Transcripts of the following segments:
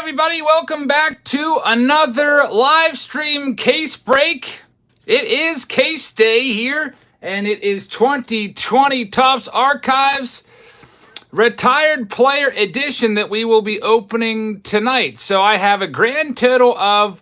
everybody? Welcome back to another live stream case break. It is case day here, and it is 2020 Topps Archives Retired Player Edition that we will be opening tonight. So I have a grand total of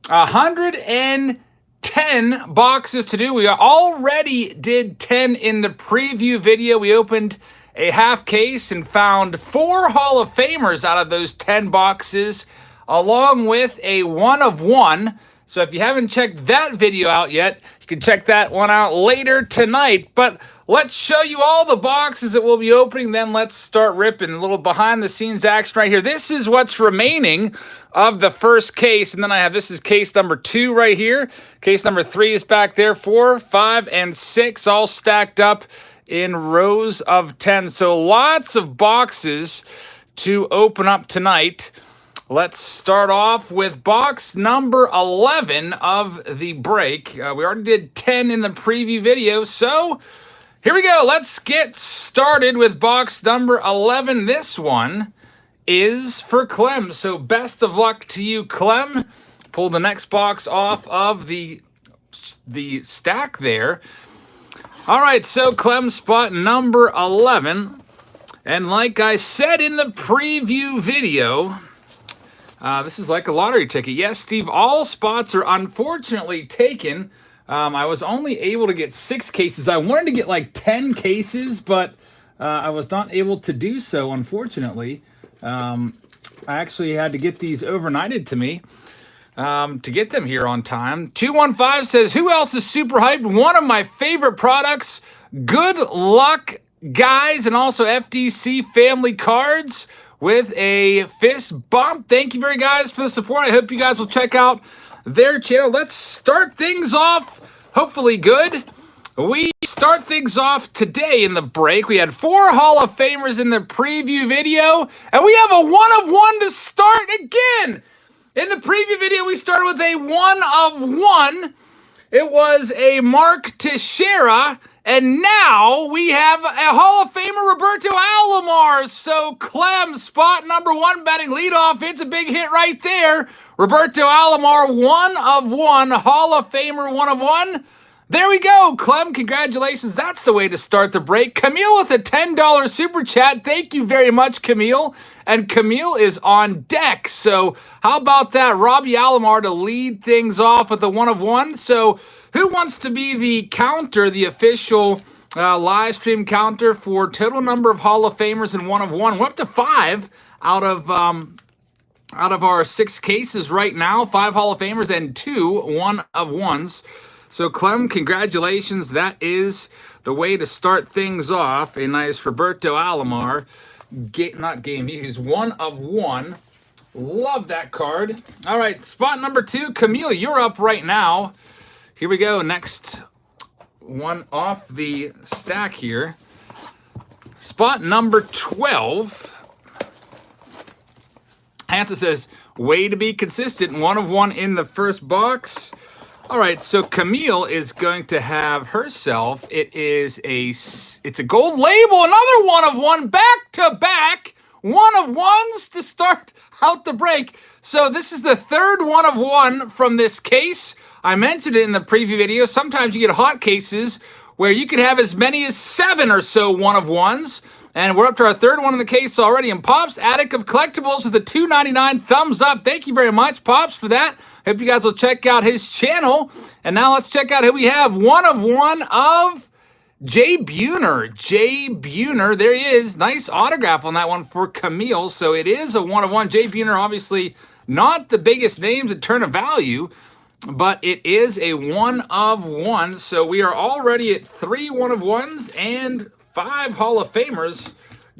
110 boxes to do. We already did 10 in the preview video. We opened a half case and found 4 Hall of Famers out of those 10 boxes, along with a 1 of 1. So if you haven't checked that video out yet, you can check that one out later tonight. But let's show you all the boxes that we'll be opening, then let's start ripping. A little behind the scenes action right here. This is what's remaining of the first case, and then I have, this is case number 2 right here. Case number 3 is back there, 4, 5, and 6 all stacked up in rows of 10. So lots of boxes to open up tonight. Let's start off with box number 11 of the break. We already did 10 in the preview video, so here we go. Let's get started with box number 11. This one is for Clem, so best of luck to you, Clem. Pull the next box off of the stack there. All right, so Clem, spot number 11. And like I said in the preview video, this is like a lottery ticket. Yes, Steve, all spots are unfortunately taken. I was only able to get 6 cases. I wanted to get like 10 cases, but I was not able to do so, unfortunately. I actually had to get these overnighted to me to get them here on time. 215 says, who else is super hyped? One of my favorite products. Good luck, guys, and also FDC family cards with a fist bump. Thank you very guys for the support. I hope you guys will check out their channel. Let's start things off hopefully good. We start things off today in the break. We had 4 Hall of Famers in the preview video, and we have a 1 of 1 to start again. In the preview video, we started with a 1 of 1. It was a Mark Teixeira, and now we have a Hall of Famer, Roberto Alomar. So Clem, spot number 1, batting leadoff. It's a big hit right there. Roberto Alomar, 1 of 1, Hall of Famer, 1 of 1. There we go, Clem. Congratulations. That's the way to start the break. Camille with a $10 super chat. Thank you very much, Camille. And Camille is on deck. So how about that? Robbie Alomar to lead things off with a 1 of 1. So who wants to be the counter, the official live stream counter for total number of Hall of Famers and 1 of 1? We're up to 5 out of our 6 cases right now. 5 Hall of Famers and 2 1 of 1s. So, Clem, congratulations. That is the way to start things off. A nice Roberto Alomar, not game used, 1 of 1. Love that card. All right, spot number 2. Camille, you're up right now. Here we go. Next one off the stack here. Spot number 12. Hansa says, way to be consistent. 1 of 1 in the first box. All right, so Camille is going to have herself, it's a gold label, another 1 of 1, back to back, 1 of 1s to start out the break. So this is the third 1 of 1 from this case. I mentioned it in the preview video. Sometimes you get hot cases where you could have as many as 7 or so 1 of 1s. And we're up to our third one in the case already. And Pops, Attic of Collectibles with a $2.99 thumbs up. Thank you very much, Pops, for that. Hope you guys will check out his channel. And now let's check out who we have. 1 of 1 of Jay Buhner. Jay Buhner, there he is. Nice autograph on that one for Camille. So it is a 1 of 1. Jay Buhner, obviously not the biggest names in turn of value, but it is a 1 of 1. So we are already at 3 1 of 1s and 5 Hall of Famers,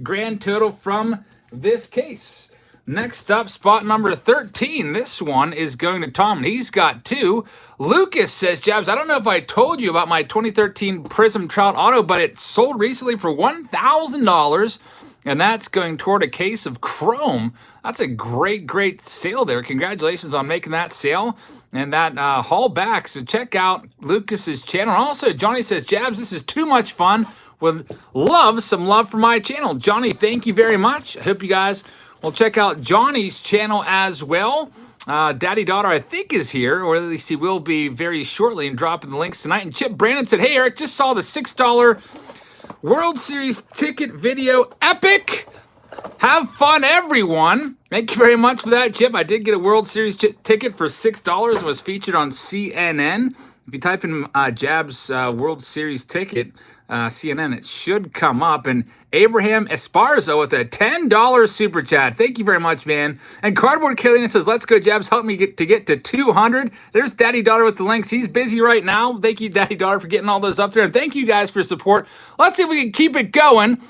grand total from this case. Next up, spot number 13. This one is going to Tom, and he's got 2. Lucas says, Jabs, I don't know if I told you about my 2013 Prism Trout Auto, but it sold recently for $1,000, and that's going toward a case of Chrome. That's a great, great sale there. Congratulations on making that sale and that haul back. So check out Lucas's channel. And also, Johnny says, Jabs, this is too much fun. Would love some love for my channel. Johnny, thank you very much. I hope you guys We'll check out Johnny's channel as well. Daddy Daughter, I think, is here, or at least he will be very shortly, and dropping the links tonight. And Chip Brandon said, hey, Eric, just saw the $6 World Series ticket video. Epic! Have fun, everyone. Thank you very much for that, Chip. I did get a World Series ticket for $6 and was featured on CNN. If you type in Jab's World Series ticket, CNN, it should come up. And Abraham Esparzo with a $10 super chat. Thank you very much, man. And Cardboard Carolina says, let's go, Jabs. Help me get to 200. There's Daddy Daughter with the links. He's busy right now. Thank you, Daddy Daughter, for getting all those up there. And thank you guys for support. Let's see if we can keep it going.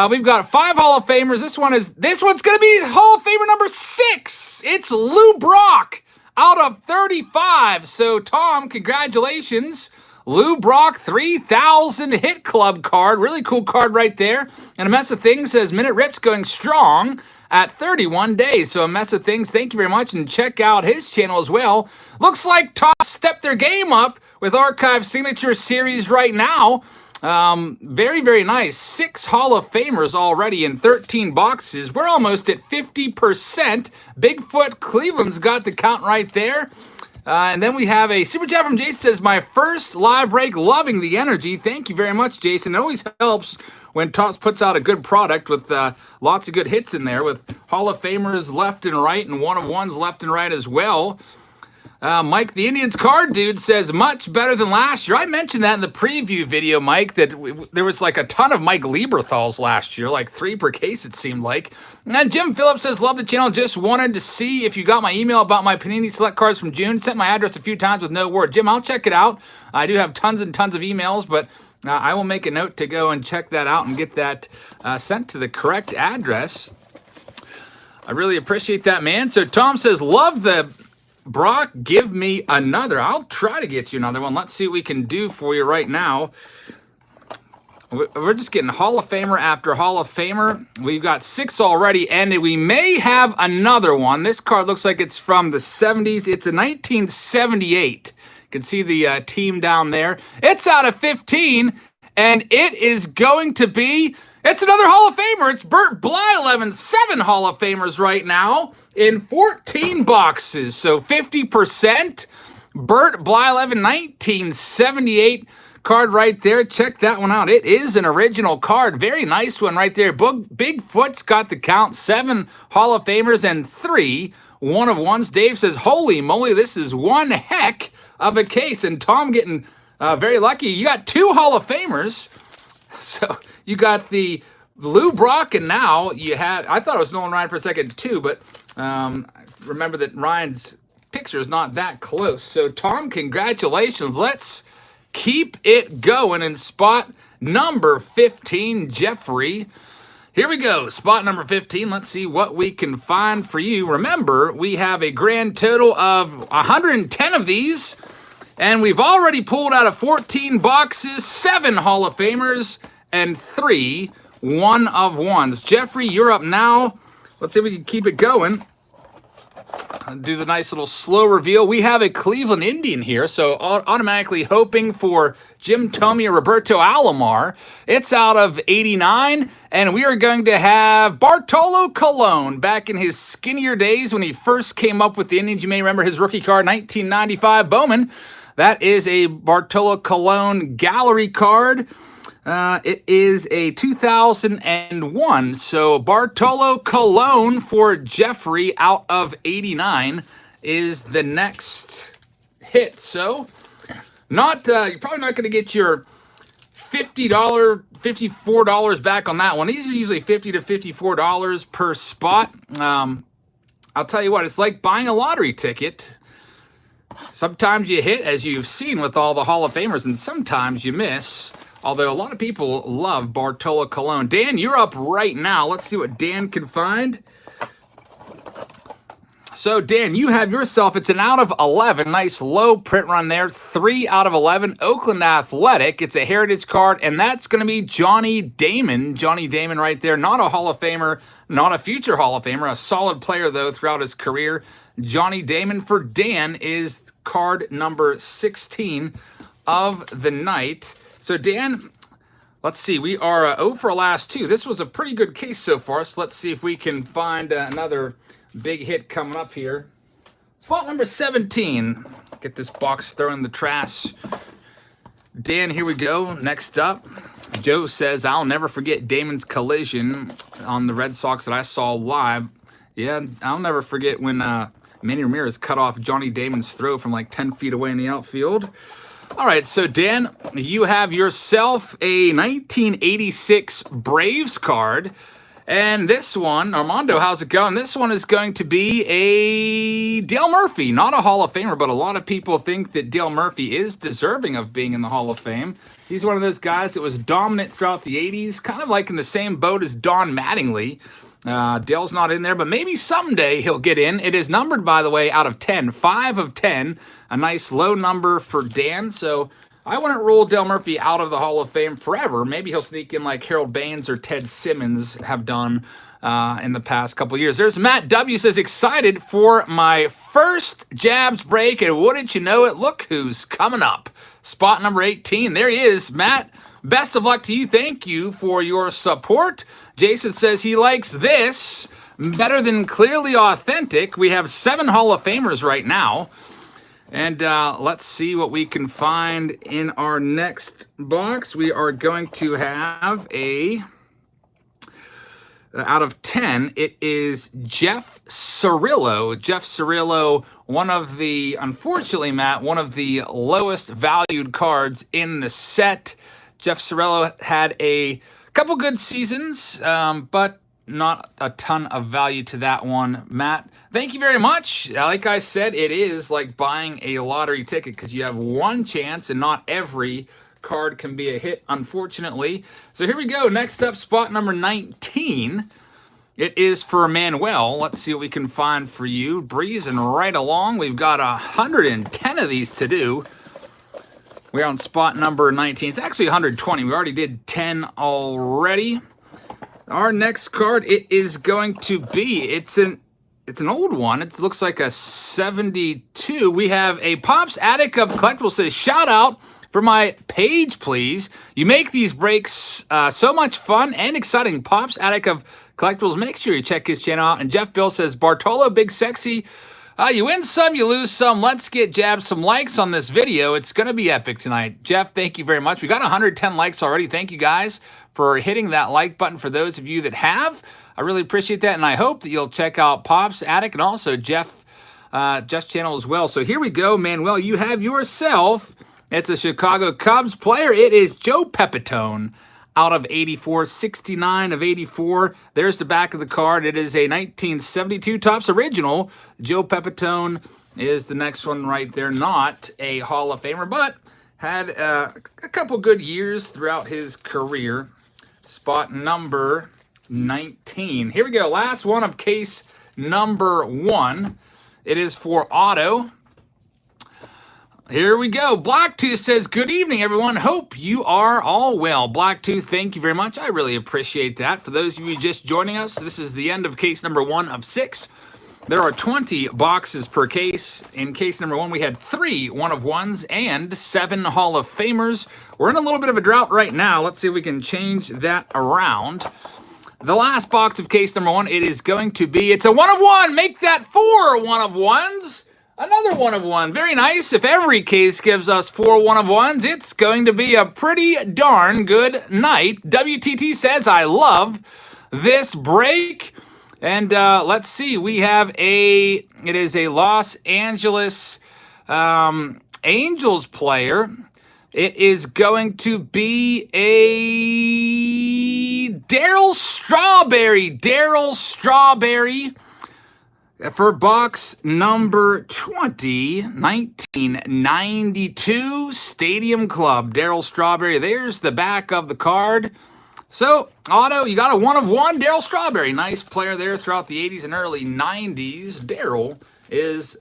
We've got 5 Hall of Famers. This one's going to be Hall of Famer number 6. It's Lou Brock out of 35. So, Tom, congratulations. Lou Brock, 3,000 hit club card. Really cool card right there. And A Mess of Things says Minute Rips going strong at 31 days. So A Mess of Things, thank you very much. And check out his channel as well. Looks like Top stepped their game up with Archive Signature Series right now. Very, very nice. 6 Hall of Famers already in 13 boxes. We're almost at 50%. Bigfoot Cleveland's got the count right there. And then we have a super chat from Jason says, my first live break, loving the energy. Thank you very much, Jason. It always helps when Topps puts out a good product with lots of good hits in there with Hall of Famers left and right and one-of-ones left and right as well. Mike, the Indians card dude, says much better than last year. I mentioned that in the preview video, Mike, that there was like a ton of Mike Lieberthals last year, like 3 per case it seemed like. And Jim Phillips says, love the channel. Just wanted to see if you got my email about my Panini Select cards from June. Sent my address a few times with no word. Jim, I'll check it out. I do have tons and tons of emails, but I will make a note to go and check that out and get that sent to the correct address. I really appreciate that, man. So Tom says, love the Brock, give me another. I'll try to get you another one. Let's see what we can do for you right now. We're just getting Hall of Famer after Hall of Famer. We've got 6 already, and we may have another one. This card looks like it's from the 70s. It's a 1978. You can see the team down there. It's out of 15, and it is going to be... It's another Hall of Famer. It's Bert Blyleven, 7 Hall of Famers right now in 14 boxes. So 50%. Bert Blyleven, 1978 card right there. Check that one out. It is an original card. Very nice one right there. Bigfoot's got the count. 7 Hall of Famers and 3 one-of-ones. Dave says, holy moly, this is one heck of a case. And Tom getting very lucky. You got 2 Hall of Famers. So you got the Lou Brock, and now you have, I thought it was Nolan Ryan for a second too, but remember that Ryan's picture is not that close. So Tom, congratulations. Let's keep it going in spot number 15, Jeffrey. Here we go, spot number 15. Let's see what we can find for you. Remember, we have a grand total of 110 of these, and we've already pulled out of 14 boxes, 7 Hall of Famers, and 3 one-of-ones. Jeffrey, you're up now. Let's see if we can keep it going. I'll do the nice little slow reveal. We have a Cleveland Indian here, so automatically hoping for Jim Thome or Roberto Alomar. It's out of 89, and we are going to have Bartolo Colon back in his skinnier days when he first came up with the Indians. You may remember his rookie card, 1995 Bowman. That is a Bartolo Colon gallery card. It is a 2001. So Bartolo Colon for Jeffrey out of 89 is the next hit. So not you're probably not going to get your $50, $54 back on that one. These are usually $50 to $54 per spot. I'll tell you what, it's like buying a lottery ticket. Sometimes you hit, as you've seen with all the Hall of Famers, and sometimes you miss. Although a lot of people love Bartolo Colon. Dan, you're up right now. Let's see what Dan can find. So, Dan, you have yourself, it's an out of 11. Nice low print run there. 3 out of 11. Oakland Athletic. It's a heritage card, and that's going to be Johnny Damon. Johnny Damon right there. Not a Hall of Famer, not a future Hall of Famer. A solid player, though, throughout his career. Johnny Damon for Dan is card number 16 of the night. So, Dan, Let's see, we are 0 for last 2. This was a pretty good case so far, so let's see if we can find another big hit coming up here. Spot number 17. Get this box thrown in the trash. Dan, here we go. Next up, Joe says, I'll never forget Damon's collision on the Red Sox that I saw live. Yeah, I'll never forget when Manny Ramirez cut off Johnny Damon's throw from like 10 feet away in the outfield. All right, so Dan, you have yourself a 1986 Braves card. And this one, Armando, how's it going? This one is going to be a Dale Murphy, not a Hall of Famer, but a lot of people think that Dale Murphy is deserving of being in the Hall of Fame. He's one of those guys that was dominant throughout the 80s, kind of like in the same boat as Don Mattingly. Dale's not in there, but maybe someday he'll get in. It is numbered, by the way, out of 10, 5 of 10, a nice low number for Dan. So I wouldn't rule Dale Murphy out of the Hall of Fame forever. Maybe he'll sneak in like Harold Baines or Ted Simmons have done in the past couple years. There's Matt W. says, excited for my first Jabs break, and wouldn't you know it, look who's coming up. Spot number 18. There he is, Matt. Best of luck to you. Thank you for your support. Jason says he likes this better than Clearly Authentic. We have 7 Hall of Famers right now. And let's see what we can find in our next box. We are going to have a, out of 10, it is Geoff Cirillo. Geoff Cirillo, one of the, unfortunately, Matt, one of the lowest valued cards in the set. Geoff Cirillo had a couple good seasons, but not a ton of value to that one. Matt, thank you very much. Like I said, it is like buying a lottery ticket because you have one chance and not every card can be a hit, unfortunately. So here we go. Next up, spot number 19. It is for Manuel. Let's see what we can find for you. Breezing right along. We've got 110 of these to do. We're on spot number 19. It's actually 120. We already did 10 already. Our next card, it is going to be, it's an old one. It looks like a 72. We have a Pops Attic of Collectibles. Says, shout out for my page, please. You make these breaks so much fun and exciting. Pops Attic of Collectibles. Make sure you check his channel out. And Jeff Bill says, Bartolo, Big Sexy. You win some, you lose some. Let's get Jab some likes on this video. It's going to be epic tonight. Jeff, thank you very much. We got 110 likes already. Thank you guys for hitting that like button. For those of you that have, I really appreciate that. And I hope that you'll check out Pop's Attic and also Jeff's channel as well. So here we go, Manuel. You have yourself, it's a Chicago Cubs player. It is Joe Pepitone. Out of 84, 69 of 84. There's the back of the card. It is a 1972 Topps original. Joe Pepitone is the next one right there. Not a Hall of Famer, but had a couple good years throughout his career. Spot number 19. Here we go. Last one of case number 1. It is for Otto. Here we go. Blacktooth says, good evening, everyone. Hope you are all well. Blacktooth, thank you very much. I really appreciate that. For those of you just joining us, this is the end of case number 1 of 6. There are 20 boxes per case. In case number 1, we had 3 1-of-1s and 7 Hall of Famers. We're in a little bit of a drought right now. Let's see if we can change that around. The last box of case number 1, it is going to be, it's a 1-of-1. Make that 4 1-of-1s. Another 1-of-1. Very nice. If every case gives us 4 1-of-1s, it's going to be a pretty darn good night. WTT says, I love this break. And let's see. We have it is a Los Angeles Angels player. It is going to be a Darryl Strawberry. Darryl Strawberry. For box number 20, 1992 Stadium Club. Darryl Strawberry. There's the back of the card. So, Otto, you got a 1-of-1. Darryl Strawberry. Nice player there throughout the 80s and early 90s. Darryl is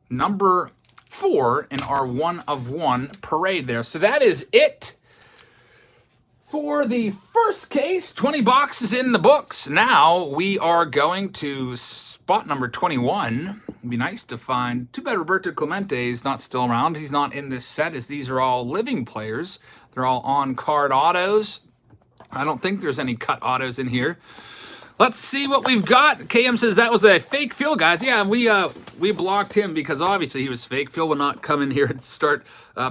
number 4 in our 1-of-1 parade there. So that is it for the first case. 20 boxes in the books. Now we are going to spot number 21. It'd be nice to find. Too bad Roberto Clemente is not still around. He's not in this set, as these are all living players. They're all on-card autos. I don't think there's any cut autos in here. Let's see what we've got. KM says that was a fake Phil, guys. Yeah, we blocked him because obviously he was fake. Phil will not come in here and start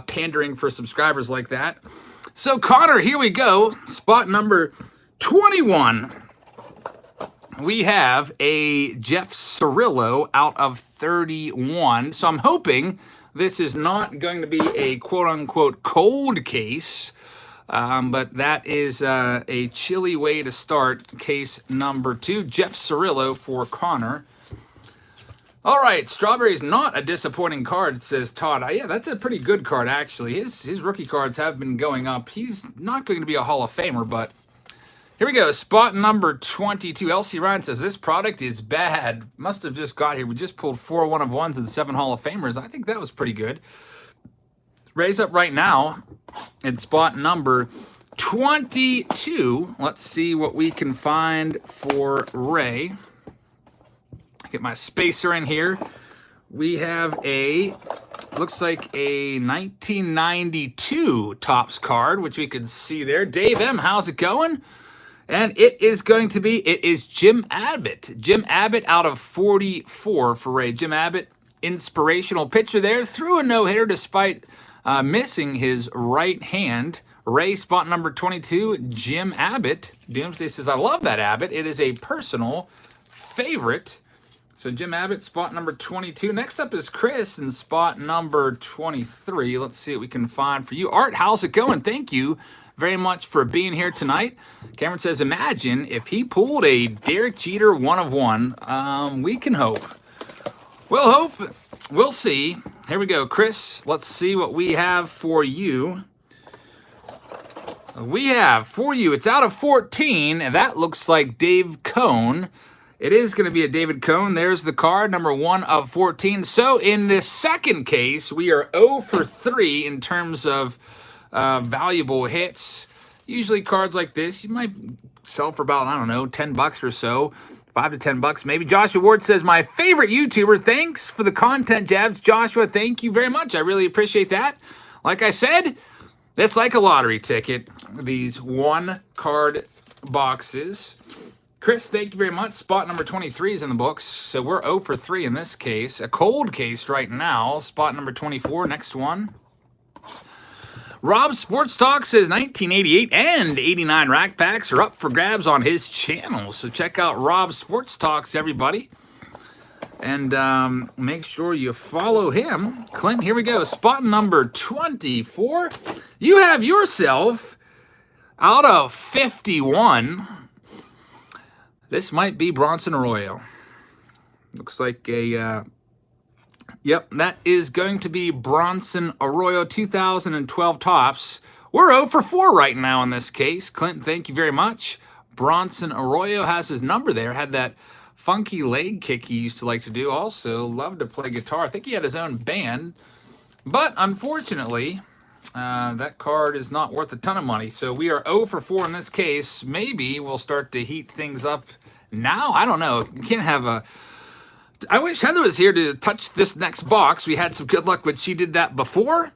pandering for subscribers like that. So, Connor, here we go. Spot number 21. We have a Geoff Cirillo out of 31. So I'm hoping this is not going to be a quote-unquote cold case. But that is a chilly way to start case number 2. Geoff Cirillo for Connor. All right, Strawberry's not a disappointing card, says Todd. Yeah, that's a pretty good card, actually. His rookie cards have been going up. He's not going to be a Hall of Famer, but here we go. Spot number 22. LC Ryan says, this product is bad. Must have just got here. We just pulled 4 1-of-1s and 7 Hall of Famers. I think that was pretty good. Raise up right now in spot number 22. Let's see what we can find for Ray. Get my spacer in here. We have looks like a 1992 Topps card, which we can see there. Dave M, how's it going? And it is Jim Abbott. Jim Abbott out of 44 for Ray. Jim Abbott, inspirational pitcher there. Threw a no-hitter despite missing his right hand. Ray, spot number 22, Jim Abbott. Doomsday says, I love that Abbott. It is a personal favorite. So Jim Abbott, spot number 22. Next up is Chris in spot number 23. Let's see what we can find for you. Art, how's it going? Thank you very much for being here tonight. Cameron says, imagine if he pulled a Derek Jeter 1-of-1. We can hope. We'll hope. We'll see. Here we go, Chris. Let's see what we have for you. We have for you, it's out of 14, and that looks like Dave Cone. It is going to be a David Cone. There's the card, number 1 of 14. So in this second case, we are 0 for 3 in terms of valuable hits. Usually cards like this, you might sell for about, I don't know, $10 or so. 5 to 10 bucks maybe. Joshua Ward says, my favorite YouTuber. Thanks for the content, Jabs. Joshua, thank you very much. I really appreciate that. Like I said, it's like a lottery ticket. These 1-card boxes. Chris, thank you very much. Spot number 23 is in the books. So we're 0 for 3 in this case. A cold case right now. Spot number 24. Next one. Rob Sports Talk says 1988 and 89 rack packs are up for grabs on his channel. So check out Rob Sports Talks, everybody. And make sure you follow him. Clint, here we go. Spot number 24. You have yourself out of 51. This might be Bronson Arroyo. Looks like a... Yep, that is going to be Bronson Arroyo 2012 Topps. We're 0 for 4 right now in this case. Clint, thank you very much. Bronson Arroyo has his number there. Had that funky leg kick he used to like to do. Also, loved to play guitar. I think he had his own band. But unfortunately, that card is not worth a ton of money. So we are 0 for 4 in this case. Maybe we'll start to heat things up now. I don't know. You can't have a... I wish Heather was here to touch this next box. We had some good luck when she did that before.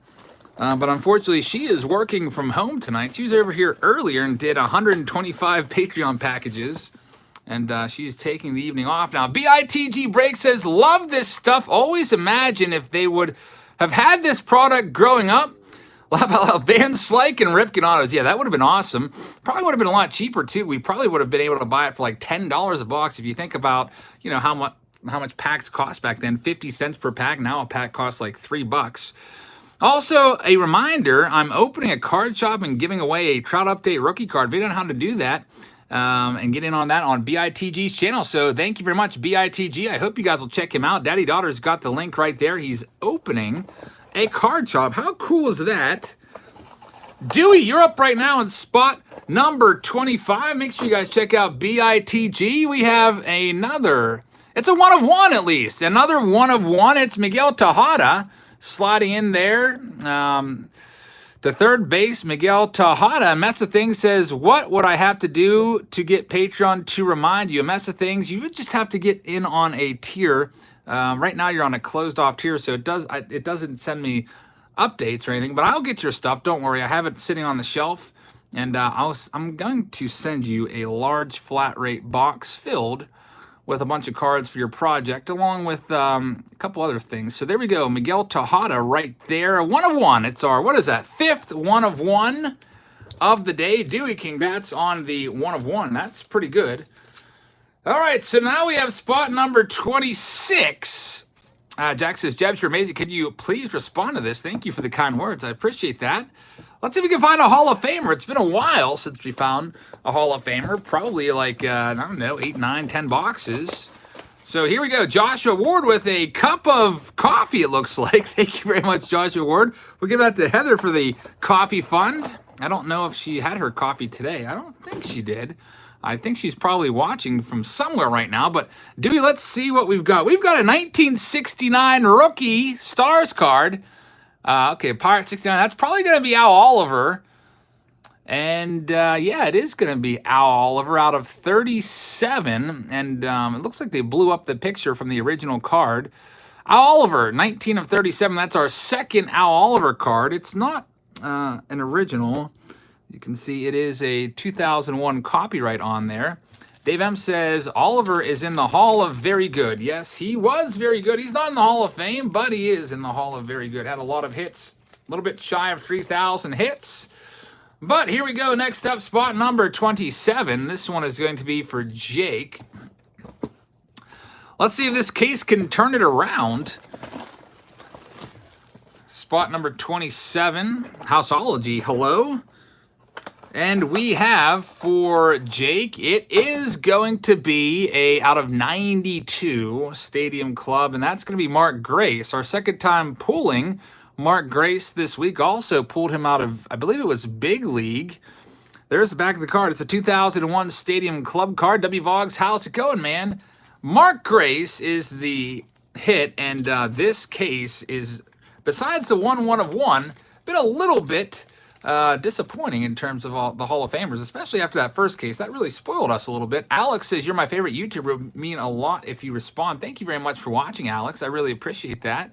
But unfortunately, she is working from home tonight. She was over here earlier and did 125 Patreon packages. And she's taking the evening off now. BITG Break says, love this stuff. Always imagine if they would have had this product growing up. Van Slyke and Ripken Autos. Yeah, that would have been awesome. Probably would have been a lot cheaper, too. We probably would have been able to buy it for like $10 a box. If you think about, you know, how much packs cost back then. 50 cents per pack. Now a pack costs like $3. Also, a reminder, I'm opening a card shop and giving away a Trout Update rookie card. If you don't know how to do that, and get in on that on BITG's channel. So thank you very much, BITG. I hope you guys will check him out. Daddy Daughter's got the link right there. He's opening a card shop. How cool is that? Dewey, you're up right now in spot number 25. Make sure you guys check out BITG. We have another... It's a 1-of-1 at least. Another 1-of-1. It's Miguel Tejada sliding in there. To third base, Miguel Tejada. Mess of Things says, what would I have to do to get Patreon to remind you? A Mess of Things, you would just have to get in on a tier. Right now you're on a closed off tier, so it doesn't send me updates or anything, but I'll get your stuff. Don't worry. I have it sitting on the shelf, and I'm going to send you a large flat rate box filled with a bunch of cards for your project, along with a couple other things. So there we go. Miguel Tejada right there. 1 of 1. It's our, what is that, 5th 1 of 1 of the day. Dewey, congrats on the 1 of 1. That's pretty good. All right, so now we have spot number 26. Jack says, Jebs, you're amazing. Could you please respond to this? Thank you for the kind words. I appreciate that. Let's see if we can find a Hall of Famer. It's been a while since we found a Hall of Famer. Probably like, I don't know, 8, 9, 10 boxes. So here we go. Joshua Ward with a cup of coffee, it looks like. Thank you very much, Joshua Ward. We'll give that to Heather for the coffee fund. I don't know if she had her coffee today. I don't think she did. I think she's probably watching from somewhere right now. But Dewey, let's see what we've got. We've got a 1969 rookie Stars card. Okay, Pirate 69. That's probably going to be Al Oliver. And yeah, it is going to be Al Oliver out of 37. And it looks like they blew up the picture from the original card. Al Oliver, 19 of 37. That's our second Al Oliver card. It's not an original. You can see it is a 2001 copyright on there. Dave M says, Oliver is in the Hall of Very Good. Yes, he was very good. He's not in the Hall of Fame, but he is in the Hall of Very Good. Had a lot of hits, a little bit shy of 3,000 hits. But here we go. Next up, spot number 27. This one is going to be for Jake. Let's see if this case can turn it around. Spot number 27, Houseology, hello. And we have for Jake, it is going to be a out of 92 Stadium Club, and that's going to be Mark Grace. Our second time pulling Mark Grace this week. Also pulled him out of, I believe it was Big League. There's the back of the card. It's a 2001 Stadium Club card. W Vogs, how's it going, man? Mark Grace is the hit, and this case is, besides the 1 of 1, been a little bit disappointing in terms of all the Hall of Famers, especially after that first case. That really spoiled us a little bit. Alex says, you're my favorite YouTuber. It would mean a lot if you respond. Thank you very much for watching, Alex. I really appreciate that.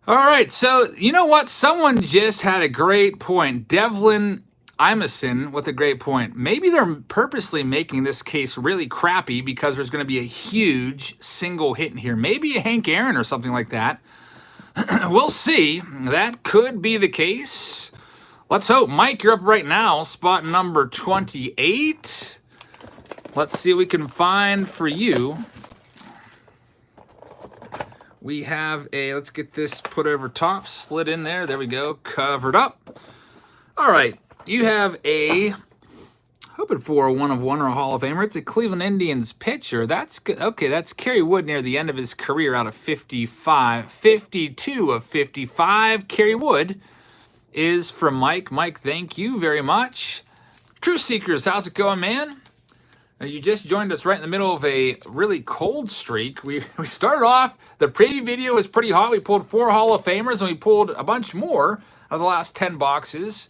All right, so you know what? Someone just had a great point. Devlin Imeson with a great point. Maybe they're purposely making this case really crappy because there's going to be a huge single hit in here. Maybe a Hank Aaron or something like that. We'll see. That could be the case. Let's hope. Mike, you're up right now. Spot number 28. Let's see what we can find for you. We have a, let's get this put over top, slid in there. There we go. Covered up. All right. You have a, hoping for a 1 of 1 or a Hall of Famer. It's a Cleveland Indians pitcher. That's good. Okay, that's Kerry Wood near the end of his career out of 55. 52 of 55. Kerry Wood is from Mike. Mike, thank you very much. True Seekers, how's it going, man? You just joined us right in the middle of a really cold streak. We started off, the preview video was pretty hot. We pulled 4 Hall of Famers, and we pulled a bunch more of the last 10 boxes.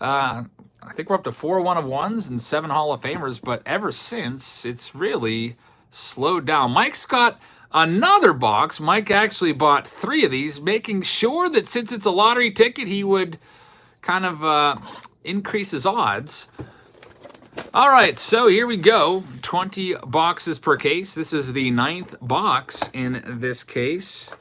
I think we're up to 4 1 of 1s and 7 Hall of Famers, but ever since, it's really slowed down. Mike's got another box. Mike actually bought 3 of these, making sure that since it's a lottery ticket, he would kind of increase his odds. All right, so here we go. 20 boxes per case. This is the 9th box in this case.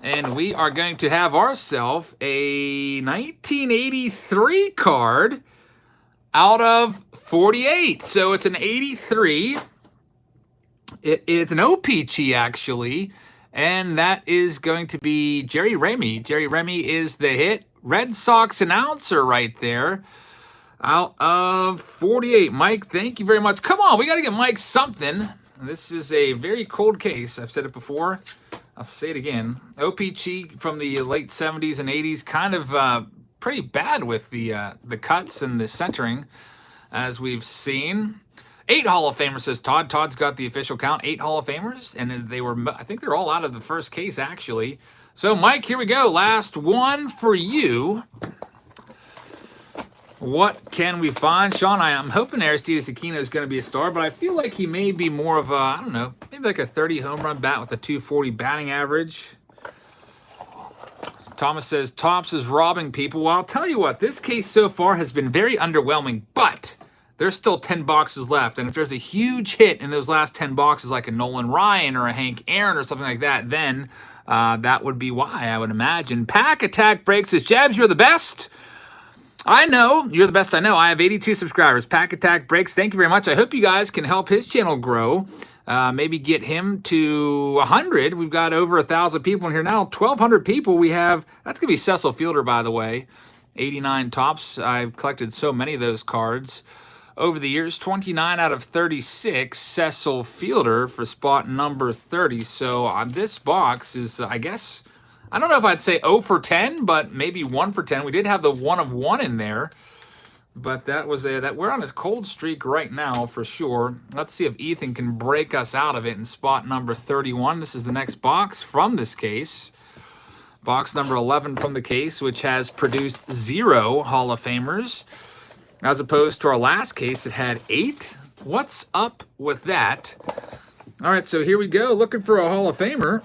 And we are going to have ourselves a 1983 card out of 48. So it's an 83. It's an OPG, actually. And that is going to be Jerry Remy. Jerry Remy is the hit. Red Sox announcer right there. Out of 48. Mike, thank you very much. Come on, we got to get Mike something. This is a very cold case. I've said it before. I'll say it again. OPG from the late 70s and 80s, kind of pretty bad with the cuts and the centering, as we've seen. 8 Hall of Famers, says Todd. Todd's got the official count. 8 Hall of Famers, and they were, I think they're all out of the first case, actually. So, Mike, here we go. Last one for you. What can we find? Sean, I'm hoping Aristides Aquino is going to be a star, but I feel like he may be more of a, I don't know, maybe like a 30 home run bat with a 240 batting average. Thomas says, Topps is robbing people. Well, I'll tell you what, this case so far has been very underwhelming, but there's still 10 boxes left. And if there's a huge hit in those last 10 boxes, like a Nolan Ryan or a Hank Aaron or something like that, then that would be why, I would imagine. Pack Attack Break says, Jabs, you're the best. I know. You're the best I know. I have 82 subscribers. Pack Attack Breaks, thank you very much. I hope you guys can help his channel grow. Maybe get him to 100. We've got over 1,000 people in here now. 1,200 people we have. That's going to be Cecil Fielder, by the way. 89 Topps. I've collected so many of those cards over the years. 29 out of 36. Cecil Fielder for spot number 30. So on this box is, I guess, I don't know if I'd say 0 for 10, but maybe 1 for 10. We did have the 1 of 1 in there. But that was we're on a cold streak right now for sure. Let's see if Ethan can break us out of it in spot number 31. This is the next box from this case. Box number 11 from the case, which has produced 0 Hall of Famers, as opposed to our last case that had 8. What's up with that? All right, so here we go. Looking for a Hall of Famer.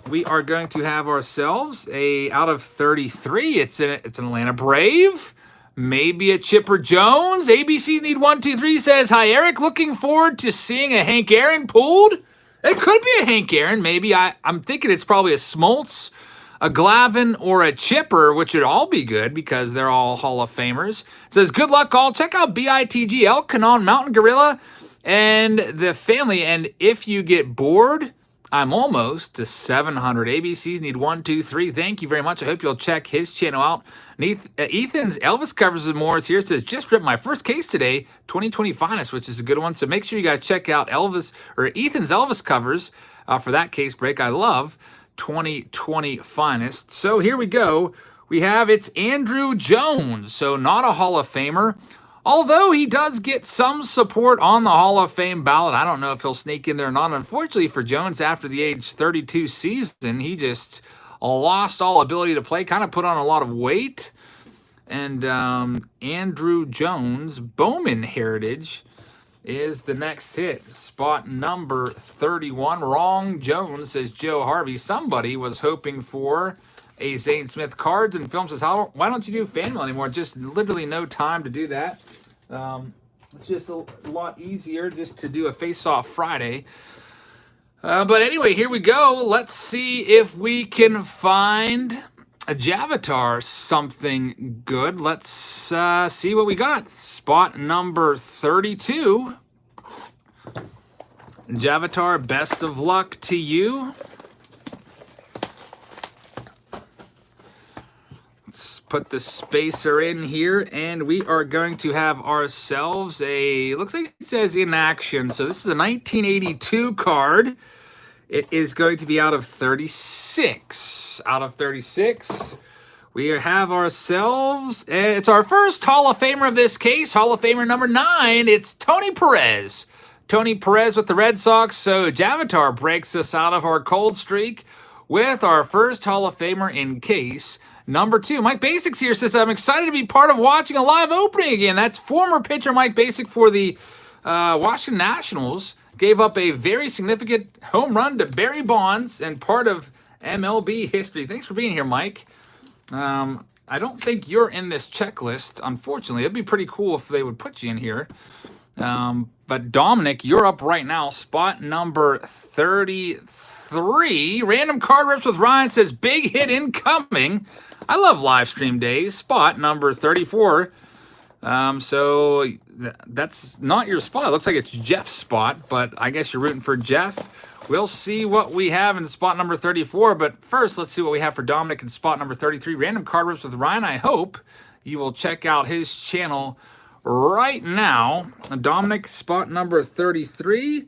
We are going to have ourselves a out of 33. It's an Atlanta Brave. Maybe a Chipper Jones. ABC Need 123 says, hi, Eric. Looking forward to seeing a Hank Aaron pulled. It could be a Hank Aaron. Maybe. I'm thinking it's probably a Smoltz, a Glavine, or a Chipper, which would all be good because they're all Hall of Famers. It says, good luck, all. Check out BITG, El Canon, Mountain Gorilla, and the family. And if you get bored, I'm almost to 700. ABCs Need 123. Thank you very much. I hope you'll check his channel out. Ethan's Elvis Covers and More is here. It says, just ripped my first case today, 2020 Finest, which is a good one. So make sure you guys check out Ethan's Elvis Covers for that case break. I love 2020 Finest. So here we go. We have, it's Andruw Jones. So not a Hall of Famer. Although he does get some support on the Hall of Fame ballot. I don't know if he'll sneak in there or not. Unfortunately for Jones, after the age 32 season, he just lost all ability to play, kind of put on a lot of weight. And Andruw Jones, Bowman Heritage, is the next hit. Spot number 31. Wrong Jones, says Joe Harvey. Somebody was hoping for a Zane Smith Cards and Film says, why don't you do fan mail anymore? Just literally no time to do that. It's just a lot easier just to do a face-off Friday. But anyway, here we go. Let's see if we can find a Javatar something good. Let's see what we got. Spot number 32. Javatar, best of luck to you. Put the spacer in here, and we are going to have ourselves a, looks like it says in action. So this is a 1982 card. It is going to be out of 36. Out of 36. We have ourselves, it's our first Hall of Famer of this case. Hall of Famer number 9. It's Tony Perez. Tony Perez with the Red Sox. So Javatar breaks us out of our cold streak with our first Hall of Famer in case number 2. Mike Basics here says, I'm excited to be part of watching a live opening again. That's former pitcher Mike Basic for the Washington Nationals. Gave up a very significant home run to Barry Bonds and part of MLB history. Thanks for being here, Mike. I don't think you're in this checklist, unfortunately. It'd be pretty cool if they would put you in here. But Dominic, you're up right now. Spot number 33. Random card rips with Ryan says, big hit incoming. I love live stream days. Spot number 34. So that's not your spot. It looks like it's Jeff's spot, but I guess you're rooting for Jeff. We'll see what we have in spot number 34. But first, let's see what we have for Dominic in spot number 33. Random card rips with Ryan. I hope you will check out his channel right now. Dominic, spot number 33.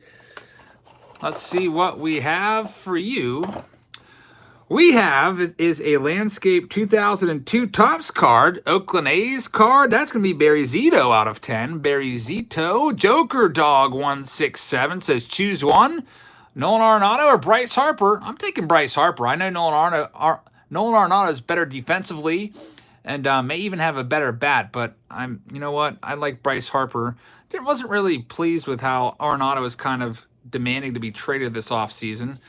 Let's see what we have for you. We have is a Landscape 2002 Topps card, Oakland A's card. That's going to be Barry Zito out of 10. Barry Zito. Joker Dog 167 says choose one. Nolan Arenado or Bryce Harper? I'm taking Bryce Harper. I know Nolan Arenado is better defensively and may even have a better bat, but you know what? I like Bryce Harper. Wasn't really pleased with how Arenado is kind of demanding to be traded this offseason.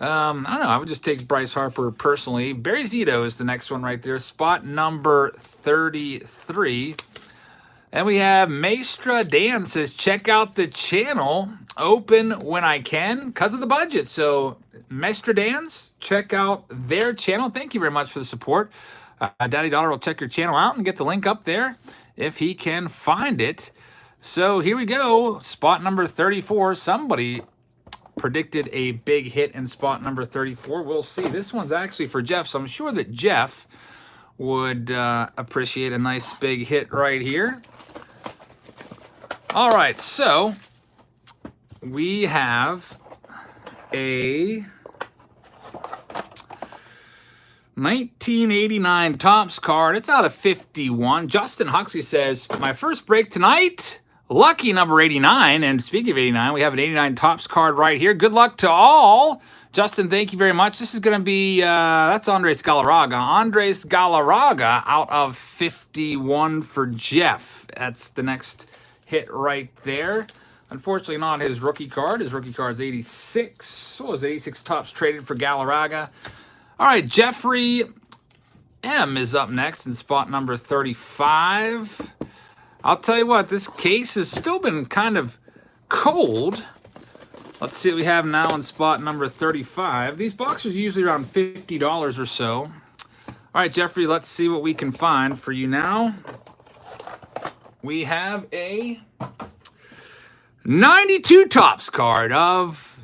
I don't know. I would just take Bryce Harper personally. Barry Zito is the next one right there. Spot number 33. And we have Maestra Dan says, check out the channel. Open when I can because of the budget. So Maestra Dan's, check out their channel. Thank you very much for the support. Daddy Daughter will check your channel out and get the link up there if he can find it. So here we go. Spot number 34. Somebody predicted a big hit in spot number 34. We'll see. This one's actually for Geoff, so I'm sure that Geoff would appreciate a nice big hit right here. All right, so we have a 1989 Topps card. It's out of 51. Justin Huxley says, my first break tonight. Lucky number 89. And speaking of 89, we have an 89 Topps card right here. Good luck to all. Justin, thank you very much. This is going to be, that's Andres Galarraga. Andres Galarraga out of 51 for Geoff. That's the next hit right there. Unfortunately, not his rookie card. His rookie card is 86. What was 86 Topps traded for Galarraga? All right, Jeffrey M is up next in spot number 35. I'll tell you what, this case has still been kind of cold. Let's see what we have now in spot number 35. These boxes are usually around $50 or so. All right, Jeffrey, let's see what we can find for you now. We have a 92 Topps card of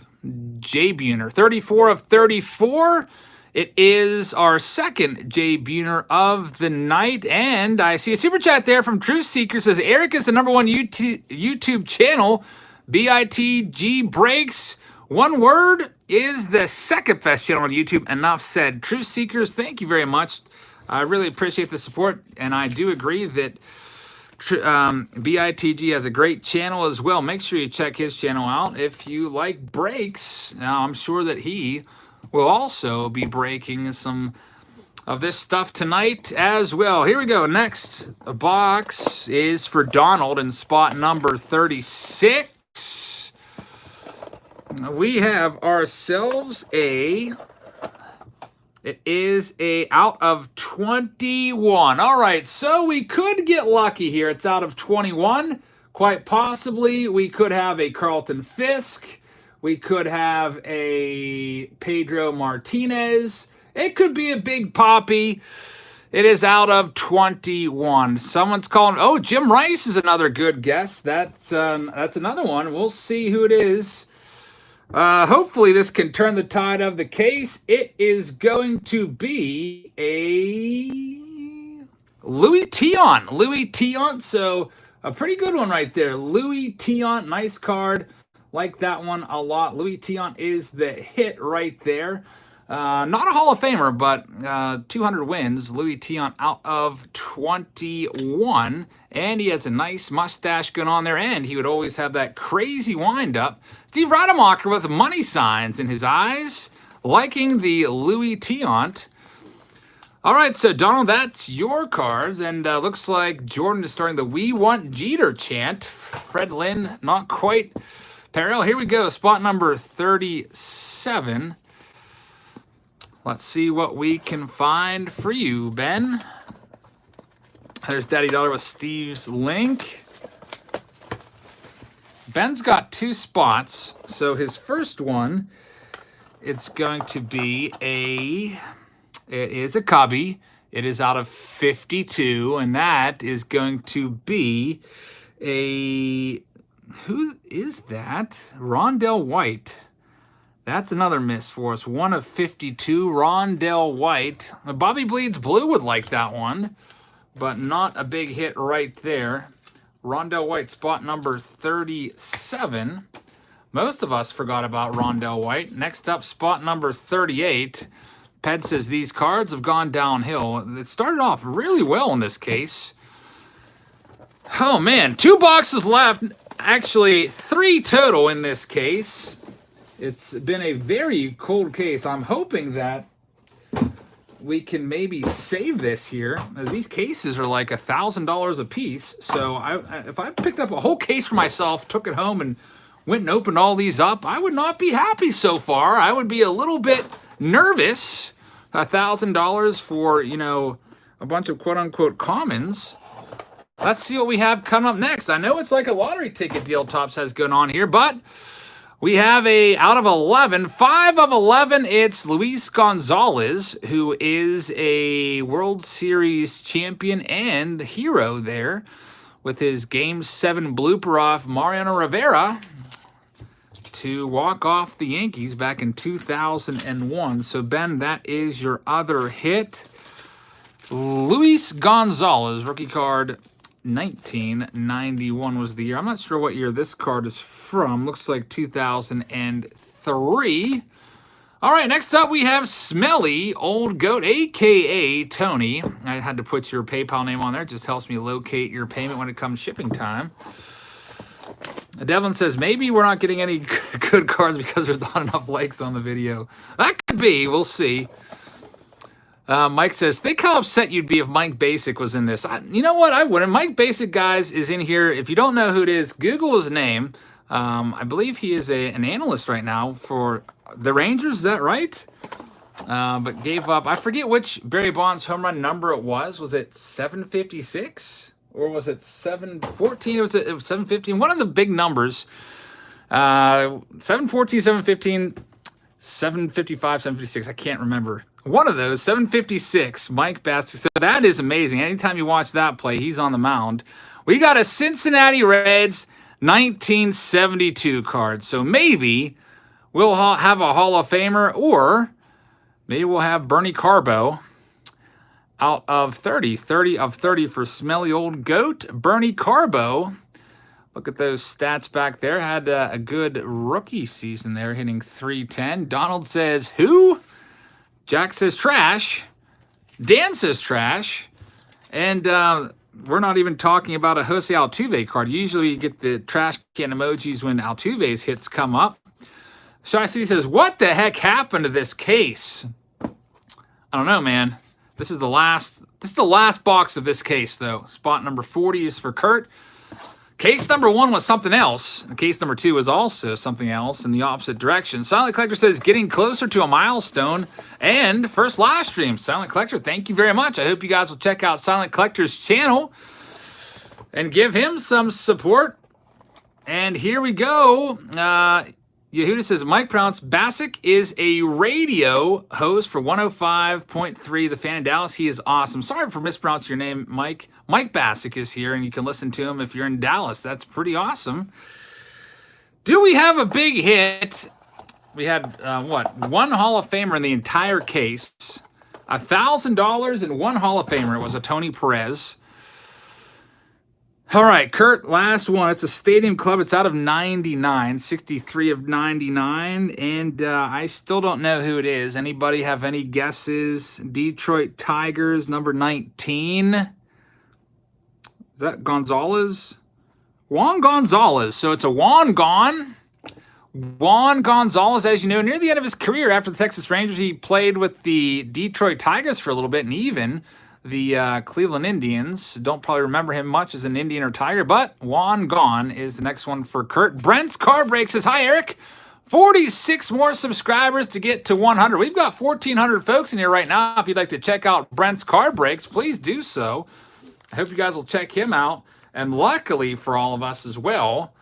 Jay Buhner, 34 of 34. It is our second Jay Buhner of the night. And I see a super chat there from Truth Seeker. Says, Eric is the #1 YouTube channel. BITG Breaks. One word is the second best channel on YouTube. Enough said. Truth Seekers, thank you very much. I really appreciate the support. And I do agree that BITG has a great channel as well. Make sure you check his channel out if you like breaks. Now, I'm sure that he will also be breaking some of this stuff tonight as well. Here we go. Next box is for Donald in spot number 36. We have ourselves it is a out of 21. All right, so we could get lucky here. It's out of 21. Quite possibly we could have a Carlton Fisk. We could have a Pedro Martinez. It could be a Big Poppy. It is out of 21. Someone's calling. Oh, Jim Rice is another good guess. That's another one. We'll see who it is. Hopefully this can turn the tide of the case. It is going to be a Louie Tiant. Louie Tiant. So a pretty good one right there. Louie Tiant. Nice card. Like that one a lot. Louie Tiant is the hit right there. Not a Hall of Famer, but 200 wins. Louie Tiant out of 21. And he has a nice mustache going on there. And he would always have that crazy wind-up. Steve Rademacher with money signs in his eyes. Liking the Louie Tiant. All right, so Donald, that's your cards. And looks like Jordan is starting the We Want Jeter chant. Fred Lynn, not quite. Perel, here we go. Spot number 37. Let's see what we can find for you, Ben. There's Daddy Daughter with Steve's link. Ben's got two spots. So his first one, it's going to be it is a Cubby. It is out of 52, and that is going to be who is that? Rondell White. That's another miss for us. 1 of 52, Rondell White. Bobby Bleeds Blue would like that one, but not a big hit right there. Rondell White, spot number 37. Most of us forgot about Rondell White. Next up, spot number 38. Ped says these cards have gone downhill. It started off really well in this case. Oh man, 2 boxes left. Actually, 3 total in this case. It's been a very cold case. I'm hoping that we can maybe save this here. These cases are like $1,000 a piece. So if I picked up a whole case for myself, took it home, and went and opened all these up, I would not be happy so far. I would be a little bit nervous. $1,000 for, you know, a bunch of quote-unquote commons. Let's see what we have coming up next. I know it's like a lottery ticket deal Topps has going on here, but we have out of 11, 5 of 11, it's Luis Gonzalez, who is a World Series champion and hero there with his Game 7 blooper off Mariano Rivera to walk off the Yankees back in 2001. So, Ben, that is your other hit. Luis Gonzalez, rookie card, 1991 was the year. I'm not sure what year this card is from. Looks like 2003. All right, next up we have Smelly Old Goat, a.k.a. Tony. I had to put your PayPal name on there. It just helps me locate your payment when it comes shipping time. Devlin says, maybe we're not getting any good cards because there's not enough likes on the video. That could be. We'll see. Mike says, think how upset you'd be if Mike Basic was in this. You know what? I wouldn't. Mike Basic, guys, is in here. If you don't know who it is, Google his name. I believe he is an analyst right now for the Rangers. Is that right? But gave up. I forget which Barry Bonds home run number it was. Was it 756? Or was it 714? It was 715. One of the big numbers. 714, 715, 755, 756. I can't remember. One of those, 756, Mike Basic. So that is amazing. Anytime you watch that play, he's on the mound. We got a Cincinnati Reds 1972 card. So maybe we'll have a Hall of Famer, or maybe we'll have Bernie Carbo out of 30. 30 of 30 for Smelly Old Goat. Bernie Carbo. Look at those stats back there. Had a good rookie season there, hitting .310. Donald says, who? Jack says trash. Dan says trash. And we're not even talking about a Jose Altuve card. Usually you get the trash can emojis when Altuve's hits come up. Shy City says, what the heck happened to this case? I don't know, man. This is the last box of this case, though. Spot number 40 is for Kurt. Case number 1 was something else. Case number 2 was also something else in the opposite direction. Silent Collector says, getting closer to a milestone and first live stream. Silent Collector, thank you very much. I hope you guys will check out Silent Collector's channel and give him some support. And here we go. Yehuda says, Mike Prounce, Basic is a radio host for 105.3 The Fan in Dallas. He is awesome. Sorry for mispronouncing your name, Mike. Mike Basic is here, and you can listen to him if you're in Dallas. That's pretty awesome. Do we have a big hit? We had, one Hall of Famer in the entire case. $1,000 and one Hall of Famer. It was a Tony Perez. All right, Kurt, last one. It's a Stadium Club. It's out of 99, 63 of 99, and I still don't know who it is. Anybody have any guesses? Detroit Tigers, number 19. Is that Gonzalez? Juan Gonzalez. So it's a Juan Gonzalez, as you know, near the end of his career after the Texas Rangers, he played with the Detroit Tigers for a little bit, and even the Cleveland Indians. Don't probably remember him much as an Indian or Tiger, but Juan Gon is the next one for Kurt. Brent's Car Break says, hi, Eric. 46 more subscribers to get to 100. We've got 1,400 folks in here right now. If you'd like to check out Brent's Car Breaks, please do so. I hope you guys will check him out. And luckily for all of us as well,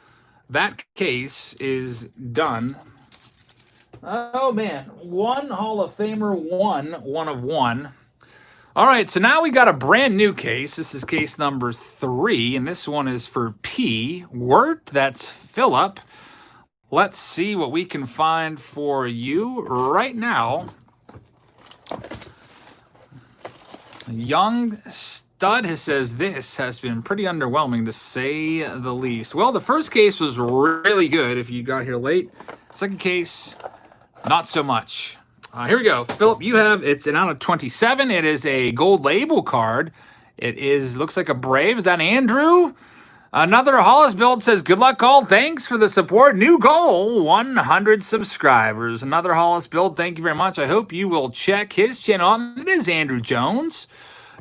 that case is done. Oh, man. One Hall of Famer, one of one. All right, so now we got a brand new case. This is case number 3, and this one is for P. Wirt. That's Phillip. Let's see what we can find for you right now. Young Stud says this has been pretty underwhelming, to say the least. Well, the first case was really good if you got here late. Second case, not so much. Here we go. Philip, you have, it's an out of 27. It is a gold label card. It looks like a Brave. Is that Andrew? Another Hollis build says, good luck all. Thanks for the support. New goal, 100 subscribers. Another Hollis build. Thank you very much. I hope you will check his channel out. It is Andruw Jones.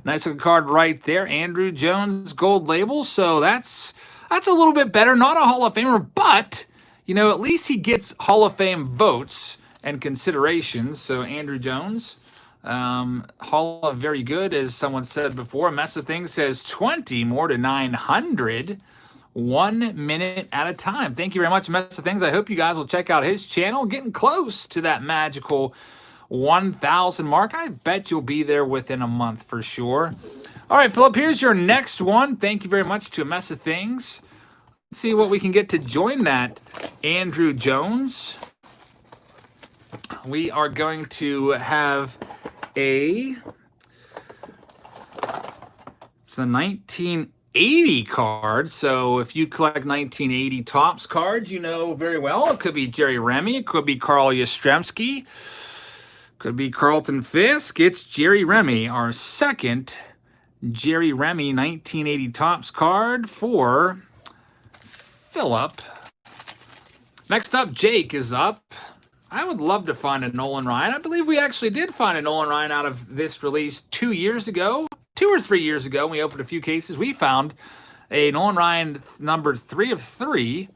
Nice looking card right there. Andruw Jones gold label. So that's a little bit better. Not a Hall of Famer, but you know, at least he gets Hall of Fame votes and considerations. So Andruw Jones, Hall of very good, as someone said before. Mess of Things says 20 more to 900. 1 minute at a time. Thank you very much, Mess of Things. I hope you guys will check out his channel. Getting close to that magical 1,000 mark. I bet you'll be there within a month for sure. All right, Philip, here's your next one. Thank you very much to a Mess of Things. Let's see what we can get to join that Andruw Jones. We are going to have it's a 1980 card. So if you collect 1980 Topps cards, you know very well it could be Jerry Remy, it could be Carl Yastrzemski, could be Carlton Fisk. It's Jerry Remy, our second Jerry Remy 1980 Topps card for Philip. Next up, Jake is up. I would love to find a Nolan Ryan. I believe we actually did find a Nolan Ryan out of this release 2 years ago. 2 or 3 years ago, we opened a few cases. We found a Nolan Ryan numbered 3 of 3.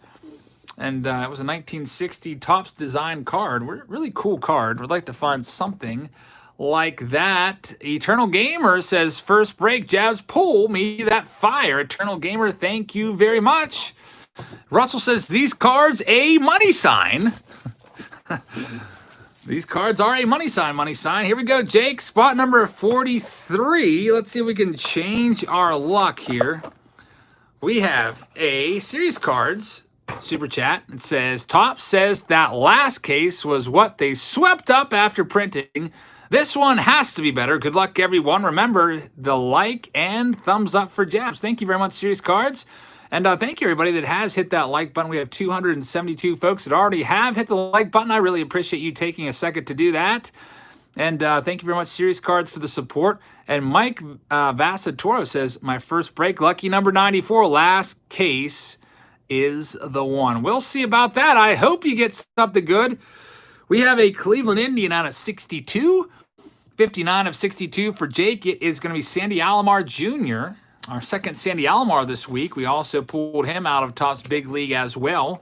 And it was a 1960 Topps design card. Really cool card. We'd like to find something like that. Eternal Gamer says, first break, Jabs, pull me that fire. Eternal Gamer, thank you very much. Russell says, these cards a money sign. These cards are a money sign, money sign. Here we go, Jake. Spot number 43. Let's see if we can change our luck here. We have a series cards super chat. It says, Topps says that last case was what they swept up after printing. This one has to be better. Good luck, everyone. Remember the like and thumbs up for Jabs. Thank you very much, series cards. And thank you, everybody that has hit that like button. We have 272 folks that already have hit the like button. I really appreciate you taking a second to do that. And thank you very much, Series Cards, for the support. And Mike Vasatoro says, my first break, lucky number 94, last case is the one. We'll see about that. I hope you get something good. We have a Cleveland Indian out of 62. 59 of 62 for Jake. It is going to be Sandy Alomar Jr., our second Sandy Alomar this week. We also pulled him out of Topps Big League as well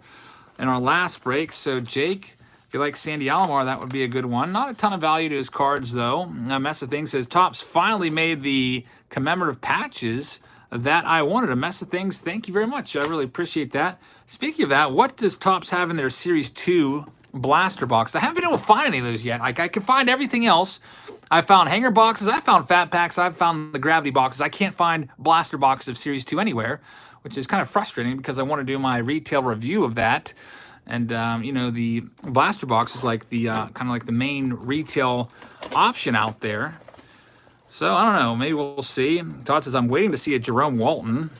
in our last break. So, Jake, if you like Sandy Alomar, that would be a good one. Not a ton of value to his cards, though. Mess of Things says, Topps finally made the commemorative patches that I wanted. A Mess of Things, thank you very much. I really appreciate that. Speaking of that, what does Topps have in their Series 2 blaster box? I haven't been able to find any of those yet. Like, I can find everything else. I found hanger boxes, I found fat packs, I've found the gravity boxes. I can't find blaster boxes of Series 2 anywhere, which is kind of frustrating because I want to do my retail review of that. And, you know, the blaster box is like the kind of like the main retail option out there. So, I don't know, maybe we'll see. Todd says, I'm waiting to see a Jerome Walton.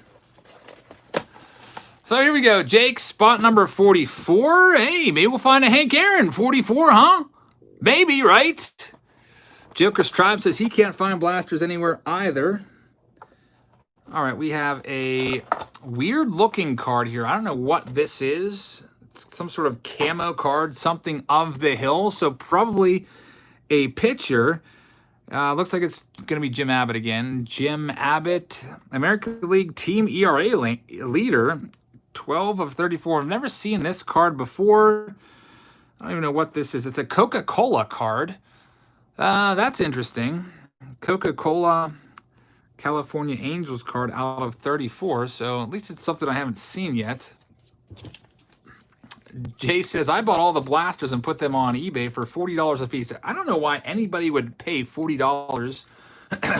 So here we go, Jake, spot number 44. Hey, maybe we'll find a Hank Aaron, 44, huh? Maybe, right? Joker's Tribe says he can't find blasters anywhere either. All right, we have a weird-looking card here. I don't know what this is. It's some sort of camo card, something of the hill, so probably a pitcher. Looks like it's going to be Jim Abbott again. Jim Abbott, American League Team ERA leader, 12 of 34. I've never seen this card before. I don't even know what this is. It's a Coca-Cola card. That's interesting. Coca-Cola California Angels card out of 34. So at least it's something I haven't seen yet. Jay says, I bought all the blasters and put them on eBay for $40 a piece. I don't know why anybody would pay $40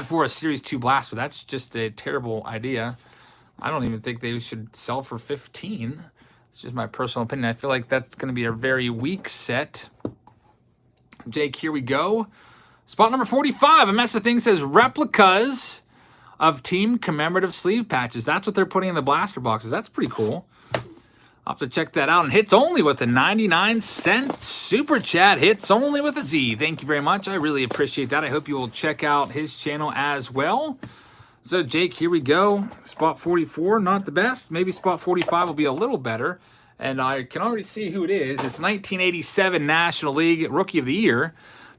for a Series 2 blaster. That's just a terrible idea. I don't even think they should sell for $15. It's just my personal opinion. I feel like that's going to be a very weak set. Jake, here we go. Spot number 45. A Mess of Things says replicas of team commemorative sleeve patches. That's what they're putting in the blaster boxes. That's pretty cool. I'll have to check that out. And hits only with a 99-cent super chat. Hits only with a Z. Thank you very much. I really appreciate that. I hope you will check out his channel as well. So, Jake, here we go. Spot 44, not the best. Maybe spot 45 will be a little better. And I can already see who it is. It's 1987 National League Rookie of the Year,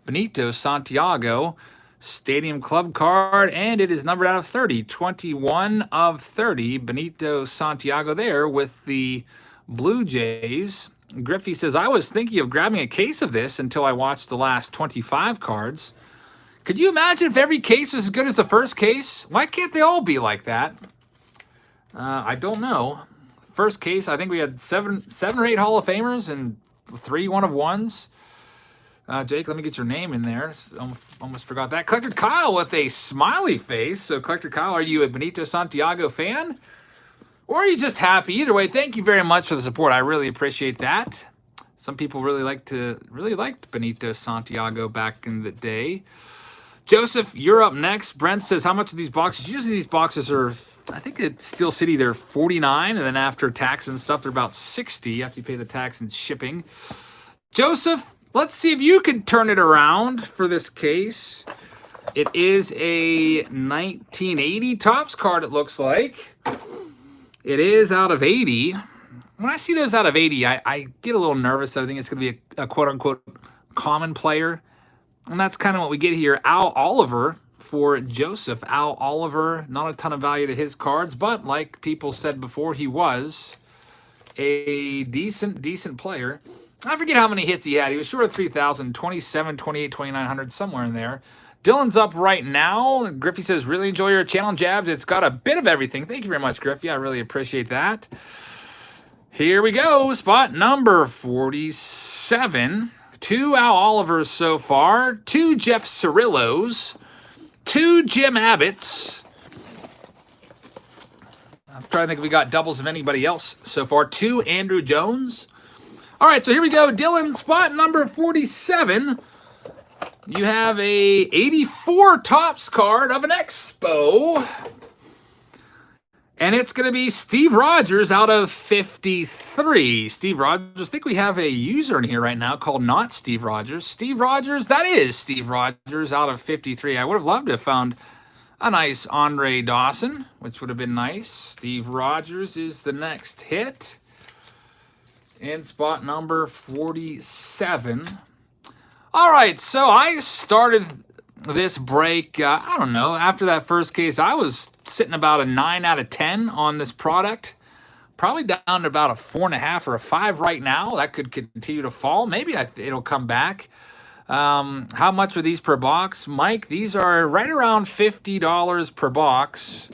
Benito Santiago, Stadium Club card, and it is numbered out of 30. 21 of 30, Benito Santiago there with the Blue Jays. Griffey says, I was thinking of grabbing a case of this until I watched the last 25 cards. Could you imagine if every case was as good as the first case? Why can't they all be like that? I don't know. First case, I think we had seven or eight Hall of Famers and 3 1-of-1s. Jake, let me get your name in there. Almost forgot that. Collector Kyle with a smiley face. So, Collector Kyle, are you a Benito Santiago fan? Or are you just happy? Either way, thank you very much for the support. I really appreciate that. Some people really liked Benito Santiago back in the day. Joseph, you're up next. Brent says, how much are these boxes? Usually these boxes are, I think at Steel City, they're $49, and then after tax and stuff, they're about $60 after you pay the tax and shipping. Joseph, let's see if you can turn it around for this case. It is a 1980 Topps card, it looks like. It is out of 80. When I see those out of 80, I get a little nervous that I think it's going to be a quote-unquote common player. And that's kind of what we get here. Al Oliver for Joseph. Al Oliver, not a ton of value to his cards, but like people said before, he was a decent player. I forget how many hits he had. He was short of 3,000, 27, 28, 2,900, somewhere in there. Dylan's up right now. Griffey says, really enjoy your channel, Jabs. It's got a bit of everything. Thank you very much, Griffey. I really appreciate that. Here we go. Spot number 47. 2 Al Olivers so far. 2 Geoff Cirillos. 2 Jim Abbotts. I'm trying to think if we got doubles of anybody else so far. 2 Andruw Jones. All right, so here we go. Dylan, spot number 47. You have a 84 Topps card of an Expo. And it's going to be Steve Rogers out of 53. Steve Rogers, I think we have a user in here right now called Not Steve Rogers. Steve Rogers, that is Steve Rogers out of 53. I would have loved to have found a nice Andre Dawson, which would have been nice. Steve Rogers is the next hit. And spot number 47. All right, so I started this break, I don't know, after that first case, I was sitting about a 9 out of 10 on this product. Probably down to about a 4.5 or a 5 right now. That could continue to fall. Maybe it'll come back. How much are these per box? Mike, these are right around $50 per box.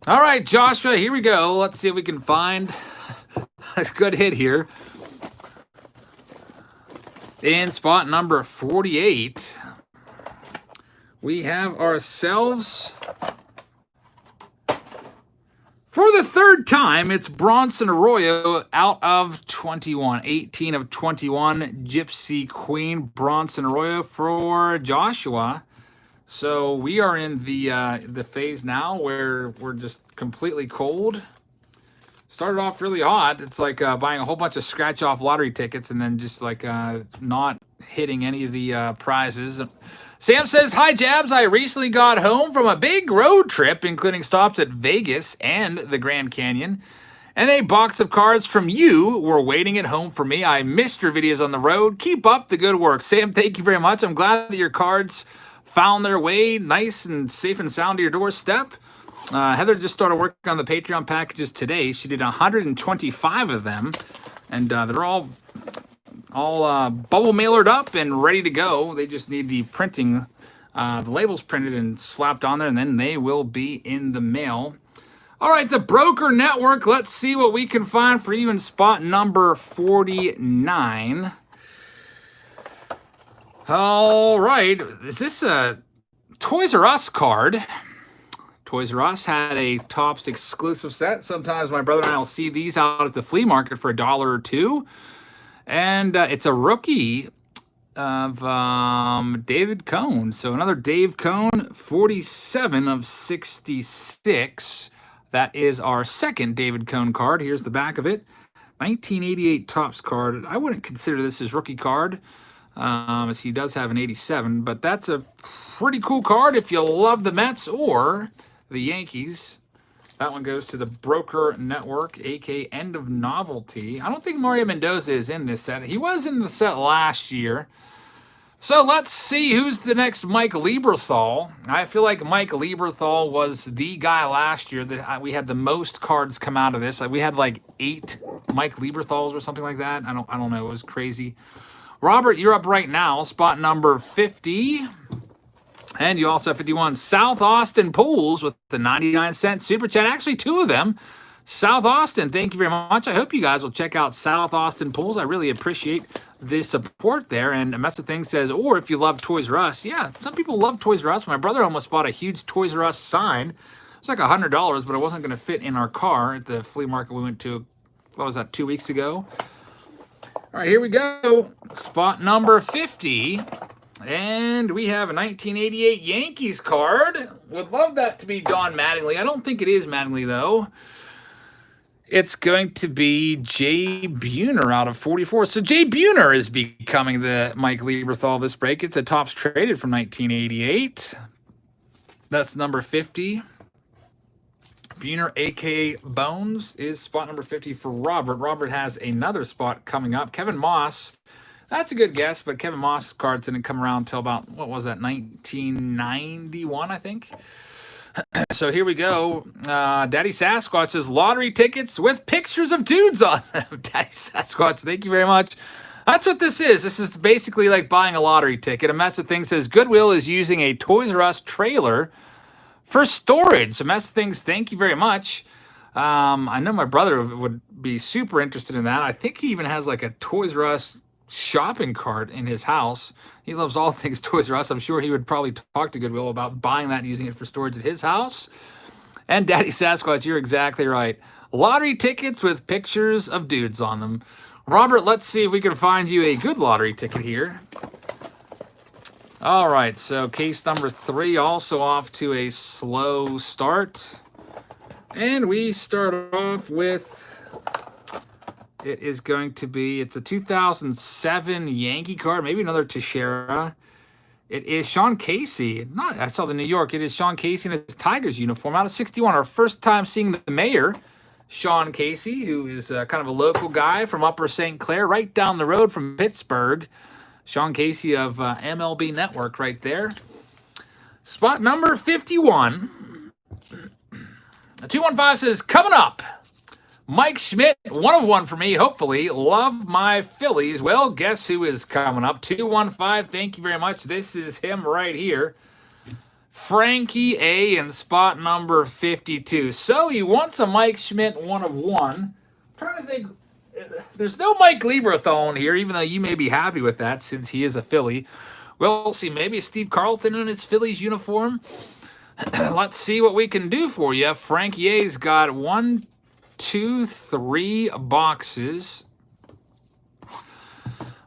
All right, Joshua, here we go. Let's see if we can find a good hit here. In spot number 48, we have ourselves, for the third time, it's Bronson Arroyo out of 21. 18 of 21, Gypsy Queen, Bronson Arroyo for Joshua. So we are in the phase now where we're just completely cold. Started off really hot. It's like buying a whole bunch of scratch-off lottery tickets and then just like not hitting any of the prizes. Sam says, hi, Jabs. I recently got home from a big road trip, including stops at Vegas and the Grand Canyon. And a box of cards from you were waiting at home for me. I missed your videos on the road. Keep up the good work. Sam, thank you very much. I'm glad that your cards found their way nice and safe and sound to your doorstep. Heather just started working on the Patreon packages today. She did 125 of them, and they're all bubble mailered up and ready to go. They just need the printing, the labels printed and slapped on there, and then they will be in the mail. All right, the Broker Network. Let's see what we can find for you in spot number 49. All right, is this a Toys R Us card? Toys R Us had a Topps exclusive set. Sometimes my brother and I will see these out at the flea market for $1 or $2. And it's a rookie of David Cone. So another Dave Cone, 47 of 66. That is our second David Cone card. Here's the back of it. 1988 Topps card. I wouldn't consider this his rookie card, as he does have an 87. But that's a pretty cool card if you love the Mets or the Yankees. That one goes to the Broker Network, a.k.a. End of Novelty. I don't think Mario Mendoza is in this set. He was in the set last year, So let's see who's the next Mike Lieberthal. I feel like Mike Lieberthal was the guy last year that we had the most cards come out of this. We had like 8 Mike Lieberthals or something like that. I don't know. It was crazy. Robert, you're up right now. Spot number 50. And you also have 51. South Austin Pools with the 99-cent super chat. Actually, 2 of them. South Austin, thank you very much. I hope you guys will check out South Austin Pools. I really appreciate the support there. And a mess of things says, or if you love Toys R Us. Yeah, some people love Toys R Us. My brother almost bought a huge Toys R Us sign. It's like $100, but it wasn't going to fit in our car at the flea market we went to, what was that, 2 weeks ago? All right, here we go. Spot number 50. And we have a 1988 Yankees card. Would love that to be Don Mattingly. I don't think it is Mattingly, though. It's going to be Jay Buhner out of 44. So Jay Buhner is becoming the Mike Lieberthal this break. It's a Topps traded from 1988. That's number 50. Buhner, a.k.a. Bones, is spot number 50 for Robert. Robert has another spot coming up. Kevin Moss, that's a good guess, but Kevin Moss' cards didn't come around until about, what was that, 1991, I think? So here we go. Daddy Sasquatch says lottery tickets with pictures of dudes on them. Daddy Sasquatch, thank you very much. That's what this is. This is basically like buying a lottery ticket. A mess of things says Goodwill is using a Toys R Us trailer for storage. A mess of things, thank you very much. I know my brother would be super interested in that. I think he even has like a Toys R Us shopping cart in his house. He loves all things Toys R Us. I'm sure he would probably talk to Goodwill about buying that and using it for storage at his house. And Daddy Sasquatch, you're exactly right. Lottery tickets with pictures of dudes on them. Robert, let's see if we can find you a good lottery ticket here. All right, so case number 3 also off to a slow start. And we start off with, it is going to be, it's a 2007 Yankee card, maybe another Teixeira. It is Sean Casey. I saw the New York. It is Sean Casey in his Tigers uniform out of 61. Our first time seeing the mayor, Sean Casey, who is kind of a local guy from Upper St. Clair, right down the road from Pittsburgh. Sean Casey of MLB Network right there. Spot number 51. 215 says, coming up, Mike Schmidt, 1 of 1 for me, hopefully. Love my Phillies. Well, guess who is coming up? 215, thank you very much. This is him right here. Frankie A in spot number 52. So he wants a Mike Schmidt 1 of 1. I'm trying to think. There's no Mike Lieberthal here, even though you may be happy with that since he is a Philly. We'll see. Maybe a Steve Carlton in his Phillies uniform. Let's see what we can do for you. Frankie A's got 1, 2, 3 boxes.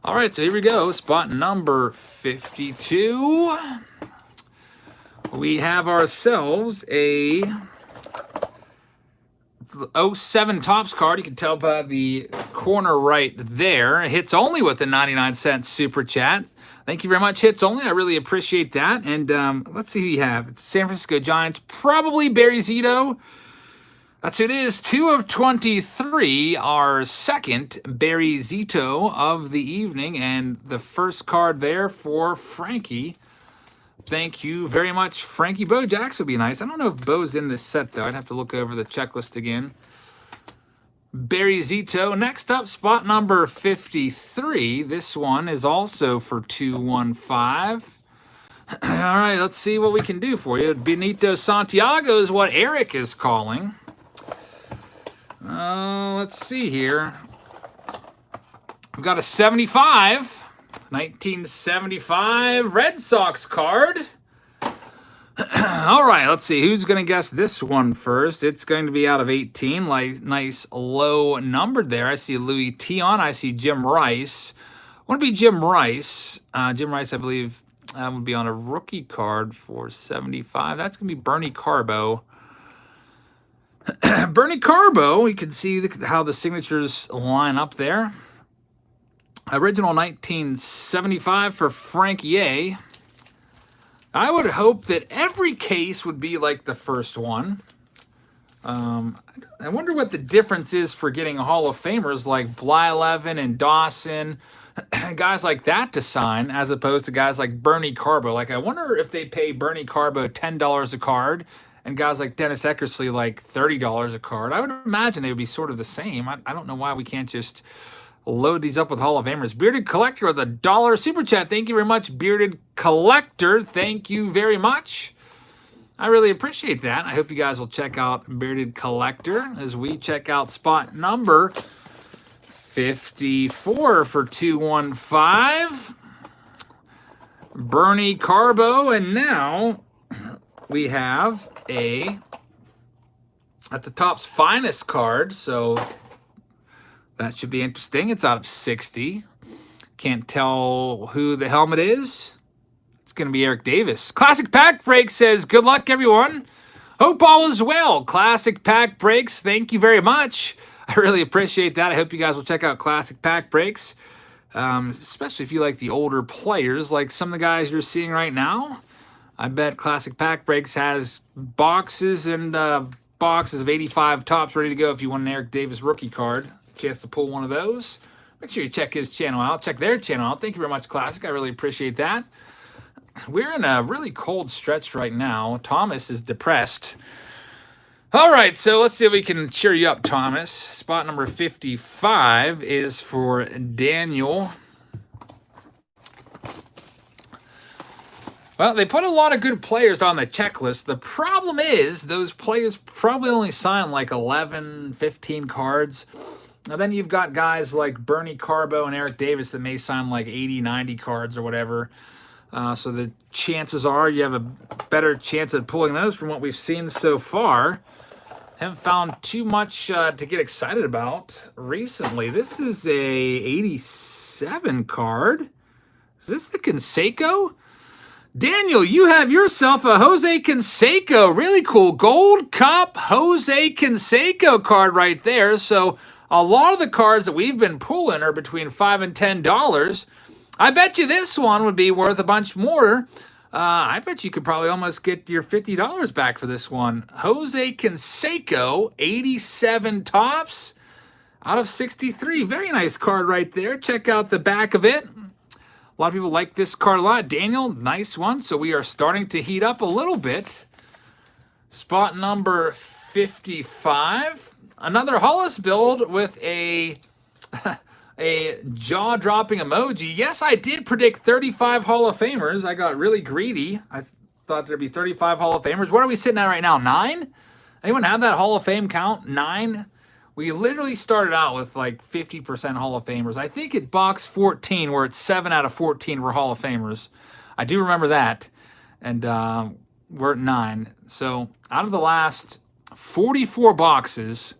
All right, so here we go. Spot number 52. We have ourselves a 07 Topps card. You can tell by the corner right there. It hits only with the 99-cent super chat. Thank you very much, Hits Only. I really appreciate that. And let's see who you have. It's San Francisco Giants. Probably Barry Zito. That's who it is. 2 of 23. Our second Barry Zito of the evening. And the first card there for Frankie. Thank you very much, Frankie. Bo Jax would be nice. I don't know if Bo's in this set, though. I'd have to look over the checklist again. Barry Zito. Next up, spot number 53. This one is also for 215. All right, let's see what we can do for you. Benito Santiago is what Eric is calling. Let's see here. We've got a 75. 1975 Red Sox card. All right, let's see. Who's going to guess this one first? It's going to be out of 18. Like, nice low numbered there. I see Louie Tiant. I see Jim Rice. I want to be Jim Rice. Jim Rice, I believe, would be on a rookie card for 75. That's going to be Bernie Carbo. Bernie Carbo, you can see how the signatures line up there. Original 1975 for Frankie A. I would hope that every case would be like the first one. I wonder what the difference is for getting Hall of Famers like Blyleven and Dawson, guys like that to sign as opposed to guys like Bernie Carbo. Like, I wonder if they pay Bernie Carbo $10 a card and guys like Dennis Eckersley like $30 a card. I would imagine they would be sort of the same. I don't know why we can't just load these up with Hall of Famers. Bearded Collector with $1 super chat. Thank you very much, Bearded Collector. Thank you very much. I really appreciate that. I hope you guys will check out Bearded Collector as we check out spot number 54 for 215. Bernie Carbo, and now we have at the Topps Finest card, so that should be interesting. It's out of 60. Can't tell who the helmet is. It's going to be Eric Davis. Classic Pack Break says, good luck, everyone. Hope all is well. Classic Pack Breaks, thank you very much. I really appreciate that. I hope you guys will check out Classic Pack Breaks, especially if you like the older players, like some of the guys you're seeing right now. I bet Classic Pack Breaks has boxes and boxes of 85 Topps ready to go if you want an Eric Davis rookie card. Chance to pull one of those. Make sure you check his channel out. Check their channel out. Thank you very much, Classic. I really appreciate that. We're in a really cold stretch right now. Thomas is depressed. All right, so let's see if we can cheer you up, Thomas. Spot number 55 is for Daniel. Well, they put a lot of good players on the checklist. The problem is those players probably only sign like 11, 15 cards. Now then you've got guys like Bernie Carbo and Eric Davis that may sign like 80, 90 cards or whatever. So the chances are you have a better chance at pulling those from what we've seen so far. Haven't found too much to get excited about recently. This is a 87 card. Is this the Canseco? Daniel, you have yourself a Jose Canseco. Really cool. Gold Cup Jose Canseco card right there. So a lot of the cards that we've been pulling are between $5 and $10. I bet you this one would be worth a bunch more. I bet you could probably almost get your $50 back for this one. Jose Canseco, 87 Topps out of 63. Very nice card right there. Check out the back of it. A lot of people like this card a lot. Daniel, nice one. So we are starting to heat up a little bit. Spot number 55. Another Hollis build with a jaw-dropping emoji. Yes, I did predict 35 Hall of Famers. I got really greedy. I thought there'd be 35 Hall of Famers. What are we sitting at right now? 9? Anyone have that Hall of Fame count? 9? We literally started out with like 50% Hall of Famers. I think at box 14, we're at 7 out of 14 were Hall of Famers. I do remember that. And we're at 9. So out of the last 44 boxes,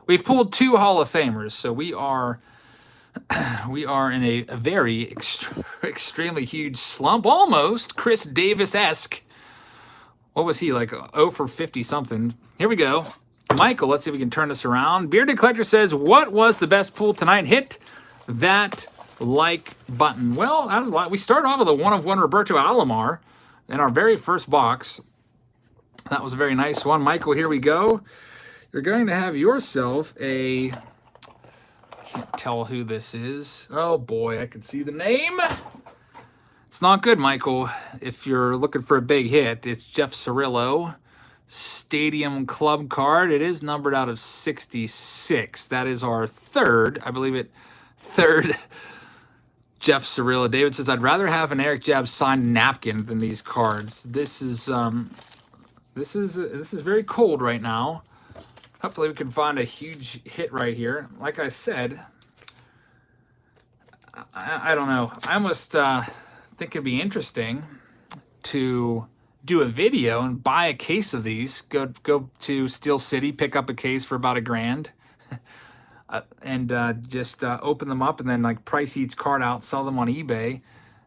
we've pulled 2 Hall of Famers. So we are in a very extremely huge slump, almost Chris Davis-esque. What was he, like 0 for 50 something? Here we go. Michael, let's see if we can turn this around. Bearded Collector says, what was the best pull tonight? Hit that like button. Well, we started off with a 1-of-1 Roberto Alomar in our very first box. That was a very nice one. Michael, here we go. You're going to have yourself a... Can't tell who this is. Oh boy, I can see the name. It's not good, Michael. If you're looking for a big hit, it's Geoff Cirillo Stadium Club card. It is numbered out of 66. That is our third, I believe third Geoff Cirillo. David says, I'd rather have an Eric Jabs signed napkin than these cards. This is very cold right now. Hopefully we can find a huge hit right here. Like I said, I don't know. I almost think it'd be interesting to do a video and buy a case of these. Go to Steel City, pick up a case for about $1,000, and just open them up and then like price each card out, sell them on eBay,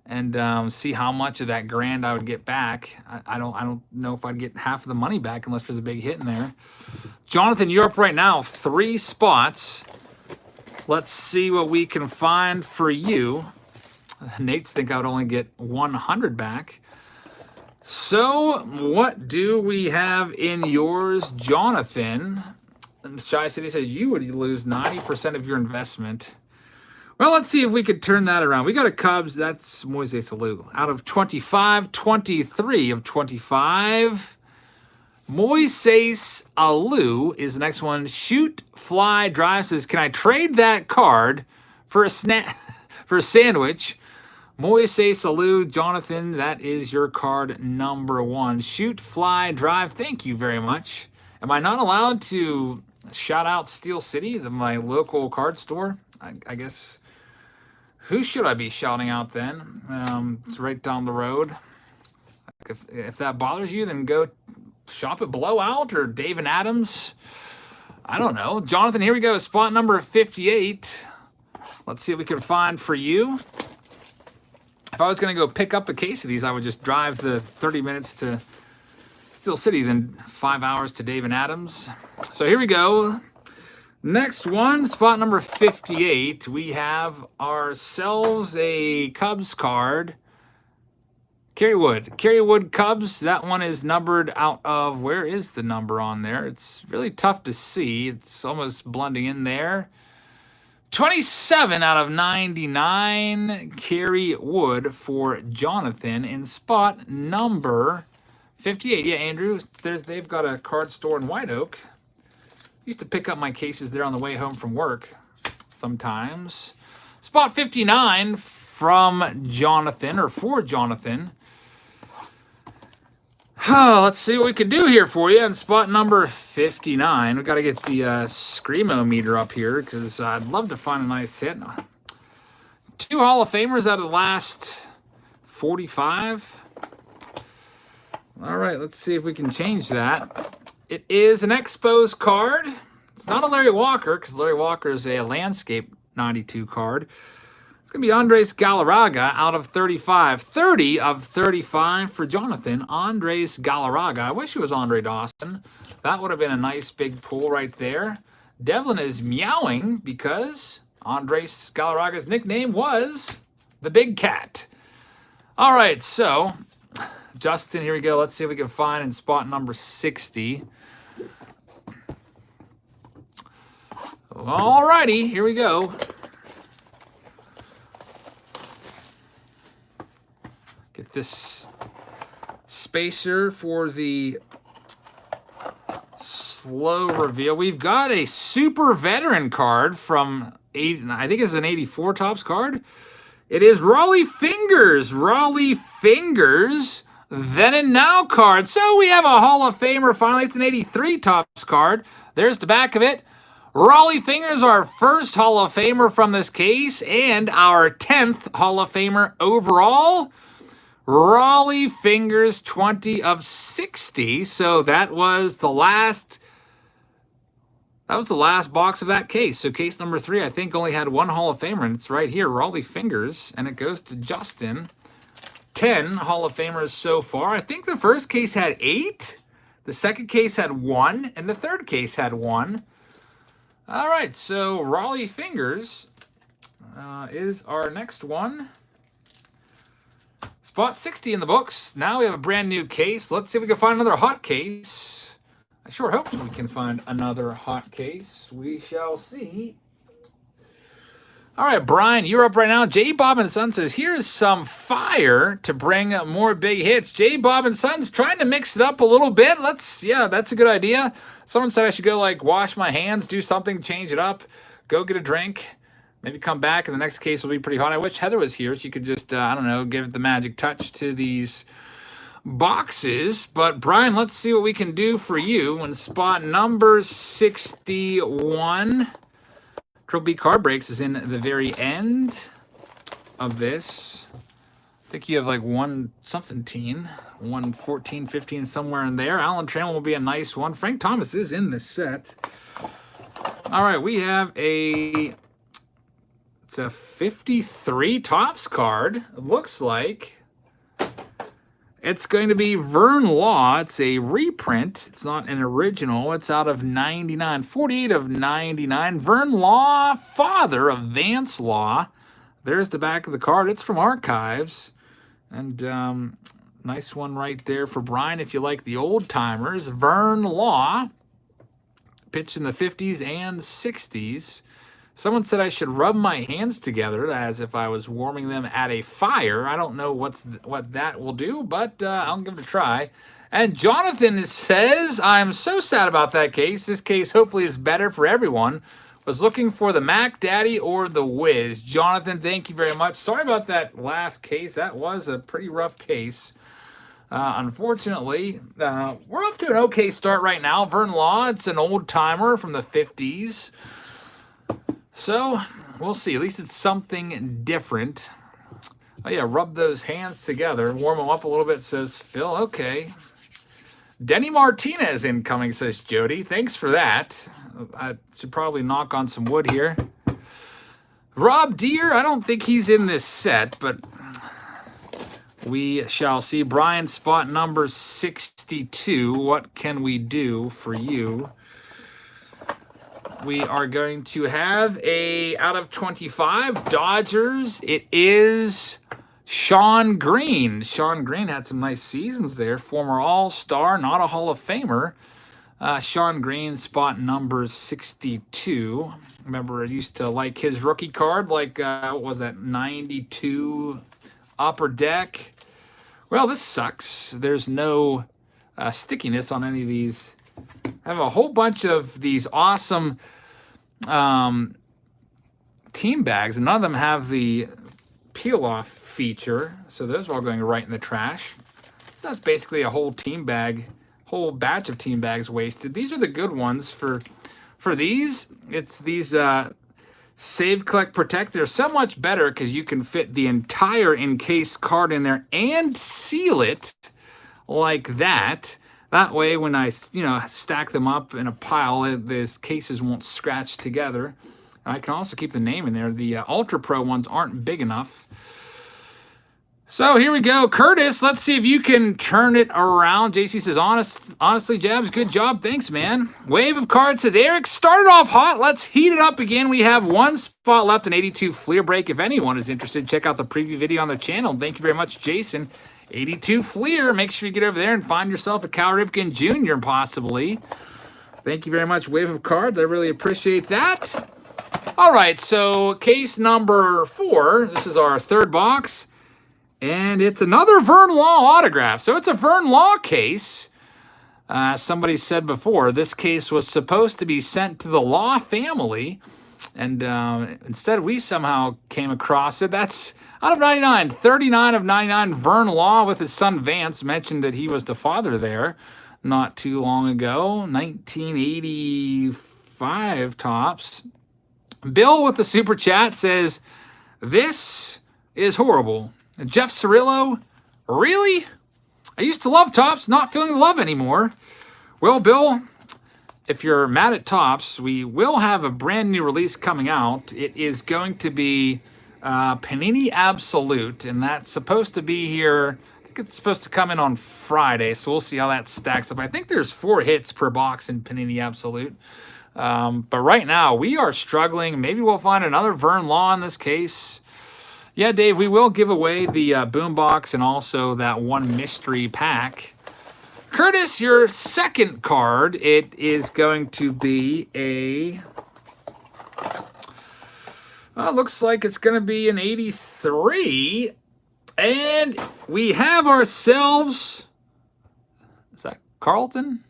and see how much of that $1,000 I would get back. I don't know if I'd get half of the money back unless there's a big hit in there. Jonathan, you're up right now, 3 spots. Let's see what we can find for you. Nate's think I would only get 100 back. So what do we have in yours, Jonathan? Shy City says you would lose 90% of your investment. Well, let's see if we could turn that around. We got a Cubs. That's Moises Alou. Out of 25, 23 of 25. Moises Alou is the next one. Shoot, fly, drive says, can I trade that card for a for a sandwich? Moises Alou, Jonathan, that is your card number 1. Shoot, fly, drive. Thank you very much. Am I not allowed to shout out Steel City, my local card store? I guess. Who should I be shouting out then? It's right down the road. If that bothers you, then go shop at Blowout or Dave and Adams. I don't know. Jonathan, here we go. Spot number 58. Let's see what we can find for you. If I was going to go pick up a case of these, I would just drive the 30 minutes to Steel City, then 5 hours to Dave and Adams. So here we go. Next one, spot number 58, we have ourselves a Cubs card. Kerry Wood. Kerry Wood Cubs. That one is numbered out of, where is the number on there? It's really tough to see. It's almost blending in there. 27 out of 99. Kerry Wood for Jonathan in spot number 58. Yeah, Andrew, they've got a card store in White Oak. Used to pick up my cases there on the way home from work sometimes. Spot 59 from Jonathan, or for Jonathan. Let's see what we can do here for you in spot number 59. We've got to get the Screamo meter up here because I'd love to find a nice hit. 2 Hall of Famers out of the last 45. All right, let's see if we can change that. It is an Expos card. It's not a Larry Walker, because Larry Walker is a landscape 92 card. It's going to be Andres Galarraga out of 35. 30 of 35 for Jonathan. Andres Galarraga. I wish it was Andre Dawson. That would have been a nice big pull right there. Devlin is meowing because Andres Galarraga's nickname was the Big Cat. All right, so Justin, here we go. Let's see if we can find in spot number 60. All righty, here we go. Get this spacer for the slow reveal. We've got a super veteran card from, I think it's an 84 Topps card. It is Rollie Fingers. Rollie Fingers, then and now card. So we have a Hall of Famer finally. It's an 83 Topps card. There's the back of it. Rollie Fingers, our first Hall of Famer from this case, and our 10th Hall of Famer overall. Rollie Fingers, 20 of 60. So that was the last box of that case. So case number 3, I think, only had 1 Hall of Famer, and it's right here, Rollie Fingers, and it goes to Justin. 10 Hall of Famers so far. I think the first case had 8, the second case had 1, and the third case had 1. All right, so Rollie Fingers is our next one. Spot 60 in the books. Now we have a brand new case. Let's see if we can find another hot case. I sure hope we can find another hot case. We shall see. All right, Brian, you're up right now. J. Bob and Son says, here's some fire to bring more big hits. J. Bob and Son's trying to mix it up a little bit. Yeah, that's a good idea. Someone said I should go, like, wash my hands, do something, change it up, go get a drink, maybe come back, and the next case will be pretty hot. I wish Heather was here. She could just, I don't know, give it the magic touch to these boxes. But, Brian, let's see what we can do for you in spot number 61. Triple B card breaks is in the very end of this. I think you have like 1-something-teen, 114, 15, somewhere in there. Alan Trammell will be a nice one. Frank Thomas is in this set. All right, we have it's a 53 Topps card. It looks like it's going to be Vern Law. It's a reprint. It's not an original. It's out of 99. 48 of 99. Vern Law, father of Vance Law. There's the back of the card. It's from Archives. And nice one right there for Brian if you like the old timers. Vern Law, pitched in the 50s and 60s. Someone said I should rub my hands together as if I was warming them at a fire. I don't know what that will do, but I'll give it a try. And Jonathan says, I'm so sad about that case. This case hopefully is better for everyone. Was looking for the Mac Daddy or the Wiz. Jonathan, thank you very much. Sorry about that last case. That was a pretty rough case. Unfortunately, we're off to an okay start right now. Vern Law, it's an old timer from the 50s. So, we'll see. At least it's something different. Oh, yeah, rub those hands together. Warm them up a little bit, says Phil. Okay. Denny Martinez incoming, says Jody. Thanks for that. I should probably knock on some wood here. Rob Deere, I don't think he's in this set, but we shall see. Brian, spot number 62. What can we do for you? We are going to have a out of 25 Dodgers. It is Shawn Green. Shawn Green had some nice seasons there. Former All-Star, not a Hall of Famer. Shawn Green, spot number 62. Remember, I used to like his rookie card, like, what was that, 92 Upper Deck. Well, this sucks. There's no stickiness on any of these. I have a whole bunch of these awesome team bags, and none of them have the peel-off feature, so those are all going right in the trash. So that's basically a whole team bag, whole batch of team bags wasted. These are the good ones for these. It's these Save, Collect, Protect. They're so much better because you can fit the entire encased card in there and seal it like that. That way, when I, stack them up in a pile, these cases won't scratch together. And I can also keep the name in there. The Ultra Pro ones aren't big enough. So here we go. Curtis, let's see if you can turn it around. JC says, honestly, Jabs, good job. Thanks, man. Wave of cards says, Eric started off hot. Let's heat it up again. We have one spot left in 82 Fleer Break. If anyone is interested, check out the preview video on the channel. Thank you very much, Jason. 82 Fleer. Make sure you get over there and find yourself a Cal Ripken Jr. possibly. Thank you very much, Wave of Cards. I really appreciate that. All right, so case number 4. This is our third box. And it's another Vern Law autograph. So it's a Vern Law case. Somebody said before, this case was supposed to be sent to the Law family. And instead, we somehow came across it. That's out of 99. 39 of 99. Vern Law with his son Vance mentioned that he was the father there not too long ago. 1985 tops. Bill with the super chat says, this is horrible. Geoff Cirillo, really? I used to love Topps, not feeling the love anymore. Well, Bill, if you're mad at Topps, we will have a brand new release coming out. It is going to be Panini Absolute, and that's supposed to be here. I think it's supposed to come in on Friday, so we'll see how that stacks up. I think there's 4 hits per box in Panini Absolute. But right now, we are struggling. Maybe we'll find another Vern Law in this case. Yeah, Dave, we will give away the boombox and also that one mystery pack. Curtis, your second card, it is going to be a... looks like it's going to be an 83. And we have ourselves... Is that Carlton?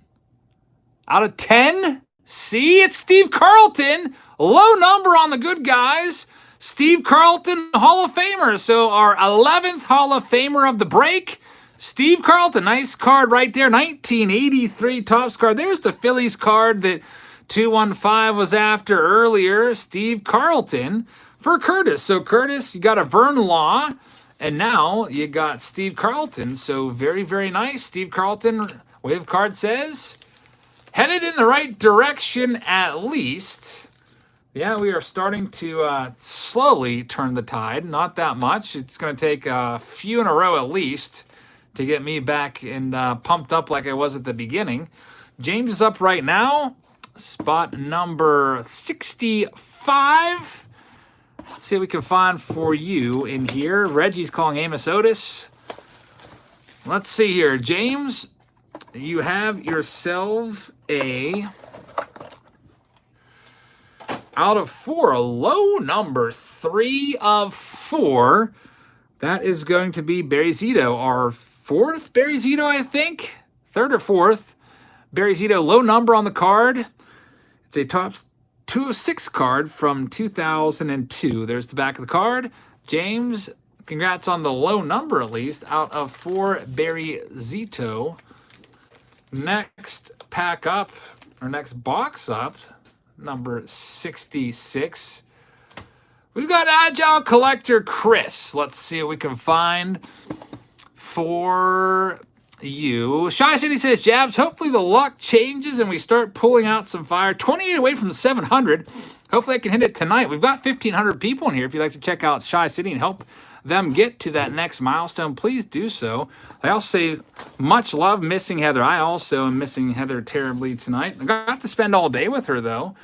Out of 10? See, it's Steve Carlton. Low number on the good guys. Steve Carlton, Hall of Famer. So our 11th Hall of Famer of the break. Steve Carlton, nice card right there. 1983 Topps card. There's the Phillies card that 215 was after earlier. Steve Carlton for Curtis. So Curtis, you got a Vern Law. And now you got Steve Carlton. So very, very nice. Steve Carlton, Wave card says, headed in the right direction at least. Yeah, we are starting to slowly turn the tide. Not that much. It's going to take a few in a row at least to get me back and pumped up like I was at the beginning. James is up right now. Spot number 65. Let's see what we can find for you in here. Reggie's calling Amos Otis. Let's see here. James, you have yourself a... out of 4, a low number, 3 of 4. That is going to be Barry Zito, our 4th Barry Zito, I think. 3rd or 4th. Barry Zito, low number on the card. It's a top 206 card from 2002. There's the back of the card. James, congrats on the low number at least, out of 4 Barry Zito. Next pack up, or next box up, number 66. We've got Agile Collector Chris. Let's see what we can find for you. Shy City says, Jabs, hopefully the luck changes and we start pulling out some fire. 28 away from 700. Hopefully I can hit it tonight. We've got 1,500 people in here. If you'd like to check out Shy City and help them get to that next milestone, please do so. I also say much love missing Heather. I also am missing Heather terribly tonight. I got to spend all day with her though,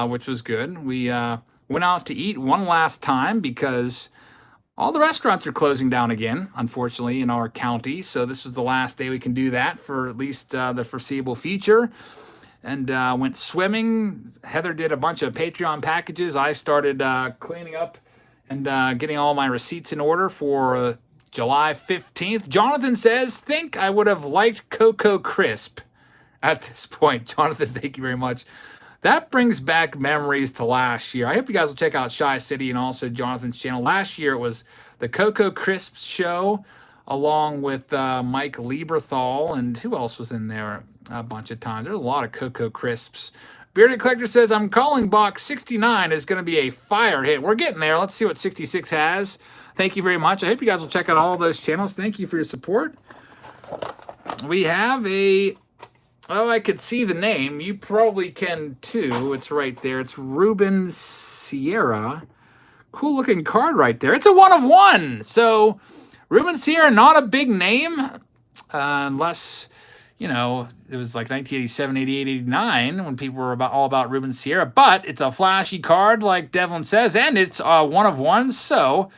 which was good. We went out to eat one last time because all the restaurants are closing down again, unfortunately, in our county. So this was the last day we can do that for at least the foreseeable future. And went swimming. Heather did a bunch of Patreon packages. I started cleaning up and getting all my receipts in order for July 15th. Jonathan says, think I would have liked Cocoa Crisp at this point. Jonathan, thank you very much. That brings back memories to last year. I hope you guys will check out Shy City and also Jonathan's channel. Last year it was the Cocoa Crisp show along with Mike Lieberthal, and who else was in there a bunch of times. There's a lot of Cocoa Crisps. Bearded Collector says, I'm calling box 69 is going to be a fire hit. We're getting there. Let's see what 66 has. Thank you very much. I hope you guys will check out all those channels. Thank you for your support. We have a... Oh, I could see the name. You probably can too. It's right there. It's Ruben Sierra. Cool looking card right there. It's a 1 of 1. So Ruben Sierra, not a big name, unless, you know, it was like 1987, 88, 89 when people were all about Ruben Sierra. But it's a flashy card like Devlin says, and it's a 1 of 1. So,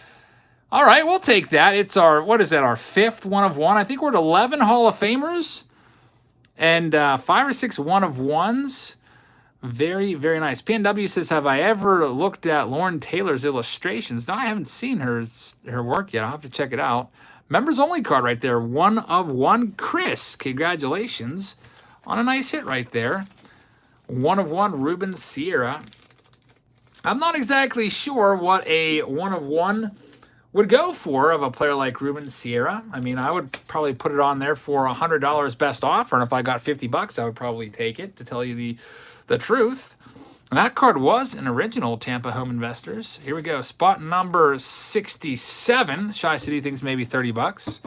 all right, we'll take that. It's our, what is that, our 5th 1 of 1. I think we're at 11 Hall of Famers. And 5 or 6 1 of 1s. Very, very nice. PNW says, have I ever looked at Lauren Taylor's illustrations? No, I haven't seen her work yet. I'll have to check it out. Members only card right there. 1 of 1. Chris, congratulations on a nice hit right there. 1 of 1 Ruben Sierra. I'm not exactly sure what a 1 of 1 would go for of a player like Ruben Sierra. I mean, I would probably put it on there for $100 best offer, and if I got $50, I would probably take it, to tell you the truth. And that card was an original Tampa Home Investors. Here we go, spot number 67. Shy City thinks maybe $30.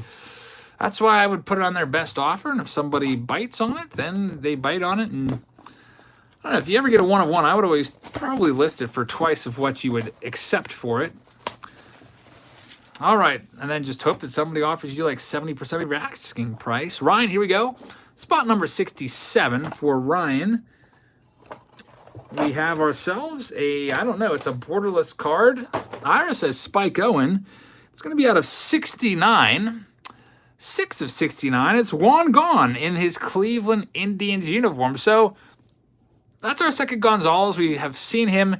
That's why I would put it on their best offer, and if somebody bites on it, then they bite on it. And I don't know, if you ever get a 1 of 1, I would always probably list it for twice of what you would accept for it. All right, and then just hope that somebody offers you like 70% of your asking price. Ryan, here we go. Spot number 67 for Ryan. We have ourselves a, I don't know, it's a borderless card. Ira says Spike Owen. It's going to be out of 69. 6 of 69. It's Juan Gone in his Cleveland Indians uniform. So that's our second Gonzalez. We have seen him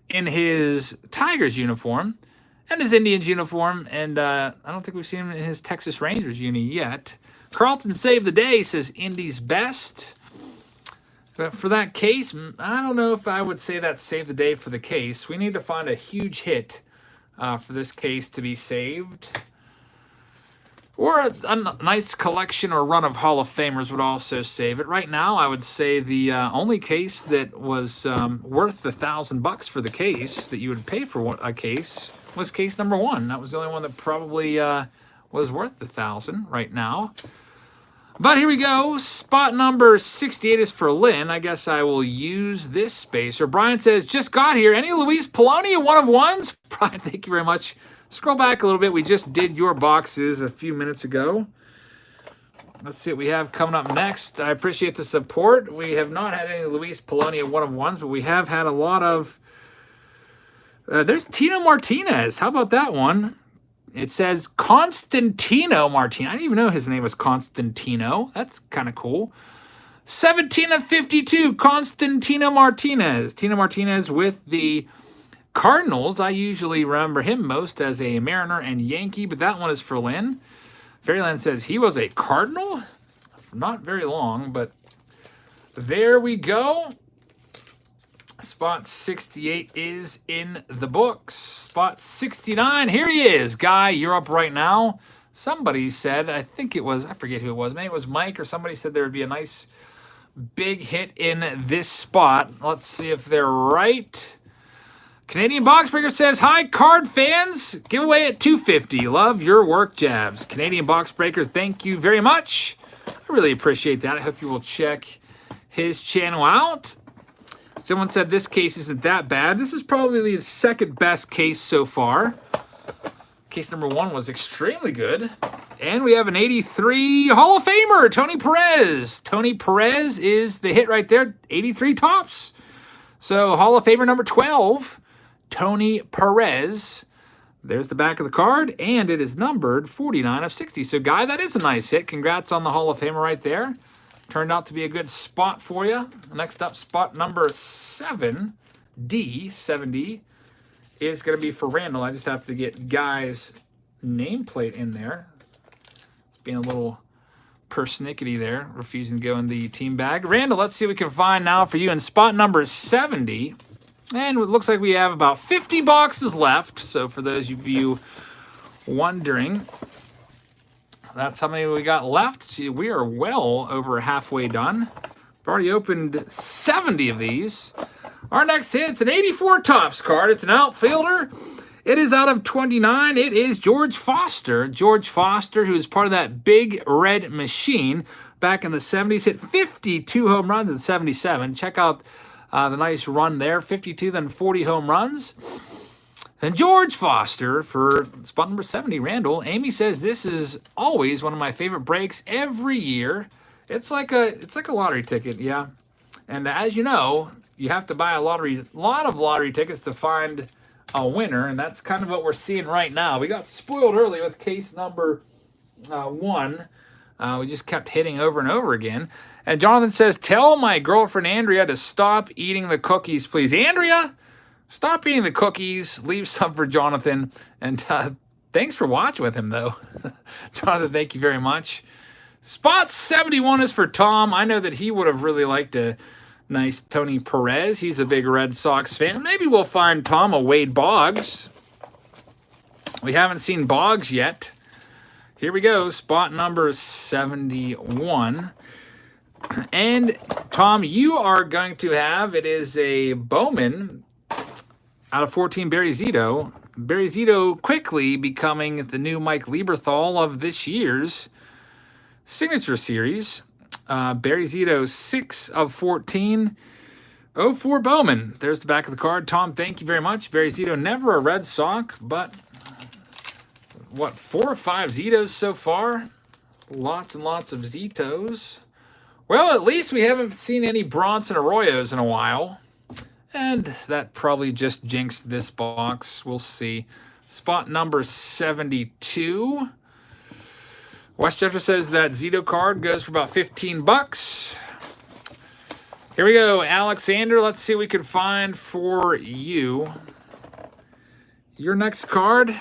in his Tigers uniform and his Indians uniform, and I don't think we've seen him in his Texas Rangers uni yet. Carlton Save the Day says Indy's best. But for that case, I don't know if I would say that's Save the Day for the case. We need to find a huge hit for this case to be saved. Or a nice collection or run of Hall of Famers would also save it. Right now, I would say the only case that was worth the $1,000 for the case that you would pay for a case was case number 1. That was the only one that probably was worth the $1,000 right now. But here we go. Spot number 68 is for Lynn. I guess I will use this spacer. Brian says, just got here. Any Luis Poloni 1 of 1s? Brian, thank you very much. Scroll back a little bit. We just did your boxes a few minutes ago. Let's see what we have coming up next. I appreciate the support. We have not had any Luis Poloni 1 of 1s, but we have had a lot of... there's Tino Martinez. How about that one? It says Constantino Martinez. I didn't even know his name was Constantino. That's kind of cool. 17 of 52, Constantino Martinez. Tino Martinez with the Cardinals. I usually remember him most as a Mariner and Yankee, but that one is for Lynn. Fairyland says he was a Cardinal. Not very long, but there we go. Spot 68 is in the books. Spot 69, here he is. Guy, you're up right now. Somebody said, I think it was, I forget who it was. Maybe it was Mike or somebody said there would be a nice big hit in this spot. Let's see if they're right. Canadian Boxbreaker says, hi, card fans. Giveaway at 250. Love your work, Jabs. Canadian Boxbreaker, thank you very much. I really appreciate that. I hope you will check his channel out. Someone said this case isn't that bad. This is probably the second best case so far. Case number 1 was extremely good. And we have an 83 Hall of Famer, Tony Perez. Tony Perez is the hit right there, 83 tops. So Hall of Famer number 12, Tony Perez. There's the back of the card, and it is numbered 49 of 60. So, Guy, that is a nice hit. Congrats on the Hall of Famer right there. Turned out to be a good spot for you. Next up, spot number 7D, is going to be for Randall. I just have to get Guy's nameplate in there. It's being a little persnickety there, refusing to go in the team bag. Randall, let's see what we can find now for you in spot number 70. And it looks like we have about 50 boxes left. So for those of you wondering, that's how many we got left. See, we are well over halfway done. We've already opened 70 of these. Our next hit's an 84 tops card. It's an outfielder. It is out of 29. It is George Foster. George Foster, who is part of that big red machine back in the 70s, hit 52 home runs in 77. Check out the nice run there. 52, then 40 home runs. And George Foster for spot number 70, Randall. Amy says this is always one of my favorite breaks every year. It's like a lottery ticket, yeah. And as you know, you have to buy a lot of lottery tickets to find a winner, and that's kind of what we're seeing right now. We got spoiled early with case number 1. We just kept hitting over and over again. And Jonathan says, tell my girlfriend Andrea to stop eating the cookies, please. Andrea, stop eating the cookies. Leave some for Jonathan. And thanks for watching with him, though. Jonathan, thank you very much. Spot 71 is for Tom. I know that he would have really liked a nice Tony Perez. He's a big Red Sox fan. Maybe we'll find Tom a Wade Boggs. We haven't seen Boggs yet. Here we go. Spot number 71. And, Tom, you are going to have, it is a Bowman out of 14, Barry Zito. Barry Zito quickly becoming the new Mike Lieberthal of this year's Signature Series. Barry Zito, 6 of 14. 04 Bowman. There's the back of the card. Tom, thank you very much. Barry Zito, never a Red Sox, but, what, 4 or 5 Zitos so far? Lots and lots of Zitos. Well, at least we haven't seen any Bronson Arroyos in a while. And that probably just jinxed this box. We'll see. Spot number 72. Westchester says that Zito card goes for about 15 bucks. Here we go, Alexander. Let's see what we can find for you. Your next card.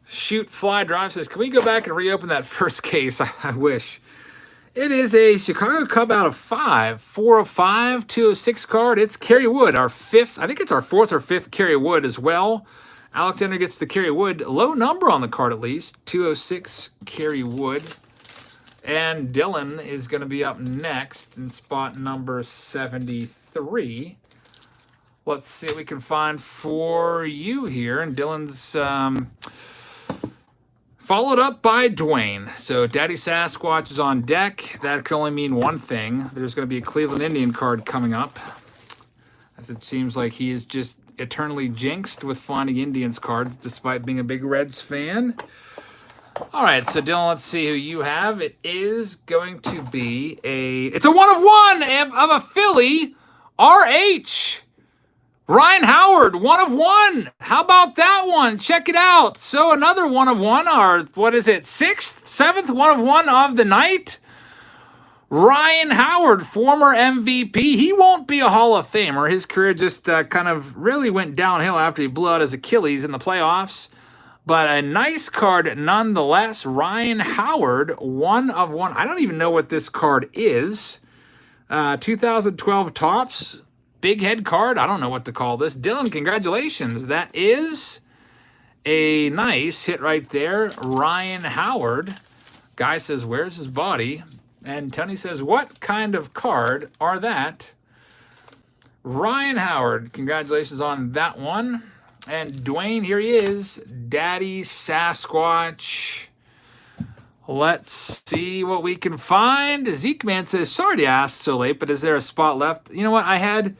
Shoot Fly Drive says, can we go back and reopen that first case? I wish. It is a Chicago Cub out of 5. 4 of 5, 206 card. It's Kerry Wood, our 5th. I think it's our 4th or 5th Kerry Wood as well. Alexander gets the Kerry Wood. Low number on the card at least. 206 Kerry Wood. And Dylan is going to be up next in spot number 73. Let's see what we can find for you here. And Dylan's followed up by Dwayne. So Daddy Sasquatch is on deck. That can only mean one thing. There's going to be a Cleveland Indian card coming up, as it seems like he is just eternally jinxed with finding Indians cards despite being a big Reds fan. All right, so Dylan, let's see who you have. It is going to be it's a 1 of 1 of a Philly RH. Ryan Howard, 1 of 1. How about that one? Check it out. So another 1 of 1, or what is it, 6th, 7th 1 of 1 of the night. Ryan Howard, former MVP. He won't be a Hall of Famer. His career just kind of really went downhill after he blew out his Achilles in the playoffs. But a nice card nonetheless. Ryan Howard, 1 of 1. I don't even know what this card is. 2012 Topps. Big head card. I don't know what to call this. Dylan, congratulations. That is a nice hit right there. Ryan Howard. Guy says, where's his body? And Tony says, what kind of card are that? Ryan Howard. Congratulations on that one. And Dwayne, here he is. Daddy Sasquatch. Let's see what we can find. Zeke Man says, sorry to ask so late, but is there a spot left? You know what? I had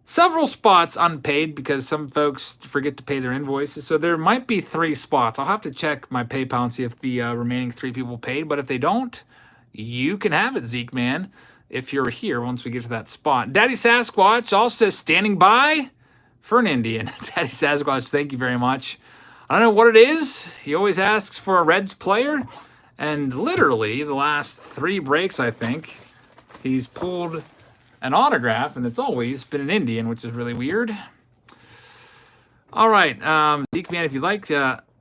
several spots unpaid because some folks forget to pay their invoices. So there might be 3 spots. I'll have to check my PayPal and see if the remaining 3 people paid. But if they don't, you can have it, Zeke Man, if you're here once we get to that spot. Daddy Sasquatch also says, standing by for an Indian. Daddy Sasquatch, thank you very much. I don't know what it is. He always asks for a Reds player. And literally the last 3 breaks, I think, he's pulled an autograph, and it's always been an Indian, which is really weird. All right, Zeke Man, if you'd like,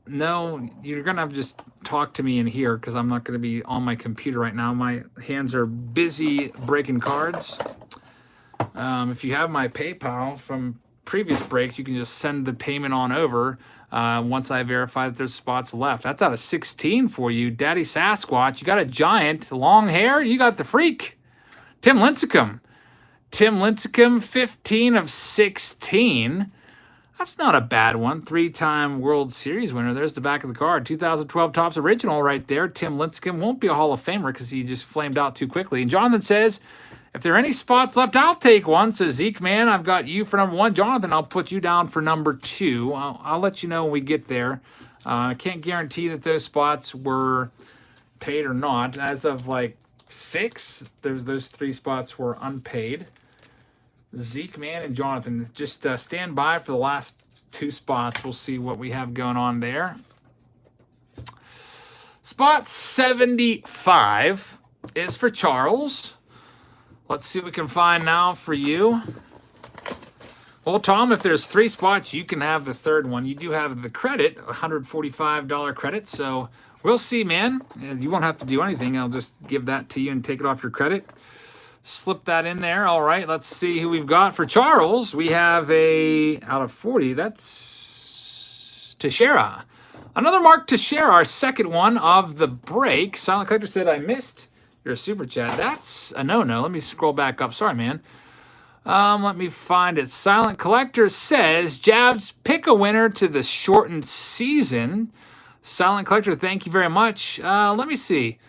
no, you're going to have to just talk to me in here because I'm not going to be on my computer right now. My hands are busy breaking cards. If you have my PayPal from previous breaks, you can just send the payment on over once I verify that there's spots left. That's out of 16 for you. Daddy Sasquatch, you got a giant, long hair, you got the freak. Tim Lincecum. Tim Lincecum, 15 of 16. That's not a bad one. 3-time World Series winner. There's the back of the card. 2012 Topps original right there. Tim Lincecum won't be a Hall of Famer because he just flamed out too quickly. And Jonathan says, if there are any spots left, I'll take one. Says Zeke Man, I've got you for number 1. Jonathan, I'll put you down for number 2. I'll let you know when we get there. I can't guarantee that those spots were paid or not. As of like 6, those 3 spots were unpaid. Zeke Man and Jonathan, just stand by for the last 2 spots. We'll see what we have going on there. Spot 75 is for Charles. Let's see what we can find now for you. Well, Tom, if there's 3 spots, you can have the 3rd one. You do have the credit, $145 credit. So we'll see, man. You won't have to do anything. I'll just give that to you and take it off your credit. Slip that in there. All right, let's see who we've got for Charles. We have a, out of 40, that's Teixeira. Another Mark Teixeira, our 2nd one of the break. Silent Collector said, I missed your super chat. That's a no-no. Let me scroll back up. Sorry, man. Let me find it. Silent Collector says, Javs, pick a winner to the shortened season. Silent Collector, thank you very much. Let me see.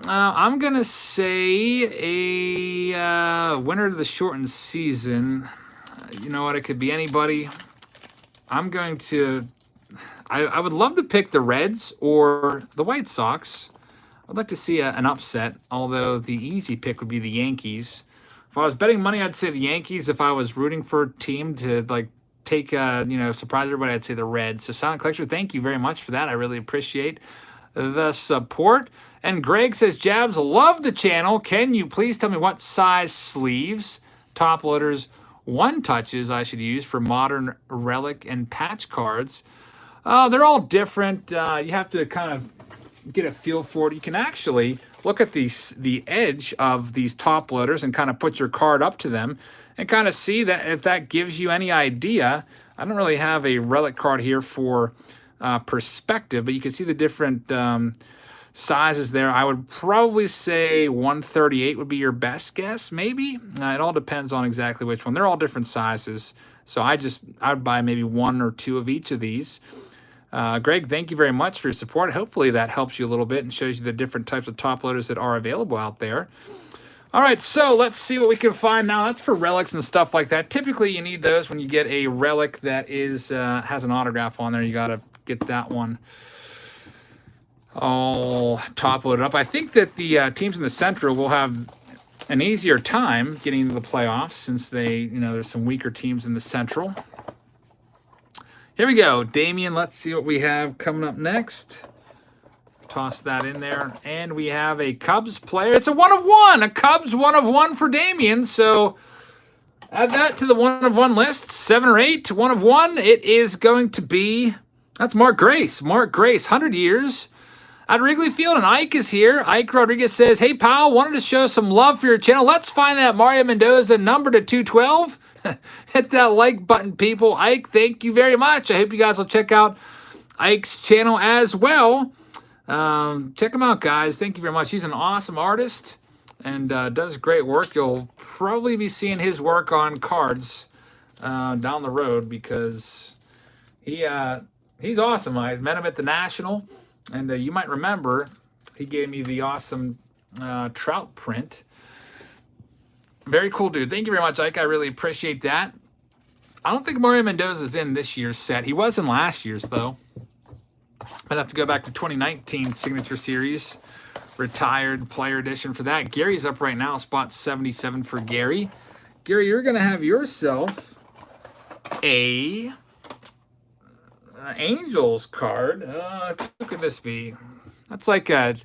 I'm going to say a winner to the shortened season. You know what? It could be anybody. I'm going to... I would love to pick the Reds or the White Sox. I'd like to see an upset, although the easy pick would be the Yankees. If I was betting money, I'd say the Yankees. If I was rooting for a team to like take, surprise everybody, I'd say the Reds. So Silent Collector, thank you very much for that. I really appreciate the support. And Greg says, Jabs, love the channel. Can you please tell me what size sleeves, top loaders, one touches I should use for modern relic and patch cards? They're all different. You have to kind of get a feel for it. You can actually look at the edge of these top loaders and kind of put your card up to them and kind of see that if that gives you any idea. I don't really have a relic card here for perspective, but you can see the different sizes there. I would probably say 138 would be your best guess, maybe. It all depends on exactly which one. They're all different sizes, so I would buy maybe 1 or 2 of each of these. Greg, thank you very much for your support. Hopefully that helps you a little bit and shows you the different types of top loaders that are available out there. All right, so let's see what we can find now. That's for relics and stuff like that. Typically, you need those when you get a relic that is has an autograph on there. You got to get that one all top loaded up. I think that the teams in the Central will have an easier time getting into the playoffs since there's some weaker teams in the Central. Here we go, Damien. Let's see what we have coming up next. Toss that in there. And we have a Cubs player. It's a 1 of 1. A Cubs 1 of 1 for Damien. So add that to the 1 of 1 list. 7 or 8, 1 of 1. It is going to be, that's Mark Grace. Mark Grace, 100 years. At Wrigley Field, and Ike is here. Ike Rodriguez says, hey, pal, wanted to show some love for your channel. Let's find that Mario Mendoza number to 212. Hit that like button, people. Ike, thank you very much. I hope you guys will check out Ike's channel as well. Check him out, guys. Thank you very much. He's an awesome artist and does great work. You'll probably be seeing his work on cards down the road because he's awesome. I met him at the National. And you might remember, he gave me the awesome trout print. Very cool dude. Thank you very much, Ike. I really appreciate that. I don't think Mario Mendoza's in this year's set. He was in last year's, though. I'd have to go back to 2019 Signature Series. Retired Player Edition for that. Gary's up right now, spot 77 for Gary. Gary, you're going to have yourself a Angels card. Who could this be? That's like a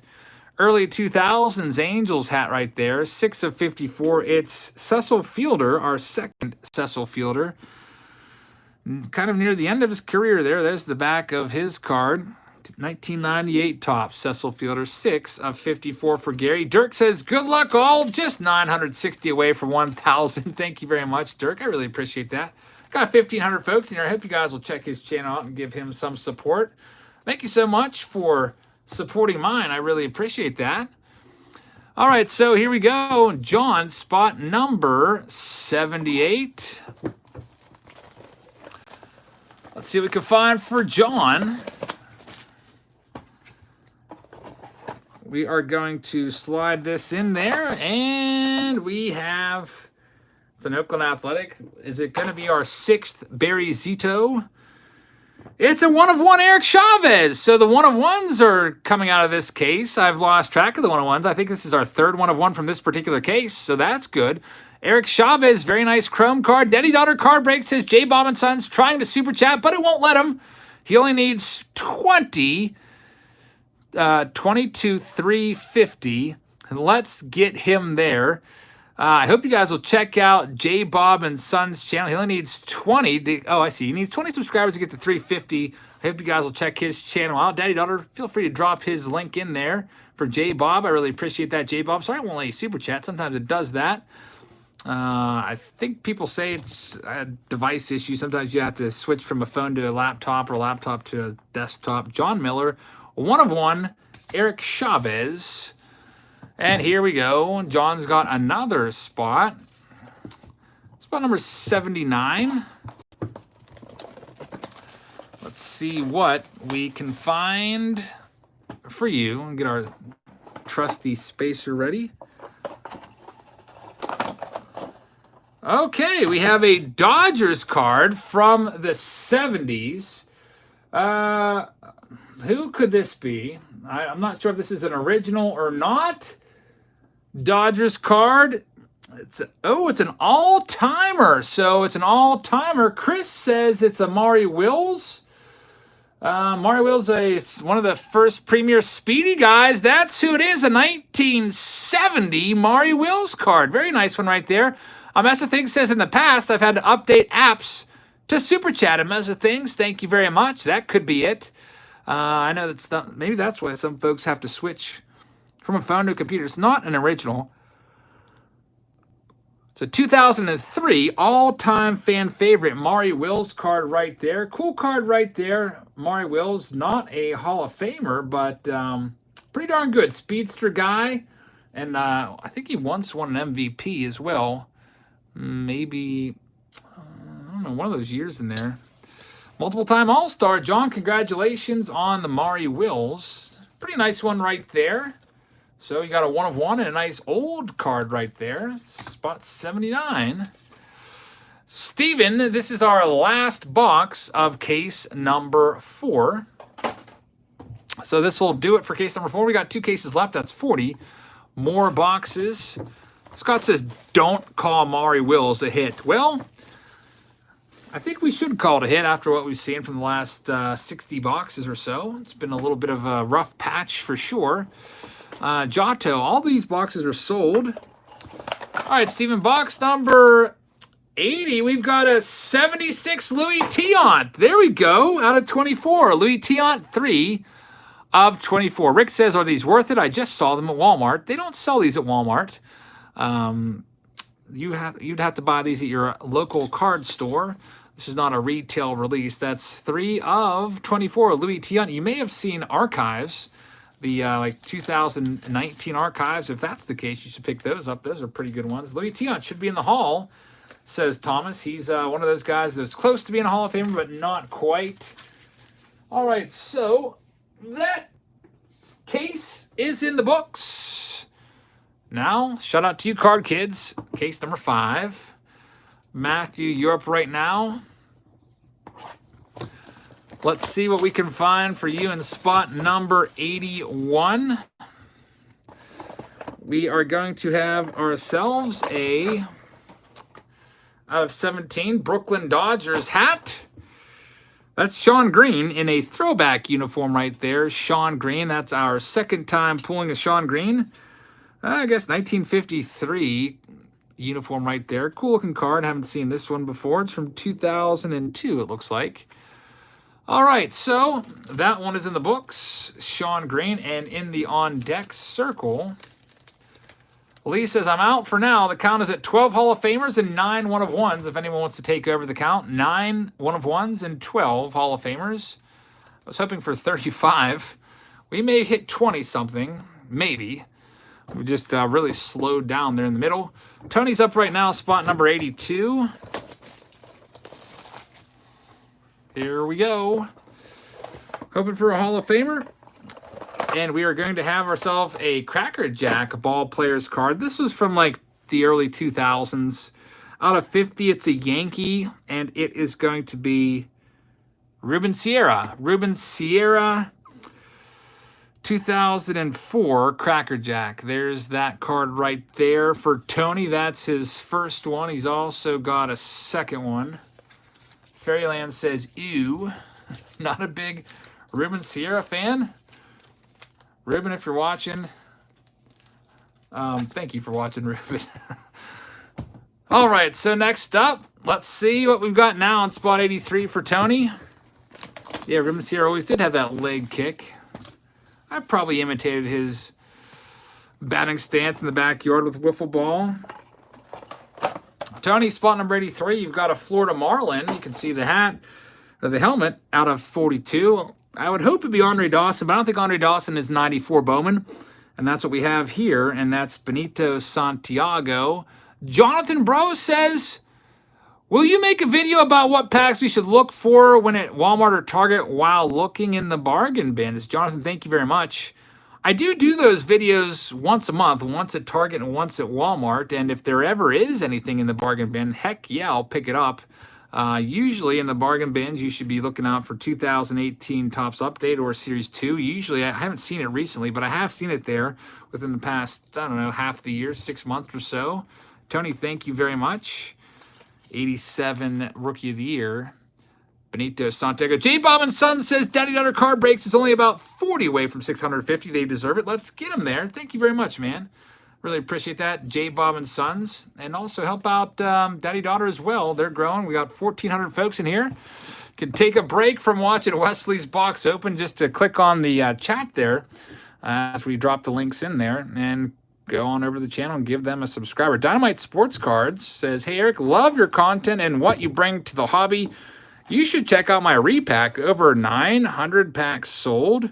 early 2000s Angels hat right there. 6 of 54. It's Cecil Fielder, our second Cecil Fielder. Kind of near the end of his career there. There's the back of his card. 1998 top Cecil Fielder. 6 of 54 for Gary. Dirk says, good luck all. Just 960 away from 1,000. Thank you very much, Dirk. I really appreciate that. Got 1,500 folks in here. I hope you guys will check his channel out and give him some support. Thank you so much for supporting mine. I really appreciate that. All right, so here we go. John, spot number 78. Let's see what we can find for John. We are going to slide this in there, and we have... It's an Oakland Athletic. Is it going to be our 6th Barry Zito? It's a 1 of 1 Eric Chavez. So the 1 of 1s are coming out of this case. I've lost track of the 1 of 1s. I think this is our 3rd 1 of 1 from this particular case. So that's good. Eric Chavez, very nice chrome card. Daddy Daughter Card Break says J. Bob and Sons trying to super chat, but it won't let him. He only needs 20 to 350. Let's get him there. I hope you guys will check out J. Bob and Sons channel. He only needs 20. Oh, I see. He needs 20 subscribers to get to 350. I hope you guys will check his channel out. Daddy Daughter, feel free to drop his link in there for J. Bob. I really appreciate that, J. Bob. Sorry, I won't let you super chat. Sometimes it does that. I think people say it's a device issue. Sometimes you have to switch from a phone to a laptop or a laptop to a desktop. John Miller, 1 of 1. Eric Chavez. And here we go. John's got another spot. Spot number 79. Let's see what we can find for you. And get our trusty spacer ready. Okay, we have a Dodgers card from the 70s. Who could this be? I'm not sure if this is an original or not. Dodgers card. It's an all-timer. So it's an all-timer. Chris says it's a Maury Wills. Maury Wills, it's one of the first premier speedy guys. That's who it is, a 1970 Maury Wills card. Very nice one right there. Mesa Things says in the past, I've had to update apps to Super Chat. Mesa Things, thank you very much. That could be it. I know that's not, maybe that's why some folks have to switch from a phone to a computer. It's not an original. It's a 2003 all-time fan favorite Maury Wills card right there. Cool card right there. Maury Wills, not a Hall of Famer, but pretty darn good. Speedster guy. And I think he once won an MVP as well. Maybe, I don't know, one of those years in there. Multiple-time All-Star. John, congratulations on the Maury Wills. Pretty nice one right there. So you got a 1 of 1 and a nice old card right there. Spot 79. Steven, this is our last box of case number 4. So this will do it for case number 4. We got 2 cases left. That's 40 more boxes. Scott says, don't call Maury Wills a hit. Well, I think we should call it a hit after what we've seen from the last 60 boxes or so. It's been a little bit of a rough patch for sure. Giotto, all these boxes are sold. All right, Steven, box number 80. We've got a 76 Louie Tiant. There we go, out of 24. Louie Tiant, 3 of 24. Rick says, are these worth it? I just saw them at Walmart. They don't sell these at Walmart. You'd have to buy these at your local card store. This is not a retail release. That's 3 of 24. Louie Tiant. You may have seen archives, the like 2019 archives. If that's the case, you should pick those up. Those are pretty good ones. Louie Tiant should be in the Hall, says Thomas. He's one of those guys that's close to being a Hall of Famer, but not quite. All right, so that case is in the books. Now, shout out to you, card kids. Case number 5. Matthew, you're up right now. Let's see what we can find for you in spot number 81. We are going to have ourselves a, out of 17, Brooklyn Dodgers hat. That's Shawn Green in a throwback uniform right there. Shawn Green, that's our second time pulling a Shawn Green. I guess 1953 uniform right there. Cool looking card. Haven't seen this one before. It's from 2002, it looks like. All right, so that one is in the books. Shawn Green, and in the on-deck circle, Lee says, I'm out for now. The count is at 12 Hall of Famers and 9 one-of-ones. If anyone wants to take over the count, 9 one-of-ones and 12 Hall of Famers. I was hoping for 35. We may hit 20-something, maybe. We just really slowed down there in the middle. Tony's up right now, spot number 82. Here we go. Hoping for a Hall of Famer. And we are going to have ourselves a Cracker Jack ball players card. This was from like the early 2000s. Out of 50, it's a Yankee, and it is going to be Ruben Sierra. Ruben Sierra, 2004 Cracker Jack. There's that card right there for Tony. That's his first one. He's also got a second one. Fairyland says, ew. Not a big Ruben Sierra fan. Ruben, if you're watching, thank you for watching, Ruben. All right, so next up, let's see what we've got now on spot 83 for Tony. Yeah, Ruben Sierra always did have that leg kick. I probably imitated his batting stance in the backyard with a wiffle ball. Tony, spot number 83, you've got a Florida Marlin. You can see the hat, or the helmet, out of 42. I would hope it'd be Andre Dawson, but I don't think Andre Dawson is 94 Bowman. And that's what we have here, and that's Benito Santiago. Jonathan Bro says, will you make a video about what packs we should look for when at Walmart or Target while looking in the bargain bins? Jonathan, thank you very much. I do those videos once a month, once at Target and once at Walmart. And if there ever is anything in the bargain bin, heck yeah, I'll pick it up. Usually in the bargain bins, you should be looking out for 2018 Topps Update or Series 2. Usually, I haven't seen it recently, but I have seen it there within the past, I don't know, half the year, 6 months or so. Tony, thank you very much. 87 Rookie of the Year. Benito Santiago. J. Bob and Son says, Daddy Daughter Card Breaks is only about 40 away from 650. They deserve it. Let's get them there. Thank you very much, man. Really appreciate that. J. Bob and Sons. And also help out Daddy Daughter as well. They're growing. We got 1,400 folks in here. Can take a break from watching Wesley's box open just to click on the chat there as we drop the links in there and go on over to the channel and give them a subscriber. Dynamite Sports Cards says, hey, Eric, love your content and what you bring to the hobby. You should check out my repack. Over 900 packs sold.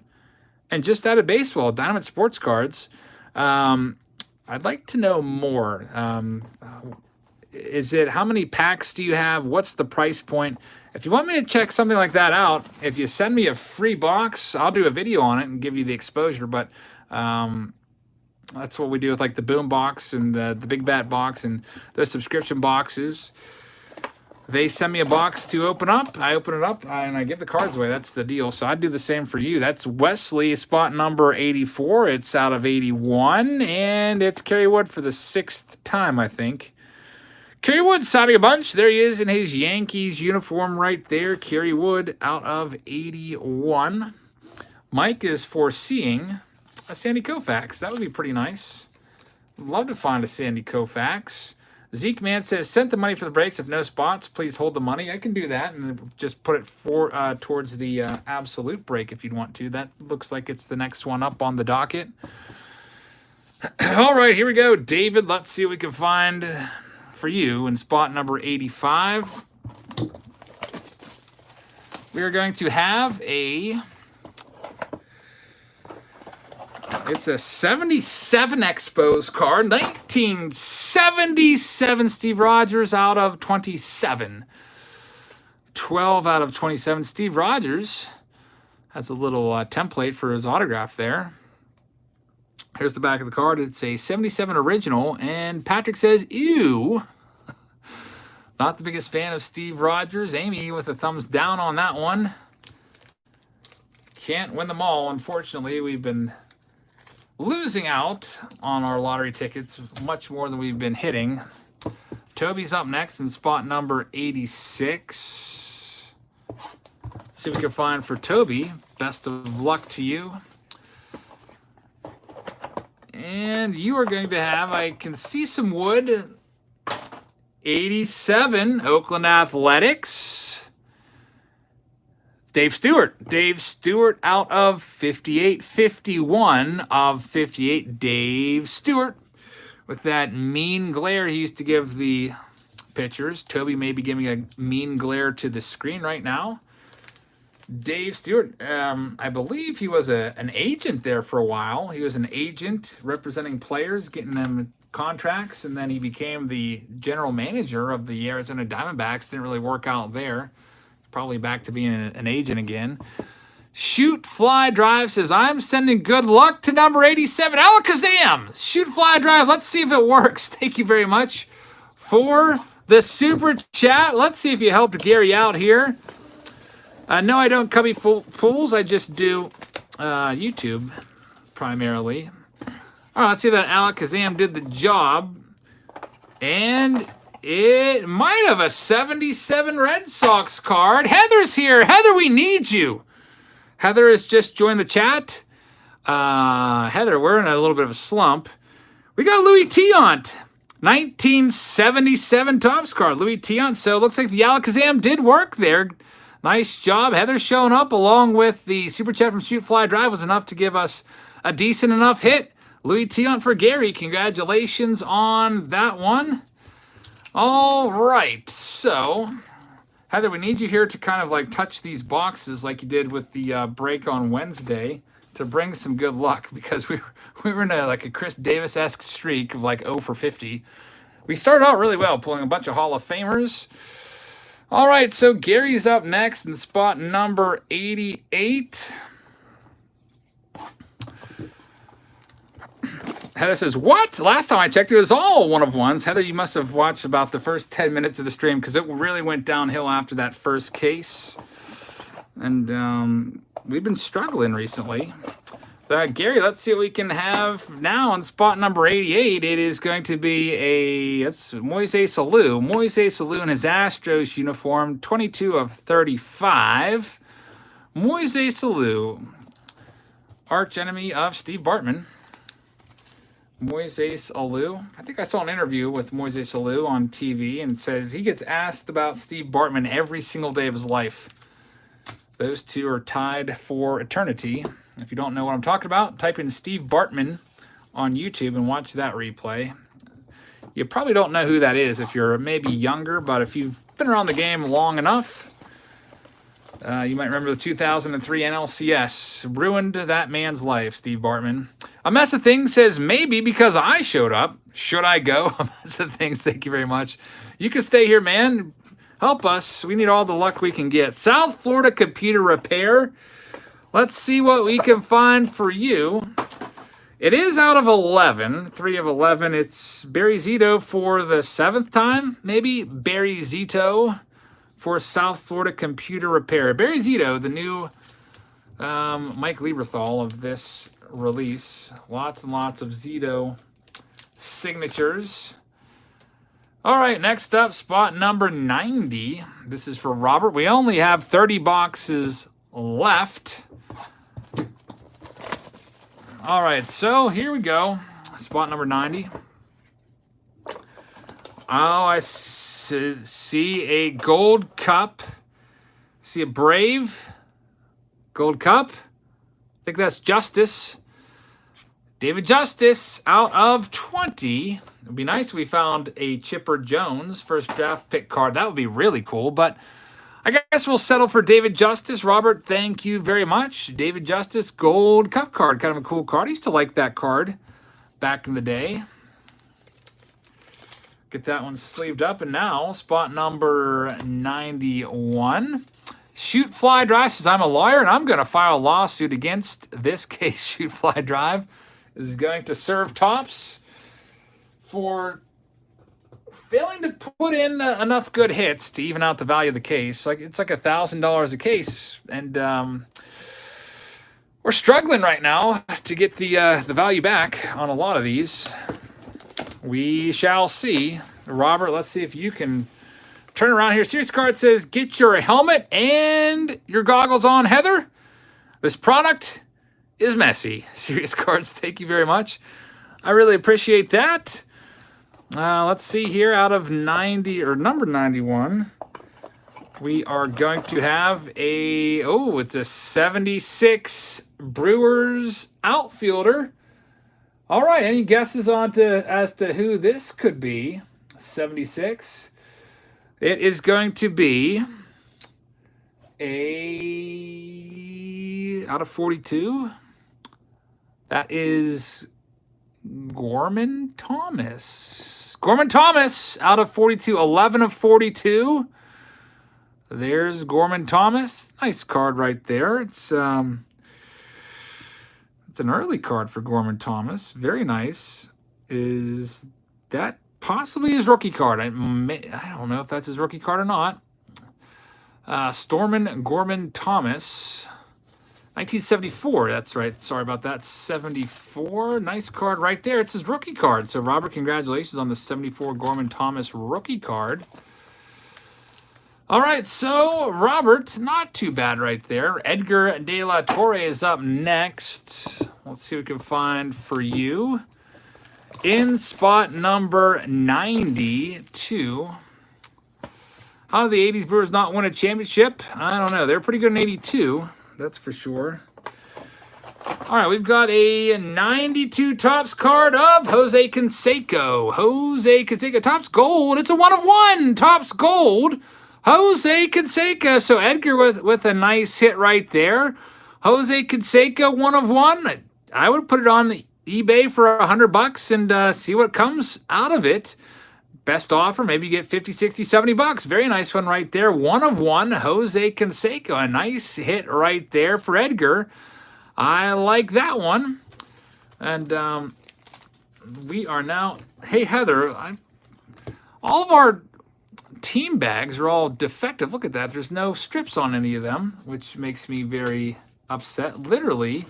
And just out of baseball, Dynamite Sports Cards. I'd like to know more. Is it, how many packs do you have? What's the price point? If you want me to check something like that out, if you send me a free box, I'll do a video on it and give you the exposure. But that's what we do with like the Boom box and the Big Bat box and those subscription boxes. They send me a box to open up. I open it up and I give the cards away. That's the deal. So I'd do the same for you. That's Wesley, spot number 84. It's out of 81. And it's Kerry Wood for the 6th time, I think. Kerry Wood signing a bunch. There he is in his Yankees uniform right there. Kerry Wood out of 81. Mike is foreseeing a Sandy Koufax. That would be pretty nice. Love to find a Sandy Koufax. Zeke Man says, sent the money for the breaks. If no spots, please hold the money. I can do that and just put it towards the absolute break if you'd want to. That looks like it's the next one up on the docket. All right, here we go. David, let's see what we can find for you in spot number 85. We are going to have it's a 77 Expos card. 1977 Steve Rogers out of 27. 12 out of 27. Steve Rogers has a little template for his autograph there. Here's the back of the card. It's a 77 original. And Patrick says, ew. Not the biggest fan of Steve Rogers. Amy with a thumbs down on that one. Can't win them all. Unfortunately, we've been losing out on our lottery tickets much more than we've been hitting. Toby's up next in spot number 86. Let's see what we can find for Toby. Best of luck to you. And you are going to have, I can see some wood, 87 Oakland Athletics. Dave Stewart. Dave Stewart out of 58. 51 of 58. Dave Stewart with that mean glare he used to give the pitchers. Toby may be giving a mean glare to the screen right now. Dave Stewart, I believe he was an agent there for a while. He was an agent representing players, getting them contracts, and then he became the general manager of the Arizona Diamondbacks. Didn't really work out there. Probably back to being an agent again. Shoot Fly Drive says, I'm sending good luck to number 87. Alakazam! Shoot Fly Drive. Let's see if it works. Thank you very much for the super chat. Let's see if you helped Gary out here. No, I don't cubby fools. I just do YouTube primarily. All right, let's see if that Alakazam did the job. And it might have a 77 Red Sox card. Heather's here. Heather, we need you. Heather has just joined the chat. Heather, we're in a little bit of a slump. We got Louie Tiant. 1977 Topps card. Louie Tiant. So it looks like the Alakazam did work there. Nice job. Heather showing up along with the super chat from Shoot Fly Drive was enough to give us a decent enough hit. Louie Tiant for Gary. Congratulations on that one. All right, so Heather, we need you here to kind of like touch these boxes like you did with the break on Wednesday to bring some good luck, because we were in a Chris Davis-esque streak of like 0 for 50. We started out really well, pulling a bunch of Hall of Famers. All right, so Gary's up next in spot number 88. Heather says, what? Last time I checked, it was all one-of-ones. Heather, you must have watched about the first 10 minutes of the stream, because it really went downhill after that first case. And we've been struggling recently. Gary, let's see what we can have now on spot number 88. It is going to be that's Moises Alou. Moises Alou in his Astros uniform, 22 of 35. Moises Alou, arch enemy of Steve Bartman. Moises Alou. I think I saw an interview with Moises Alou on TV, and says he gets asked about Steve Bartman every single day of his life. Those two are tied for eternity. If you don't know what I'm talking about, type in Steve Bartman on YouTube and watch that replay. You probably don't know who that is if you're maybe younger, but if you've been around the game long enough, you might remember the 2003 NLCS. Ruined that man's life, Steve Bartman. A Mess of Things says, maybe because I showed up. Should I go? A Mess of Things, thank you very much. You can stay here, man. Help us. We need all the luck we can get. South Florida Computer Repair. Let's see what we can find for you. It is out of 11. 3 of 11. It's Barry Zito for the 7th time, maybe. Barry Zito for South Florida Computer Repair. Barry Zito, the new Mike Lieberthal of this release. Lots and lots of Zito signatures. All right, next up, spot number 90. This is for Robert. We only have 30 boxes left. All right, so here we go. Spot number 90. Oh, I see a gold cup. See a Brave gold cup. I think that's Justice. David Justice out of 20. It would be nice if we found a Chipper Jones first draft pick card. That would be really cool, but I guess we'll settle for David Justice. Robert, thank you very much. David Justice, gold cup card. Kind of a cool card. I used to like that card back in the day. Get that one sleeved up. And now, spot number 91. Shoot Fly Drive says, I'm a lawyer and I'm going to file a lawsuit against this case. Shoot Fly Drive is going to serve Topps for failing to put in enough good hits to even out the value of the case. It's like $1,000 a case, and we're struggling right now to get the value back on a lot of these. We shall see. Robert, let's see if you can turn around here. Series card says, get your helmet and your goggles on, Heather. This product is messy. Series cards, thank you very much. I really appreciate that. Let's see here, out of 90, or number 91, we are going to have it's a 76 Brewers outfielder. All right, any guesses as to who this could be? 76. It is going to be out of 42. That is Gorman Thomas. Gorman Thomas out of 42, 11 of 42. There's Gorman Thomas. Nice card right there. It's an early card for Gorman Thomas. Very nice. Is that possibly his rookie card? I don't know if that's his rookie card or not. Gorman Thomas. 1974, that's right. Sorry about that. 74. Nice card right there. It's his rookie card. So, Robert, congratulations on the 74 Gorman Thomas rookie card. All right, so, Robert, not too bad right there. Edgar De La Torre is up next. Let's see what we can find for you. In spot number 92. How did the 80s Brewers not win a championship? I don't know. They're pretty good in 82. That's for sure. All right, we've got a 92 Topps card of Jose Canseco. Jose Canseco, Topps Gold. It's a 1 of 1. Topps Gold. Jose Canseco. So Edgar with a nice hit right there. Jose Canseco, 1 of 1. I would put it on eBay for $100 and see what comes out of it. Best offer, maybe you get 50, 60, 70 bucks. Very nice one right there. 1 of 1, Jose Canseco. A nice hit right there for Edgar. I like that one. And we are now... Hey, Heather, all of our team bags are all defective. Look at that. There's no strips on any of them, which makes me very upset. Literally,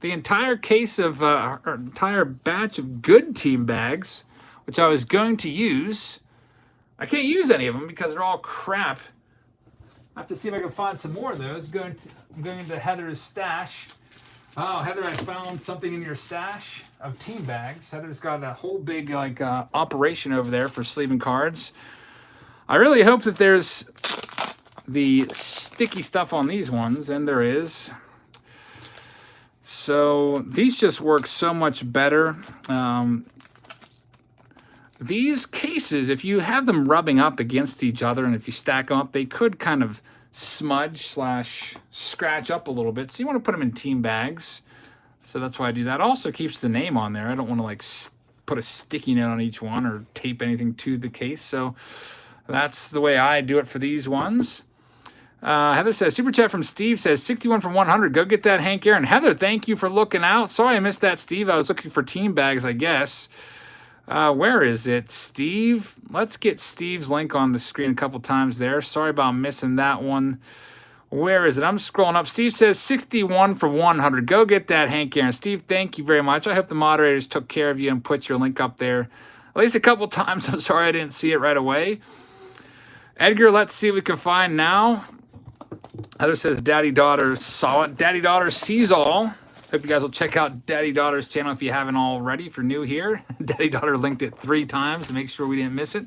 the entire case of... entire batch of good team bags, which I was going to use. I can't use any of them because they're all crap. I have to see if I can find some more of those. I'm going into Heather's stash. Oh, Heather, I found something in your stash of team bags. Heather's got a whole big operation over there for sleeving cards. I really hope that there's the sticky stuff on these ones, and there is. So these just work so much better. These cases, if you have them rubbing up against each other and if you stack them up, they could kind of smudge / scratch up a little bit. So you want to put them in team bags. So that's why I do that. Also keeps the name on there. I don't want to put a sticky note on each one or tape anything to the case. So that's the way I do it for these ones. Heather says, Super Chat from Steve says, 61 from 100. Go get that, Hank Aaron. Heather, thank you for looking out. Sorry I missed that, Steve. I was looking for team bags, I guess. Where is it, Steve? Let's get Steve's link on the screen a couple times there. Sorry about missing that one. Where is it? I'm scrolling up. Steve says 61 for 100. Go get that, Hank Aaron. Steve, thank you very much. I hope the moderators took care of you and put your link up there. at least a couple times. I'm sorry I didn't see it right away. Edgar, let's see what we can find now. Heather says Daddy Daughter saw it. Daddy Daughter sees all. Hope you guys will check out Daddy Daughter's channel if you haven't already. If you're new here, Daddy Daughter linked it 3 times to make sure we didn't miss it.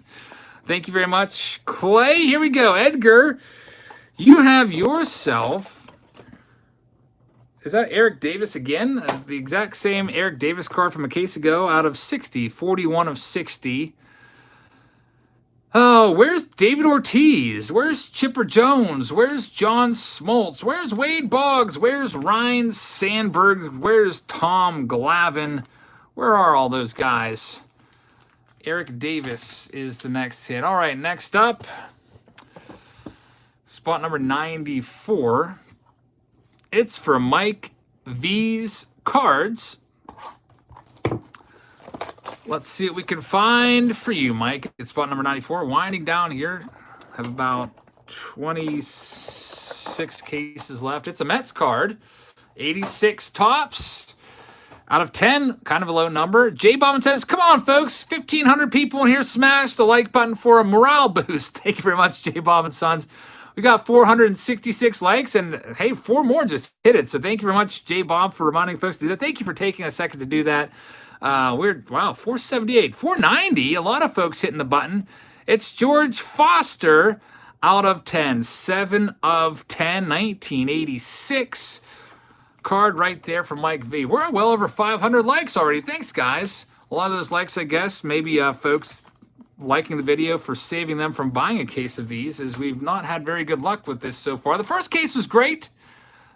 Thank you very much, Clay. Here we go. Edgar, you have yourself. Is that Eric Davis again? The exact same Eric Davis card from a case ago out of 60. 41 of 60. Oh, where's David Ortiz? Where's Chipper Jones? Where's John Smoltz? Where's Wade Boggs? Where's Ryan Sandberg? Where's Tom Glavine? Where are all those guys? Eric Davis is the next hit. All right, next up, spot number 94. It's for Mike V's Cards. Let's see what we can find for you, Mike. It's spot number 94. Winding down here. Have about 26 cases left. It's a Mets card. 86 tops. Out of 10, kind of a low number. J Bobbin says, come on, folks. 1,500 people in here. Smash the like button for a morale boost. Thank you very much, J Bobbin Sons. We got 466 likes, and hey, 4 more just hit it. So thank you very much, J Bob, for reminding folks to do that. Thank you for taking a second to do that. Wow, 478, 490. A lot of folks hitting the button. It's George Foster out of 10. 7 of 10, 1986. Card right there for Mike V. We're well over 500 likes already. Thanks, guys. A lot of those likes, I guess, maybe folks liking the video for saving them from buying a case of these, as we've not had very good luck with this so far. The first case was great.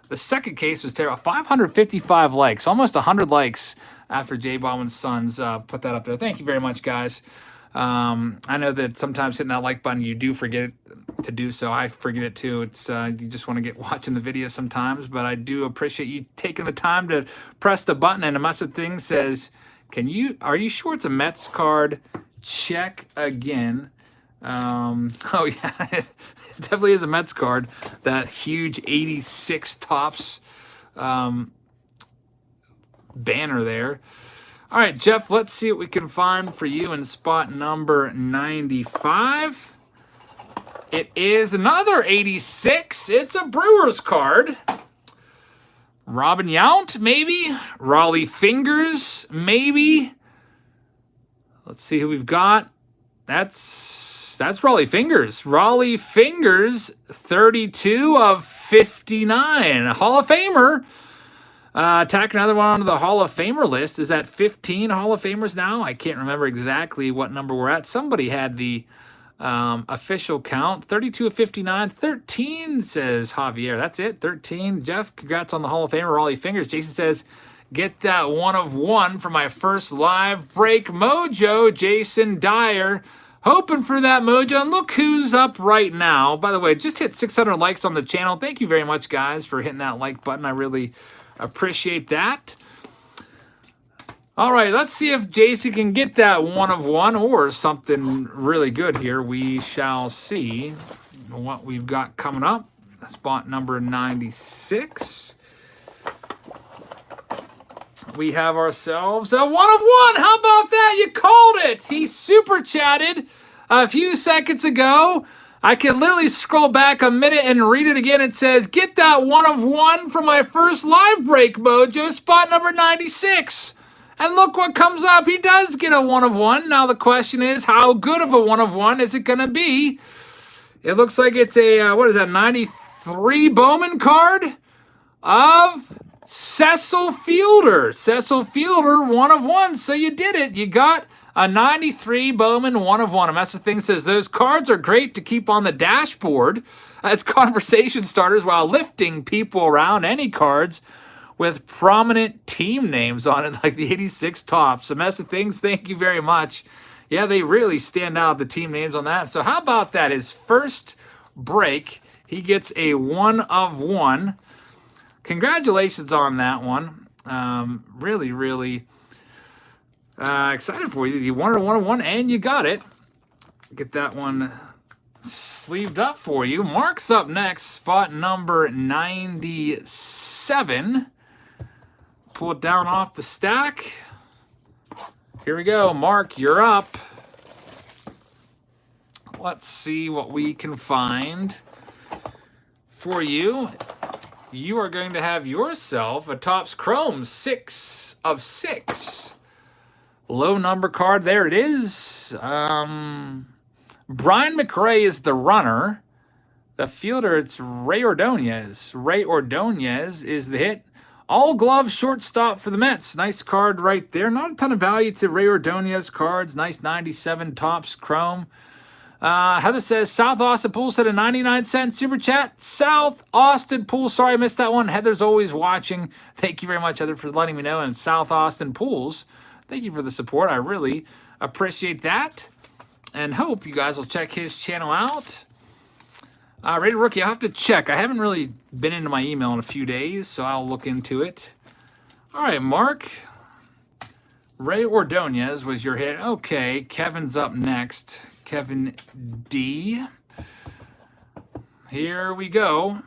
The second case was terrible. 555 likes, almost 100 likes after J Bomb and Sons put that up there. Thank you very much, guys. I know that sometimes hitting that like button, you do forget to do so. I forget it too. It's you just want to get watching the video sometimes, but I do appreciate you taking the time to press the button. And a message thing says, are you sure it's a Mets card? Check again. Oh yeah, it definitely is a Mets card. That huge 86 tops banner there. All right, Jeff, let's see what we can find for you in spot number 95. It is another 86. It's a Brewers card. Robin Yount, maybe. Rollie Fingers, maybe. Let's see who we've got. That's Rollie Fingers. Rollie Fingers, 32 of 59. A Hall of Famer. Tack another one onto the Hall of Famer list. Is that 15 Hall of Famers now? I can't remember exactly what number we're at. Somebody had the official count. 32 of 59. 13 says Javier. That's it. 13. Jeff, congrats on the Hall of Famer, Rollie Fingers. Jason says, get that 1 of 1 for my first live break mojo. Jason Dyer. Hoping for that mojo. And look who's up right now. By the way, just hit 600 likes on the channel. Thank you very much, guys, for hitting that like button. I really appreciate that. All right, let's see if Jason can get that 1 of 1 or something really good here. We shall see what we've got coming up. Spot number 96. We have ourselves a 1 of 1. How about that? You called it. He super chatted a few seconds ago. I can literally scroll back a minute and read it again. It says, get that 1 of 1 for my first live break mojo, spot number 96. And look what comes up. He does get a 1 of 1. Now the question is, how good of a 1 of 1 is it going to be? It looks like it's a, 93 Bowman card of Cecil Fielder. Cecil Fielder, 1 of 1. So you did it. You got a 93 Bowman 1 of 1. And that's the thing, says those cards are great to keep on the dashboard as conversation starters while lifting people around. Any cards with prominent team names on it, like the 86 tops. So that's the things, thank you very much. Yeah, they really stand out, the team names on that. So how about that? His first break, he gets a 1 of 1. Congratulations on that one. Really, really excited for you. You wanted a 1 of 1 and you got it. Get that one sleeved up for you. Mark's up next, spot number 97. Pull it down off the stack. Here we go. Mark, you're up. Let's see what we can find for you. You are going to have yourself a Topps Chrome 6 of 6. Low number card. There it is. Brian McRae is the runner. The fielder, it's Ray Ordonez. Ray Ordonez is the hit. All glove shortstop for the Mets. Nice card right there. Not a ton of value to Ray Ordonez cards. Nice 97 Topps Chrome. Heather says, South Austin Pool said a 99-cent super chat. South Austin Pool. Sorry I missed that one. Heather's always watching. Thank you very much, Heather, for letting me know. And South Austin Pools, thank you for the support. I really appreciate that. And hope you guys will check his channel out. Rated Rookie, I'll have to check. I haven't really been into my email in a few days, so I'll look into it. All right, Mark. Ray Ordonez was your hit. Okay, Kevin's up next. Kevin D. Here we go.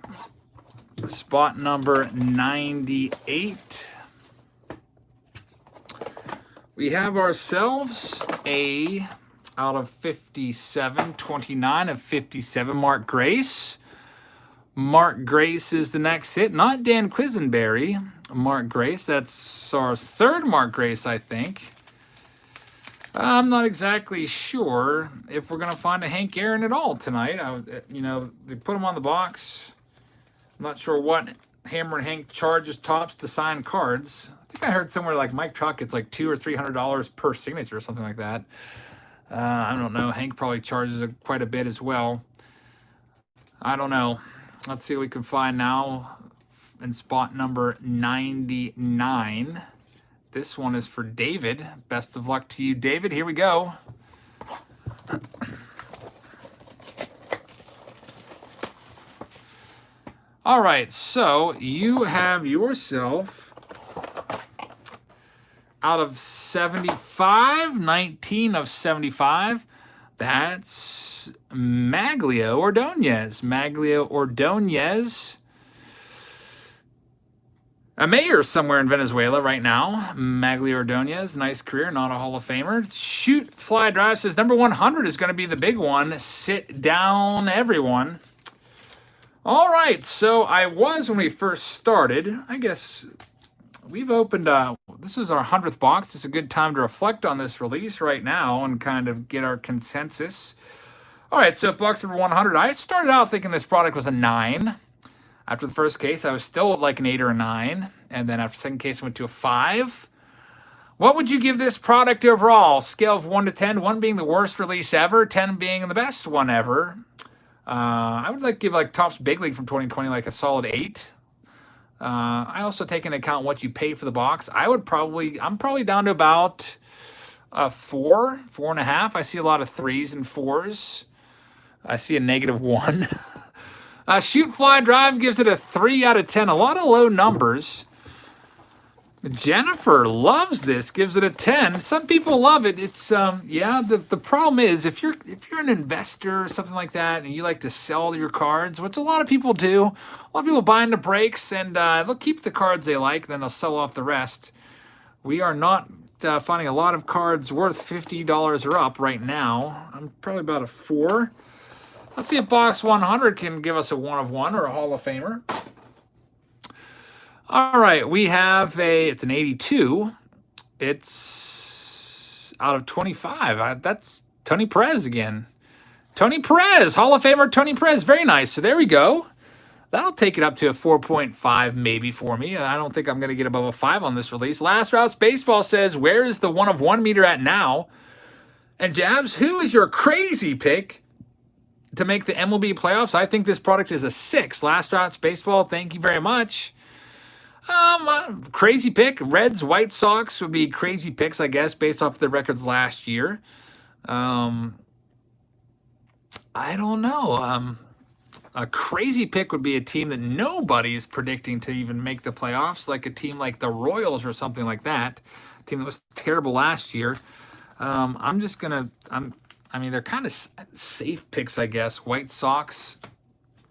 Spot number 98. We have ourselves a out of 57, 29 of 57, Mark Grace. Mark Grace is the next hit. Not Dan Quisenberry. Mark Grace. That's our third Mark Grace, I think. I'm not exactly sure if we're going to find a Hank Aaron at all tonight. They put him on the box. I'm not sure what Hammer and Hank charges Topps to sign cards. I think I heard somewhere like Mike Trout gets like $200 or $300 per signature or something like that. I don't know. Hank probably charges quite a bit as well. I don't know. Let's see what we can find now in spot number 99. This one is for David. Best of luck to you, David. Here we go. All right, so you have yourself out of 75, 19 of 75. That's Magglio Ordonez. Magglio Ordonez. A mayor somewhere in Venezuela right now. Magglio Ordonez, nice career, not a Hall of Famer. Shoot Fly Drive says number 100 is going to be the big one. Sit down, everyone. All right, so I was when we first started. I guess we've opened, this is our 100th box. It's a good time to reflect on this release right now and kind of get our consensus. All right, so box number 100. I started out thinking this product was a 9. After the first case, I was still like an 8 or a 9. And then after the second case, I went to a 5. What would you give this product overall? Scale of 1 to 10, 1 being the worst release ever, 10 being the best one ever. I would like to give like Topps Big League from 2020 like a solid 8. I also take into account what you pay for the box. I'm probably down to about a 4, 4.5. I see a lot of 3s and 4s. I see a -1. Shoot Fly Drive gives it a 3 out of 10. A lot of low numbers. Jennifer loves this, gives it a 10. Some people love it. It's the problem is if you're an investor or something like that and you like to sell your cards, which a lot of people do. A lot of people buy into breaks and they'll keep the cards they like, then they'll sell off the rest. We are not finding a lot of cards worth $50 or up right now. I'm probably about a 4. Let's see if box 100 can give us a 1 of 1 or a Hall of Famer. All right, we have it's an 82. It's out of 25. That's Tony Perez again. Tony Perez, Hall of Famer Tony Perez. Very nice. So there we go. That'll take it up to a 4.5 maybe for me. I don't think I'm going to get above a 5 on this release. Last Routes Baseball says, where is the 1 of 1 meter at now? And Jabs, who is your crazy pick to make the MLB playoffs? I think this product is a 6. Last Routes Baseball, thank you very much. Crazy pick. Reds, White Sox would be crazy picks, I guess, based off their records last year. I don't know. A crazy pick would be a team that nobody is predicting to even make the playoffs, like a team like the Royals or something like that. A team that was terrible last year. They're kind of safe picks, I guess. White Sox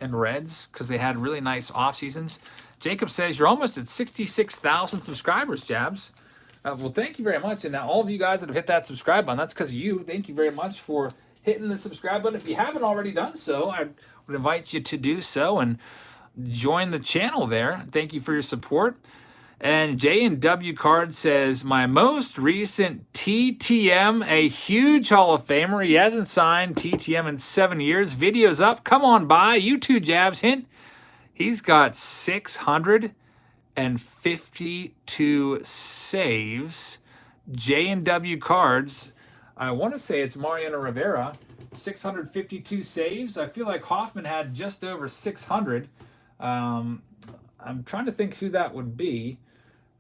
and Reds, because they had really nice off seasons. Jacob says you're almost at 66,000 subscribers, Jabs. Well, thank you very much. And now all of you guys that have hit that subscribe button, that's because of you. Thank you very much for hitting the subscribe button. If you haven't already done so, I would invite you to do so and join the channel there. Thank you for your support. And J&W Card says, my most recent TTM, a huge Hall of Famer. He hasn't signed TTM in 7 years. Video's up. Come on by. You too, Jabs. Hint, he's got 652 saves. J&W Cards. I want to say it's Mariano Rivera. 652 saves. I feel like Hoffman had just over 600. I'm trying to think who that would be.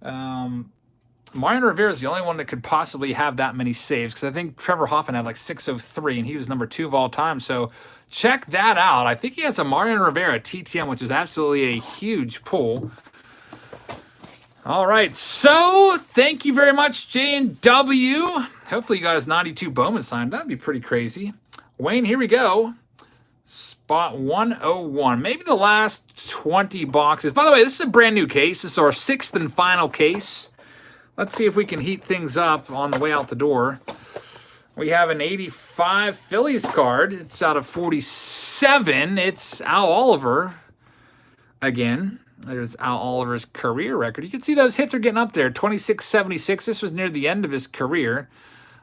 Mariano Rivera is the only one that could possibly have that many saves, because I think Trevor Hoffman had like 603, and he was number 2 of all time. So check that out. I think he has a Mariano Rivera TTM, which is absolutely a huge pull. All right, so thank you very much, J&W. Hopefully you got his 92 Bowman signed. That'd be pretty crazy. Wayne, here we go. Spot 101. Maybe the last 20 boxes. By the way, this is a brand new case. This is our 6th and final case. Let's see if we can heat things up on the way out the door. We have an 85 Phillies card. It's out of 47. It's Al Oliver again. There's Al Oliver's career record. You can see those hits are getting up there. 2676. This was near the end of his career.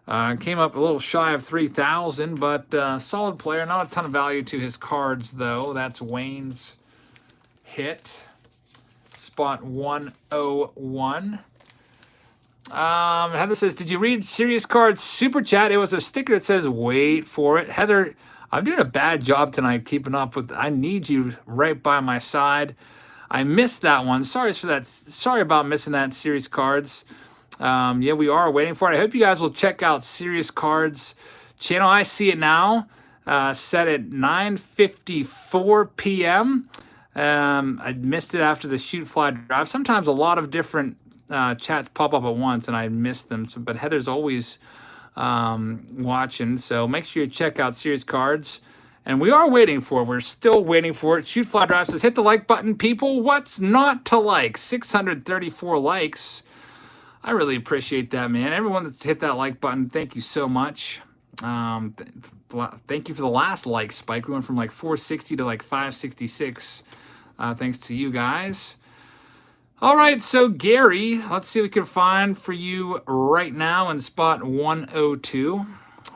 Came up a little shy of 3,000, but solid player. Not a ton of value to his cards, though. That's Wayne's hit. Spot 101. Heather says, did you read Serious Cards Super Chat? It was a sticker that says, wait for it. Heather, I'm doing a bad job tonight keeping up with, I need you right by my side. I missed that one. Sorry for that. Sorry about missing that Serious Cards. Yeah, we are waiting for it. I hope you guys will check out Serious Cards channel. I see it now, set at 9:54 p.m. I missed it after the shoot fly drive. Sometimes a lot of different chats pop up at once, and I miss them. So, but Heather's always watching, so make sure you check out Serious Cards. And we are waiting for it. We're still waiting for it. Shoot Fly Drive says, hit the like button, people. What's not to like? 634 likes. I really appreciate that, man. Everyone that's hit that like button, thank you so much. Thank you for the last like spike. We went from like 460 to like 566. Thanks to you guys. All right, so Gary, let's see what we can find for you right now in spot 102.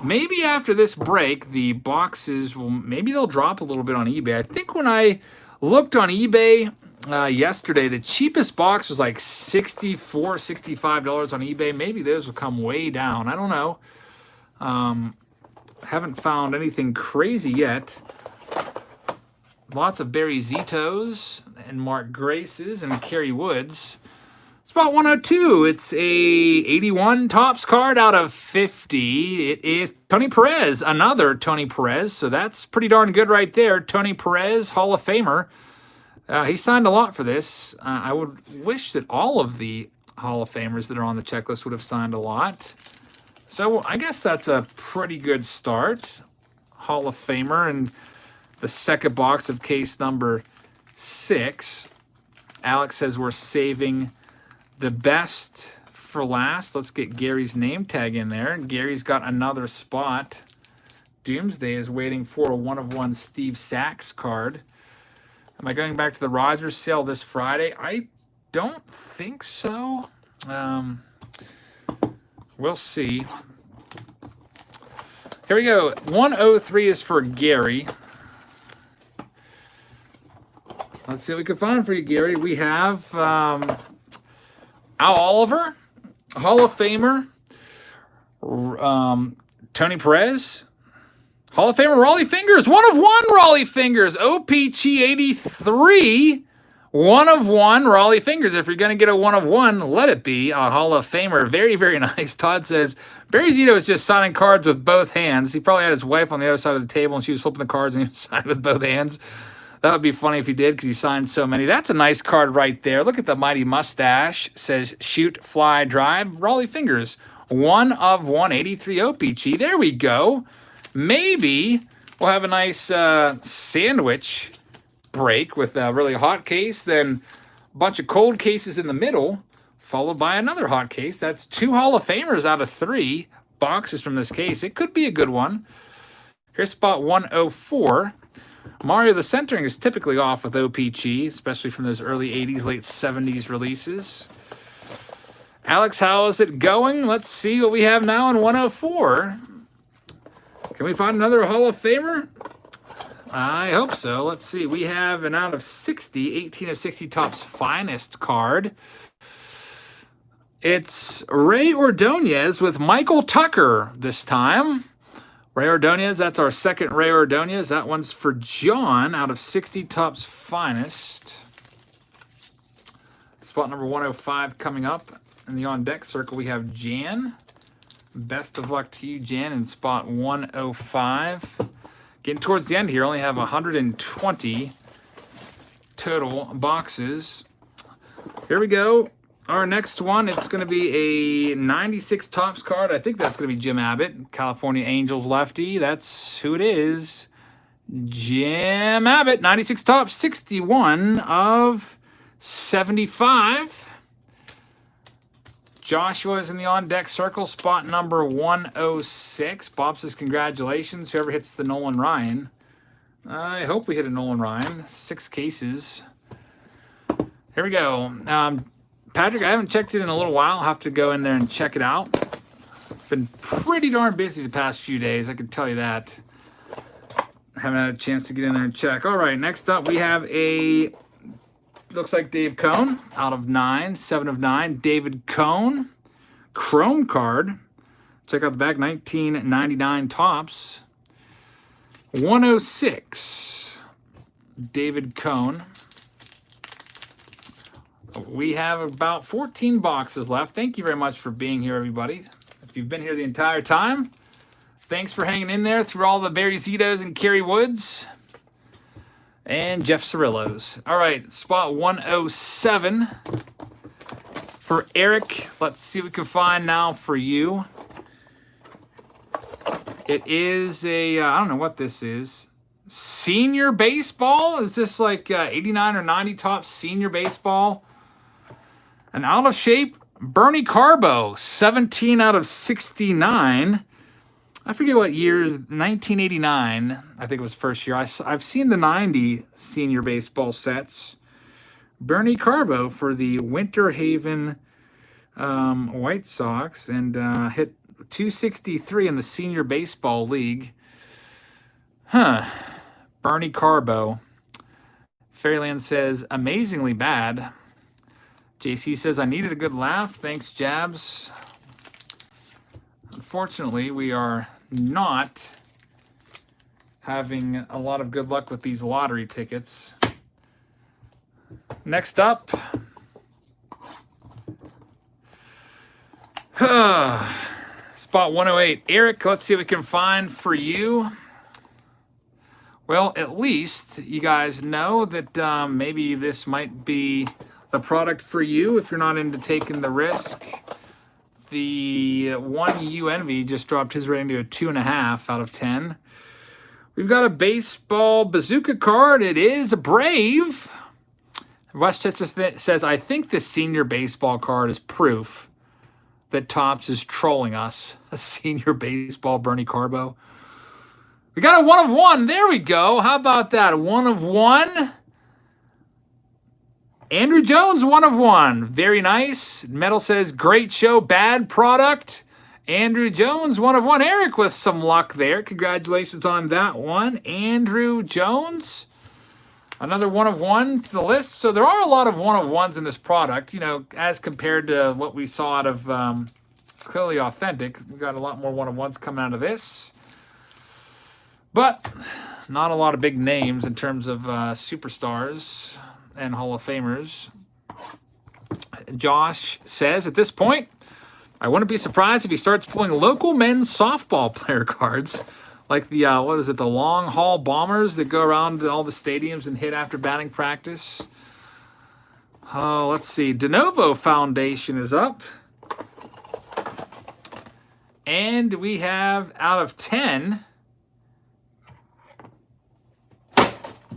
Maybe after this break, the boxes will, maybe they'll drop a little bit on eBay. I think when I looked on eBay yesterday, the cheapest box was like $64, $65 on eBay. Maybe those will come way down. I don't know. Haven't found anything crazy yet. Lots of Barry Zitos and Mark Graces and Kerry Woods. Spot 102, it's a 81 Topps card out of 50. It is Tony Perez, another Tony Perez, so that's pretty darn good right there. Tony Perez, Hall of Famer. He signed a lot for this. I would wish that all of the Hall of Famers that are on the checklist would have signed a lot. So I guess that's a pretty good start. Hall of Famer, and the second box of case number 6. Alex says we're saving the best for last. Let's get Gary's name tag in there. Gary's got another spot. Doomsday is waiting for a 1-of-1 Steve Sachs card. Am I going back to the Rogers sale this Friday? I don't think so. We'll see. Here we go. 103 is for Gary. Let's see what we can find for you, Gary. We have Al Oliver, Hall of Famer, Tony Perez, Hall of Famer Rollie Fingers, 1-of-1 Rollie Fingers, OPC 83, 1-of-1 Rollie Fingers. If you're going to get a 1-of-1, let it be a Hall of Famer. Very, very nice. Todd says, Barry Zito is just signing cards with both hands. He probably had his wife on the other side of the table, and she was flipping the cards, and he was signing with both hands. That would be funny if he did, because he signed so many. That's a nice card right there. Look at the mighty mustache. It says, shoot, fly, drive, Rollie Fingers. 1-of-1, 83 OPC. There we go. Maybe we'll have a nice sandwich break with a really hot case, then a bunch of cold cases in the middle, followed by another hot case. That's 2 Hall of Famers out of 3 boxes from this case. It could be a good one. Here's spot 104. Mario, the centering is typically off with OPG, especially from those early 80s, late 70s releases. Alex, how is it going? Let's see what we have now in 104. Can we find another Hall of Famer? I hope so. Let's see. We have an out of 60, 18 of 60 Topps Finest card. It's Ray Ordonez with Michael Tucker this time. Ray Ordonez, that's our second Ray Ordonez. That one's for John out of 60 Topps Finest. Spot number 105 coming up. In the on-deck circle, we have Jan. Best of luck to you, Jan, in spot 105. Getting towards the end here, only have 120 total boxes. Here we go. Our next one, it's going to be a 96 Topps card. I think that's going to be Jim Abbott, California Angels lefty. That's who it is. Jim Abbott, 96 Topps, 61 of 75. Joshua is in the on-deck circle, spot number 106. Bob says, congratulations, whoever hits the Nolan Ryan. I hope we hit a Nolan Ryan. 6 cases. Here we go. Patrick, I haven't checked it in a little while. I'll have to go in there and check it out. Been pretty darn busy the past few days, I can tell you that. Haven't had a chance to get in there and check. All right, next up we have a... Looks like Dave Cone, out of 9, 7 of 9. David Cone, Chrome card. Check out the back, 1999 Topps. 106, David Cone. We have about 14 boxes left. Thank you very much for being here, everybody. If you've been here the entire time, thanks for hanging in there through all the Barry Zitos and Kerry Woods. And Geoff Cirillo's. All right, spot 107 for Eric. Let's see what we can find now for you. It is a, I don't know what this is. Senior baseball? Is this like 89 or 90 Topps senior baseball? An out of shape Bernie Carbo, 17 out of 69. I forget what year, 1989, I think it was first year. I've seen the 90 senior baseball sets. Bernie Carbo for the Winter Haven White Sox and hit 263 in the Senior Baseball League. Bernie Carbo. Fairyland says, amazingly bad. JC says, I needed a good laugh. Thanks, Jabs. Unfortunately, we are not having a lot of good luck with these lottery tickets. Next up, spot 108. Eric, let's see what we can find for you. Well, at least you guys know that maybe this might be the product for you if you're not into taking the risk. The one UNV just dropped his rating to a 2.5 out of 10. We've got a baseball bazooka card. It is a Brave. Westchester says, I think this senior baseball card is proof that Topps is trolling us. A senior baseball Bernie Carbo. We got a 1 of 1. There we go. How about that? 1 of 1. Andruw Jones, 1 of 1. Very nice. Metal says, great show, bad product. Andruw Jones, 1 of 1. Eric with some luck there. Congratulations on that one. Andruw Jones, another 1 of 1 to the list. So there are a lot of 1 of 1s in this product, you know, as compared to what we saw out of Clearly Authentic. We got a lot more 1 of 1s coming out of this. But not a lot of big names in terms of superstars and Hall of Famers. Josh says, at this point, I wouldn't be surprised if he starts pulling local men's softball player cards, like the, what is it, the long haul bombers that go around all the stadiums and hit after batting practice. Oh, let's see. De Novo Foundation is up. And we have, out of 10,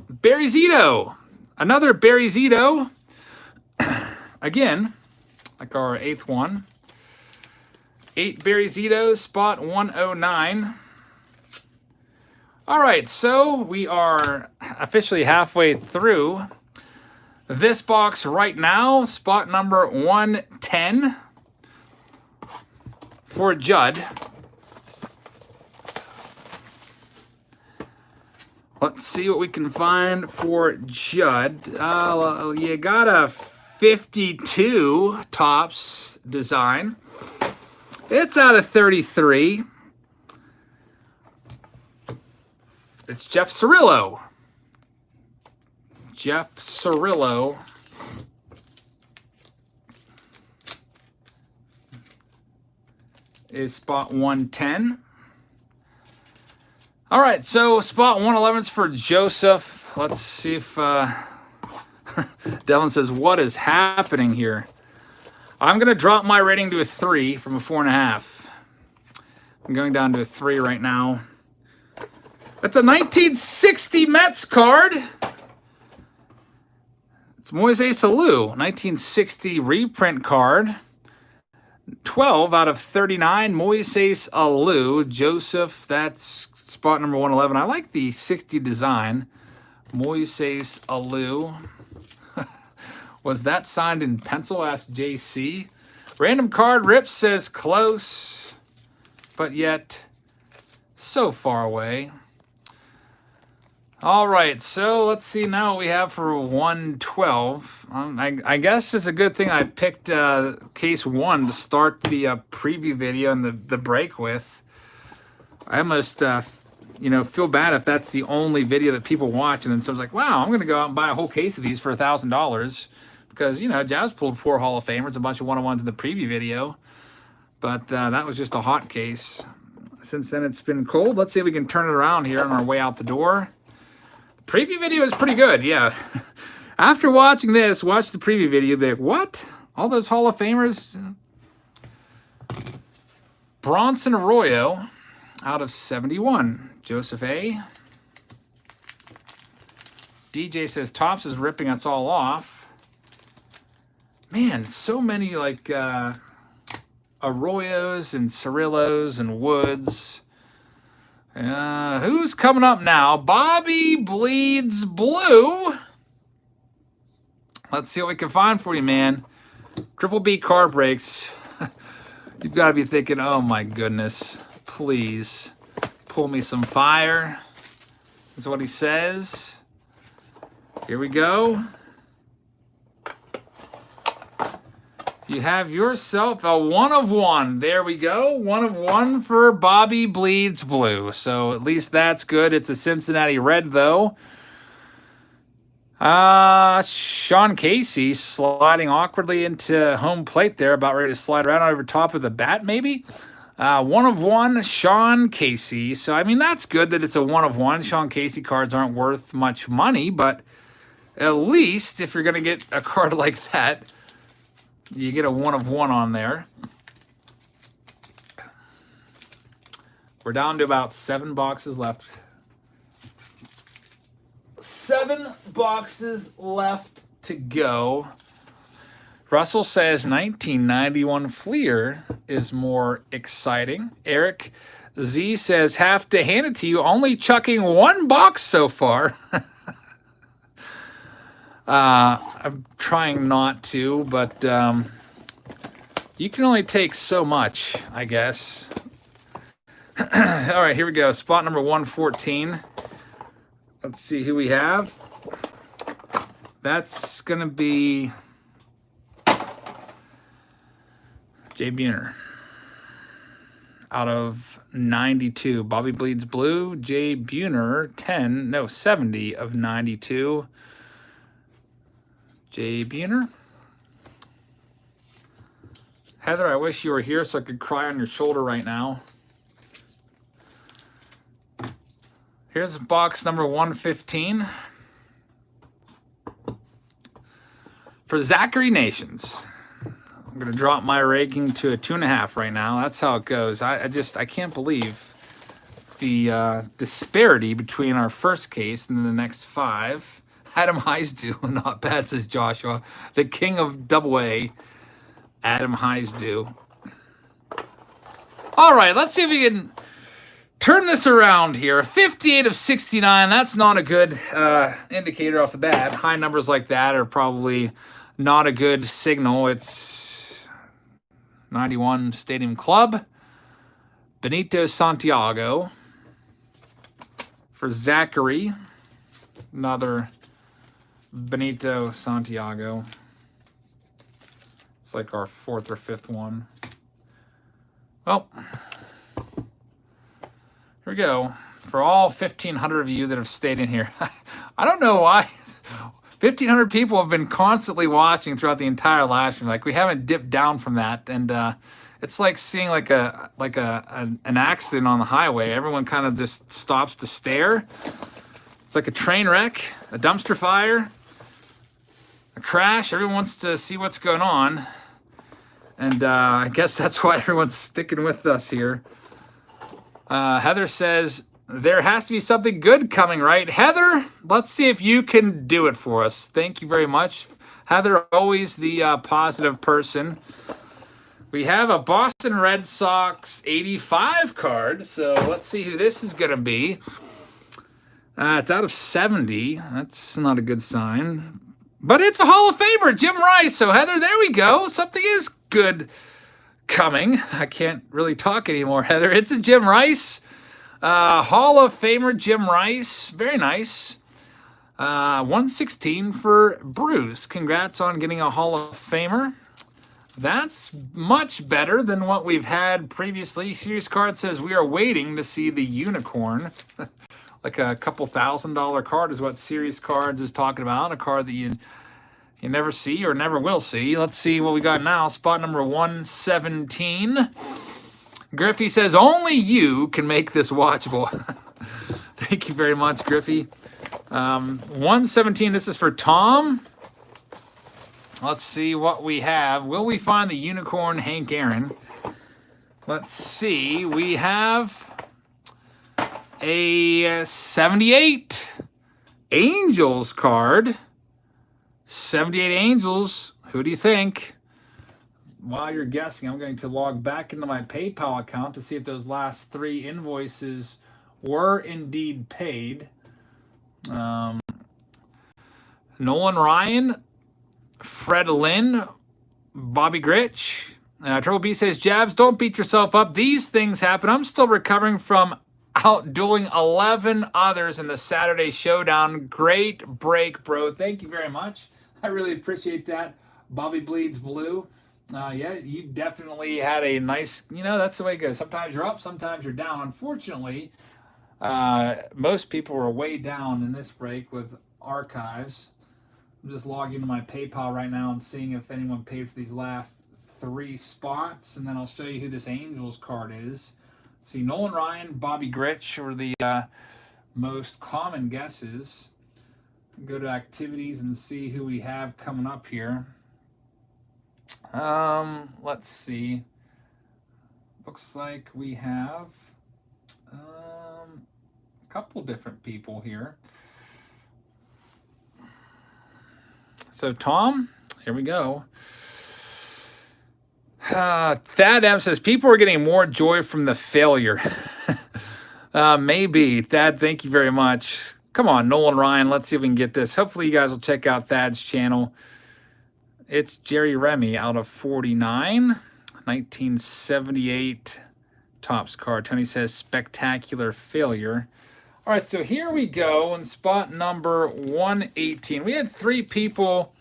Barry Zito. Another Barry Zito. Again, like our 8th one. 8 Barry Zito, spot 109. All right, so we are officially halfway through this box right now. Spot number 110 for Judd. Let's see what we can find for Judd. You got a 52 Topps design. It's out of 33. It's Geoff Cirillo. Geoff Cirillo. Is spot 110. All right, so spot 111 is for Joseph. Let's see if Devin says, what is happening here? I'm going to drop my rating to a 3 from a 4.5. I'm going down to a 3 right now. That's a 1960 Mets card. It's Moises Alou, 1960 reprint card. 12 out of 39, Moises Alou. Joseph, that's spot number 111. I like the 60 design. Moises Alou. Was that signed in pencil? Asked JC. Random card rip says close, but yet so far away. All right, so let's see now what we have for 112. I guess it's a good thing I picked case 1 to start the preview video and the break with. I almost, feel bad if that's the only video that people watch, and then someone's like, wow, I'm going to go out and buy a whole case of these for $1,000. Because, Jazz pulled 4 Hall of Famers, a bunch of 101s in the preview video. But that was just a hot case. Since then, it's been cold. Let's see if we can turn it around here on our way out the door. Preview video is pretty good, yeah. After watching this, watch the preview video, be like, what? All those Hall of Famers? Bronson Arroyo out of 71. Joseph A. DJ says Topps is ripping us all off. Man, so many like Arroyos and Cirillos and Woods. Who's coming up now? Bobby Bleeds Blue. Let's see what we can find for you, man. Triple B card breaks. You've got to be thinking, oh my goodness, please pull me some fire. That's what he says. Here we go. You have yourself a 1 of 1. There we go. 1 of 1 for Bobby Bleeds Blue. So at least that's good. It's a Cincinnati red, though. Sean Casey sliding awkwardly into home plate there. About ready to slide right over top of the bat, maybe. 1 of 1, Sean Casey. So, I mean, that's good that it's a 1 of 1. Sean Casey cards aren't worth much money, but at least if you're going to get a card like that, you get a 1 of 1 on there. We're down to about 7 boxes left. 7 boxes left to go. Russell says 1991 Fleer is more exciting. Eric Z says, have to hand it to you, only chucking 1 box so far. I'm trying not to, but you can only take so much, I guess. All right, here we go. Spot number 114. Let's see who we have. That's going to be Jay Buhner. Out of 92. Bobby Bleeds Blue. Jay Buhner, 70 of 92. Jay Buhner. Heather, I wish you were here so I could cry on your shoulder right now. Here's box number 115. For Zachary Nations. I'm going to drop my ranking to a 2.5 right now. That's how it goes. I can't believe the disparity between our first case and then the next 5. Adam Heisdu, not bad, says Joshua. The king of AA. Adam Highs do. All right, let's see if we can turn this around here. 58 of 69, that's not a good indicator off the bat. High numbers like that are probably not a good signal. It's 91 Stadium Club. Benito Santiago. For Zachary, another Benito Santiago. It's like our 4th or 5th one. Well, here we go. For all 1,500 of you that have stayed in here, I don't know why 1,500 people have been constantly watching throughout the entire live stream. Like, we haven't dipped down from that, and it's like seeing an accident on the highway. Everyone kind of just stops to stare. It's like a train wreck, a dumpster fire, a crash. Everyone wants to see what's going on. And I guess that's why everyone's sticking with us here. Heather says, there has to be something good coming, right? Heather, let's see if you can do it for us. Thank you very much. Heather, always the positive person. We have a Boston Red Sox 85 card, so let's see who this is going to be. It's out of 70. That's not a good sign. But it's a Hall of Famer, Jim Rice. So, Heather, there we go. Something is good coming. I can't really talk anymore, Heather. It's a Jim Rice. Hall of Famer Jim Rice. Very nice. 116 for Bruce. Congrats on getting a Hall of Famer. That's much better than what we've had previously. Series card says we are waiting to see the unicorn. Like a couple $1,000 card is what Series Cards is talking about. A card that you never see or never will see. Let's see what we got now. Spot number 117. Griffey says, only you can make this watchable. Thank you very much, Griffey. 117, this is for Tom. Let's see what we have. Will we find the unicorn Hank Aaron? Let's see. We have a 78 Angels card. 78 Angels. Who do you think? While you're guessing, I'm going to log back into my PayPal account to see if those last 3 invoices were indeed paid. Nolan Ryan, Fred Lynn, Bobby Gritch. Triple B says, Javs, don't beat yourself up. These things happen. I'm still recovering from outdueling 11 others in the Saturday Showdown. Great break, bro. Thank you very much. I really appreciate that. Bobby Bleeds Blue. Yeah, you definitely had a nice, that's the way it goes. Sometimes you're up, sometimes you're down. Unfortunately, most people were way down in this break with archives. I'm just logging into my PayPal right now and seeing if anyone paid for these last 3 spots, and then I'll show you who this Angels card is. See, Nolan Ryan, Bobby Gritch were the most common guesses. Go to activities and see who we have coming up here. Let's see. Looks like we have a couple different people here. So, Tom, here we go. Thad M says, people are getting more joy from the failure. Maybe. Thad, thank you very much. Come on, Nolan Ryan, let's see if we can get this. Hopefully you guys will check out Thad's channel. It's Jerry Remy out of 49. 1978 Topps card. Tony says, spectacular failure. All right, so here we go in spot number 118. We had 3 people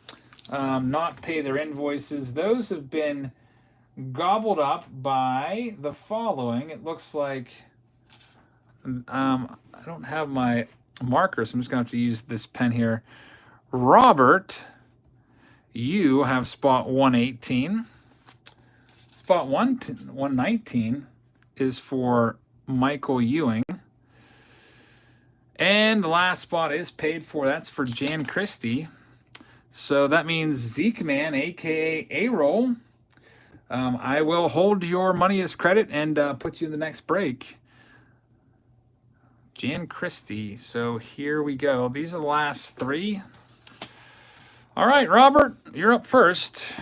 not pay their invoices. Those have been gobbled up by the following. It looks like I don't have my marker, so I'm just going to have to use this pen here. Robert, you have spot 118. Spot 119 is for Michael Ewing. And the last spot is paid for. That's for Jan Christie. So that means Zeke Man, a.k.a. A-Roll. I will hold your money as credit and put you in the next break. Jan Christie. So here we go. These are the last 3. All right, Robert, you're up first.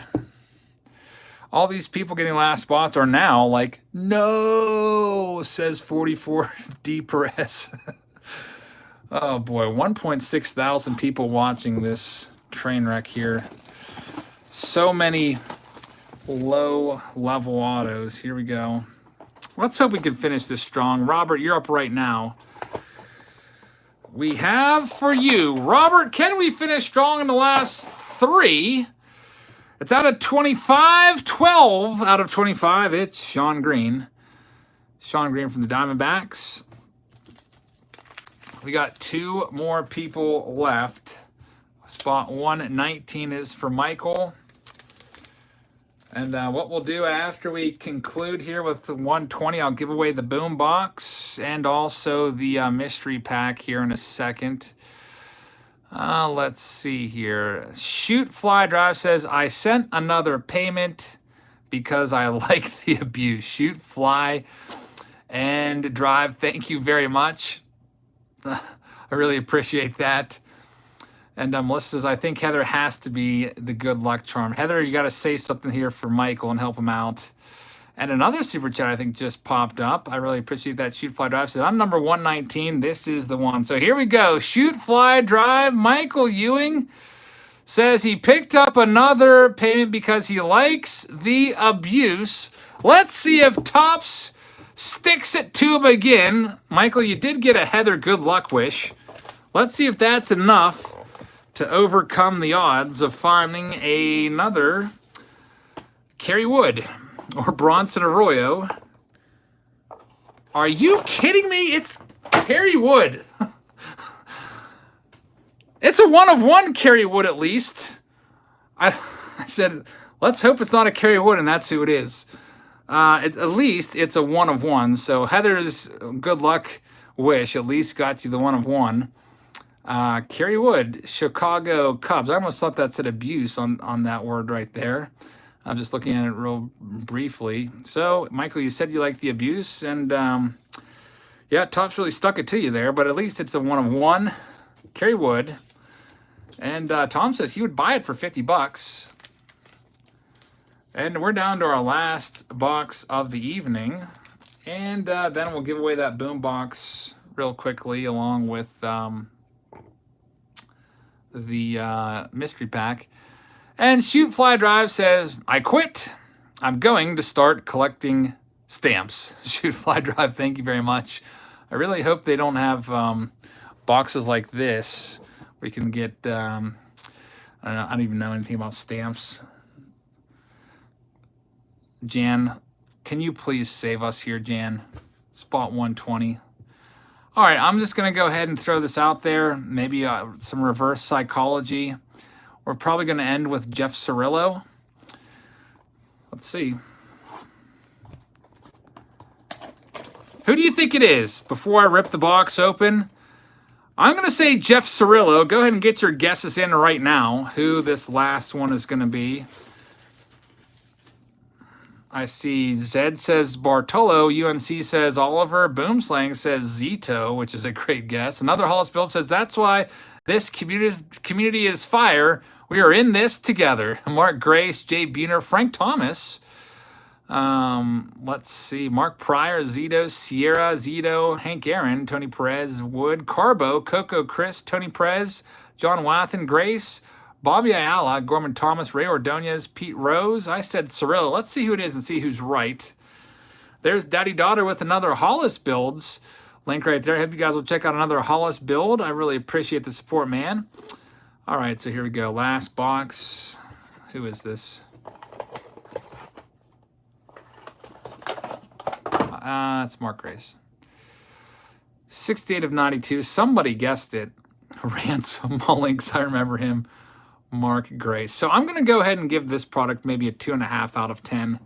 All these people getting last spots are now like, no, says 44D Perez. Oh boy, 1.6 thousand people watching this train wreck here. So many low level autos. Here we go. Let's hope we can finish this strong. Robert, you're up right now. We have for you, Robert, can we finish strong in the last 3? It's out of 25, 12 out of 25. It's Shawn Green. Shawn Green from the Diamondbacks. We got 2 more people left. Spot 119 is for Michael. And what we'll do after we conclude here with the 120, I'll give away the boom box and also the mystery pack here in a second. Let's see here. Shoot Fly Drive says, I sent another payment because I like the abuse. Shoot Fly and Drive, thank you very much. I really appreciate that. And Melissa says, I think Heather has to be the good luck charm. Heather, you got to say something here for Michael and help him out. And another super chat I think just popped up. I really appreciate that. Shoot Fly Drive says, I'm number 119. This is the one. So here we go. Shoot Fly Drive. Michael Ewing says he picked up another payment because he likes the abuse. Let's see if Topps sticks it to him again. Michael, you did get a Heather good luck wish. Let's see if that's enough to overcome the odds of finding another Kerry Wood or Bronson Arroyo. Are you kidding me? It's Kerry Wood. It's a 1 of 1 Kerry Wood at least. I said, let's hope it's not a Kerry Wood, and that's who it is. At least it's a 1 of 1. So Heather's good luck wish at least got you the 1 of 1. Kerry Wood, Chicago Cubs. I almost thought that said abuse on that word right there. I'm just looking at it real briefly. So, Michael, you said you like the abuse, and yeah, Topps really stuck it to you there, but at least it's a 1 of 1. Kerry Wood. And Tom says he would buy it for $50. And we're down to our last box of the evening. And then we'll give away that boom box real quickly along with the mystery pack. And Shoot Fly Drive says, I quit. I'm going to start collecting stamps. Shoot Fly Drive, thank you very much. I really hope they don't have boxes like this where you can get, I don't even know anything about stamps. Jan, can you please save us here, Jan? Spot 120. All right, I'm just going to go ahead and throw this out there. Maybe some reverse psychology. We're probably going to end with Geoff Cirillo. Let's see. Who do you think it is? Before I rip the box open, I'm going to say Geoff Cirillo. Go ahead and get your guesses in right now who this last one is going to be. I see Zed says Bartolo, UNC says Oliver, Boomslang says Zito, which is a great guess. Another Hollis build says that's why this community is fire. We are in this together. Mark Grace, Jay Buhner, Frank Thomas. Let's see. Mark Pryor, Zito, Sierra, Zito, Hank Aaron, Tony Perez, Wood, Carbo, Coco Crisp, Tony Perez, John Wathen, Grace, Bobby Ayala, Gorman Thomas, Ray Ordonez, Pete Rose. I said Cirillo. Let's see who it is and see who's right. There's Daddy Daughter with another Hollis builds. Link right there. I hope you guys will check out another Hollis build. I really appreciate the support, man. All right, so here we go. Last box. Who is this? It's Mark Grace. 68 of 92. Somebody guessed it. Ransom Mullings. I remember him. Mark Grace. So I'm going to go ahead and give this product maybe a 2.5 out of 10.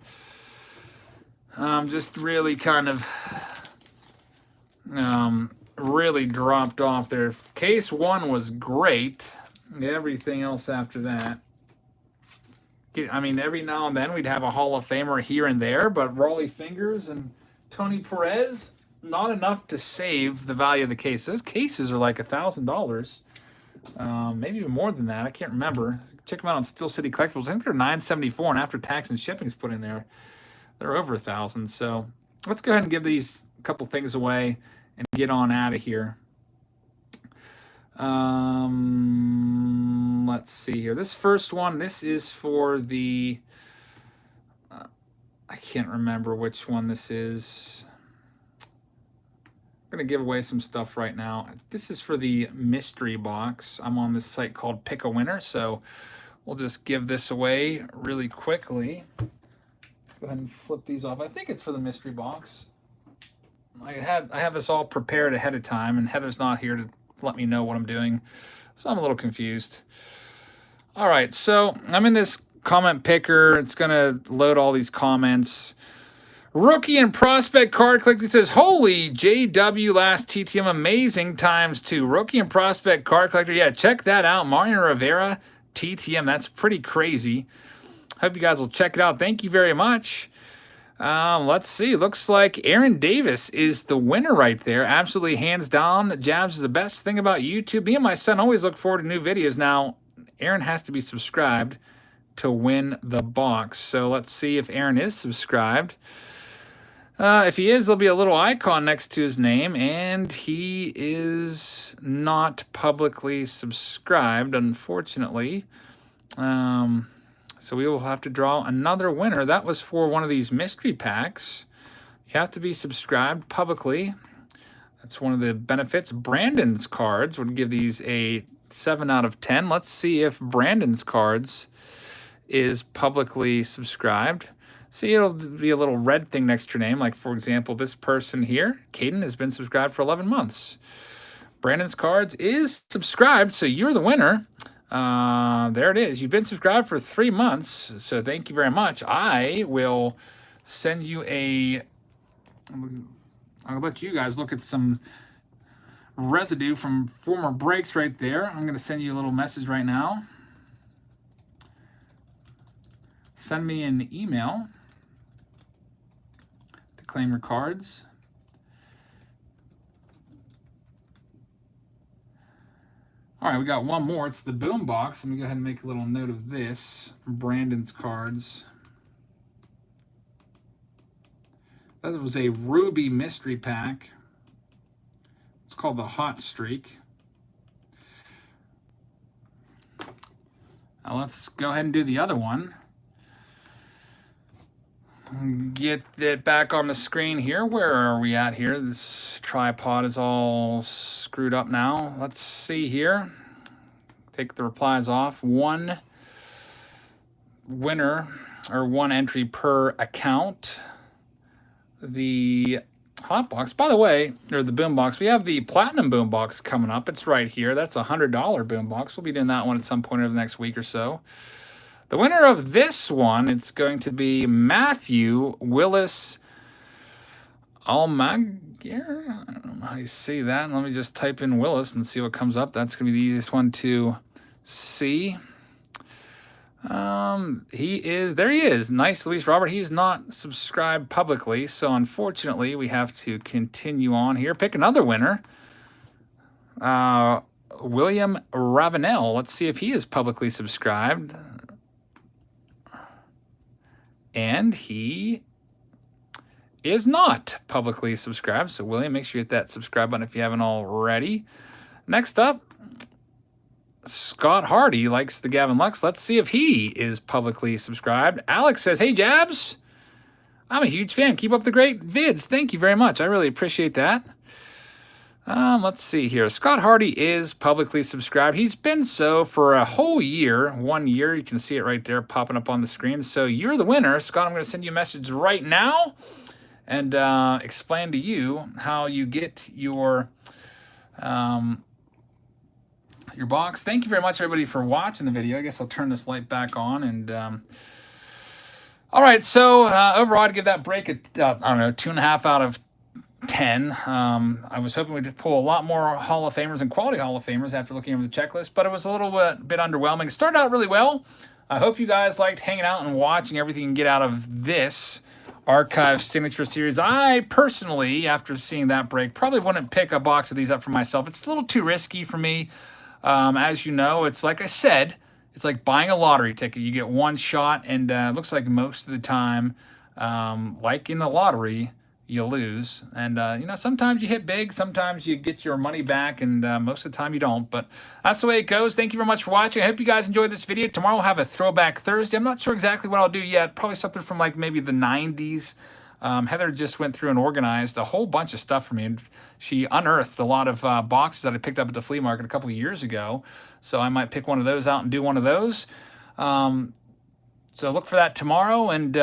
Just really kind of really dropped off there. Case 1 was great. Everything else after that. I mean, every now and then we'd have a Hall of Famer here and there, but Rollie Fingers and Tony Perez, not enough to save the value of the case. Those cases are like $1,000. Maybe even more than that. I can't remember. Check them out on Steel City Collectibles. I think they're $9.74, and after tax and shipping is put in there, they're over $1,000. So let's go ahead and give these couple things away and get on out of here. Let's see here. This first one, this is for the, I can't remember which one this is. I'm going to give away some stuff right now. This is for the mystery box. I'm on this site called Pick a Winner, so we'll just give this away really quickly. Go ahead and flip these off. I think it's for the mystery box. I have this all prepared ahead of time, and Heather's not here to let me know what I'm doing, so I'm a little confused. All right, so I'm in this comment picker. It's going to load all these comments. Rookie and prospect card collector says, holy JW last TTM, amazing ×2. Rookie and prospect card collector. Yeah, check that out. Mariano Rivera TTM. That's pretty crazy. Hope you guys will check it out. Thank you very much. Let's see. Looks like Aaron Davis is the winner right there. Absolutely hands down. Jabs is the best thing about YouTube. Me and my son always look forward to new videos. Now, Aaron has to be subscribed to win the box. So let's see if Aaron is subscribed. If he is, there'll be a little icon next to his name, and he is not publicly subscribed, unfortunately. So we will have to draw another winner. That was for one of these mystery packs. You have to be subscribed publicly. That's one of the benefits. Brandon's cards would give these a 7 out of 10. Let's see if Brandon's cards is publicly subscribed. See, it'll be a little red thing next to your name. Like, for example, this person here, Caden, has been subscribed for 11 months. Brandon's cards is subscribed, so you're the winner. There it is. You've been subscribed for 3 months, so thank you very much. I will send you a... I'll let you guys look at some residue from former breaks right there. I'm going to send you a little message right now. Send me an email to claim your cards. All right, we got one more. It's the boom box. Let me go ahead and make a little note of this. Brandon's cards. That was a Ruby mystery pack. It's called the Hot Streak. Now let's go ahead and do the other one. Get it back on the screen here. Where are we at here? This tripod is all screwed up now. Let's see here. Take the replies off. One winner or one entry per account. The hot box, by the way, or the boom box, we have the platinum boom box coming up. It's right here. That's a $100 boom box. We'll be doing that one at some point over the next week or so. The winner of this one, it's going to be Matthew Willis Almaguer. I don't know how you say that. Let me just type in Willis and see what comes up. That's going to be the easiest one to see. There he is. Nice, Luis Robert. He's not subscribed publicly, so unfortunately we have to continue on here. Pick another winner. William Ravenel. Let's see if he is publicly subscribed. And he is not publicly subscribed. So, William, make sure you hit that subscribe button if you haven't already. Next up, Scott Hardy likes the Gavin Lux. Let's see if he is publicly subscribed. Alex says, hey, Jabs, I'm a huge fan. Keep up the great vids. Thank you very much. I really appreciate that. Let's see here. Scott Hardy is publicly subscribed. He's been so for a whole year, 1 year. You can see it right there popping up on the screen. So you're the winner. Scott, I'm going to send you a message right now and explain to you how you get your box. Thank you very much, everybody, for watching the video. I guess I'll turn this light back on. And all right, so overall, I'd give that break a, I don't know, 2.5 out of 10. I was hoping we'd pull a lot more Hall of Famers and quality Hall of Famers after looking over the checklist, but it was a little bit underwhelming. It started out really well. I hope you guys liked hanging out and watching everything you can get out of this Archive Signature Series. I personally, after seeing that break, probably wouldn't pick a box of these up for myself. It's a little too risky for me. As you know, it's like I said, it's like buying a lottery ticket. You get one shot, and it looks like most of the time, like in the lottery, you lose. And, sometimes you hit big, sometimes you get your money back, and most of the time you don't. But that's the way it goes. Thank you very much for watching. I hope you guys enjoyed this video. Tomorrow we'll have a Throwback Thursday. I'm not sure exactly what I'll do yet. Probably something from like maybe the 90s. Heather just went through and organized a whole bunch of stuff for me. And she unearthed a lot of boxes that I picked up at the flea market a couple of years ago. So I might pick one of those out and do one of those. So look for that tomorrow. And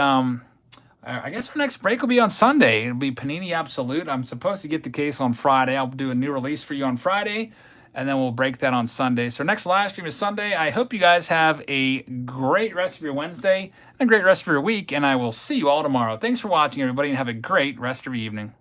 I guess our next break will be on Sunday. It'll be Panini Absolute. I'm supposed to get the case on Friday. I'll do a new release for you on Friday, and then we'll break that on Sunday. So next live stream is Sunday. I hope you guys have a great rest of your Wednesday and a great rest of your week, and I will see you all tomorrow. Thanks for watching, everybody, and have a great rest of your evening.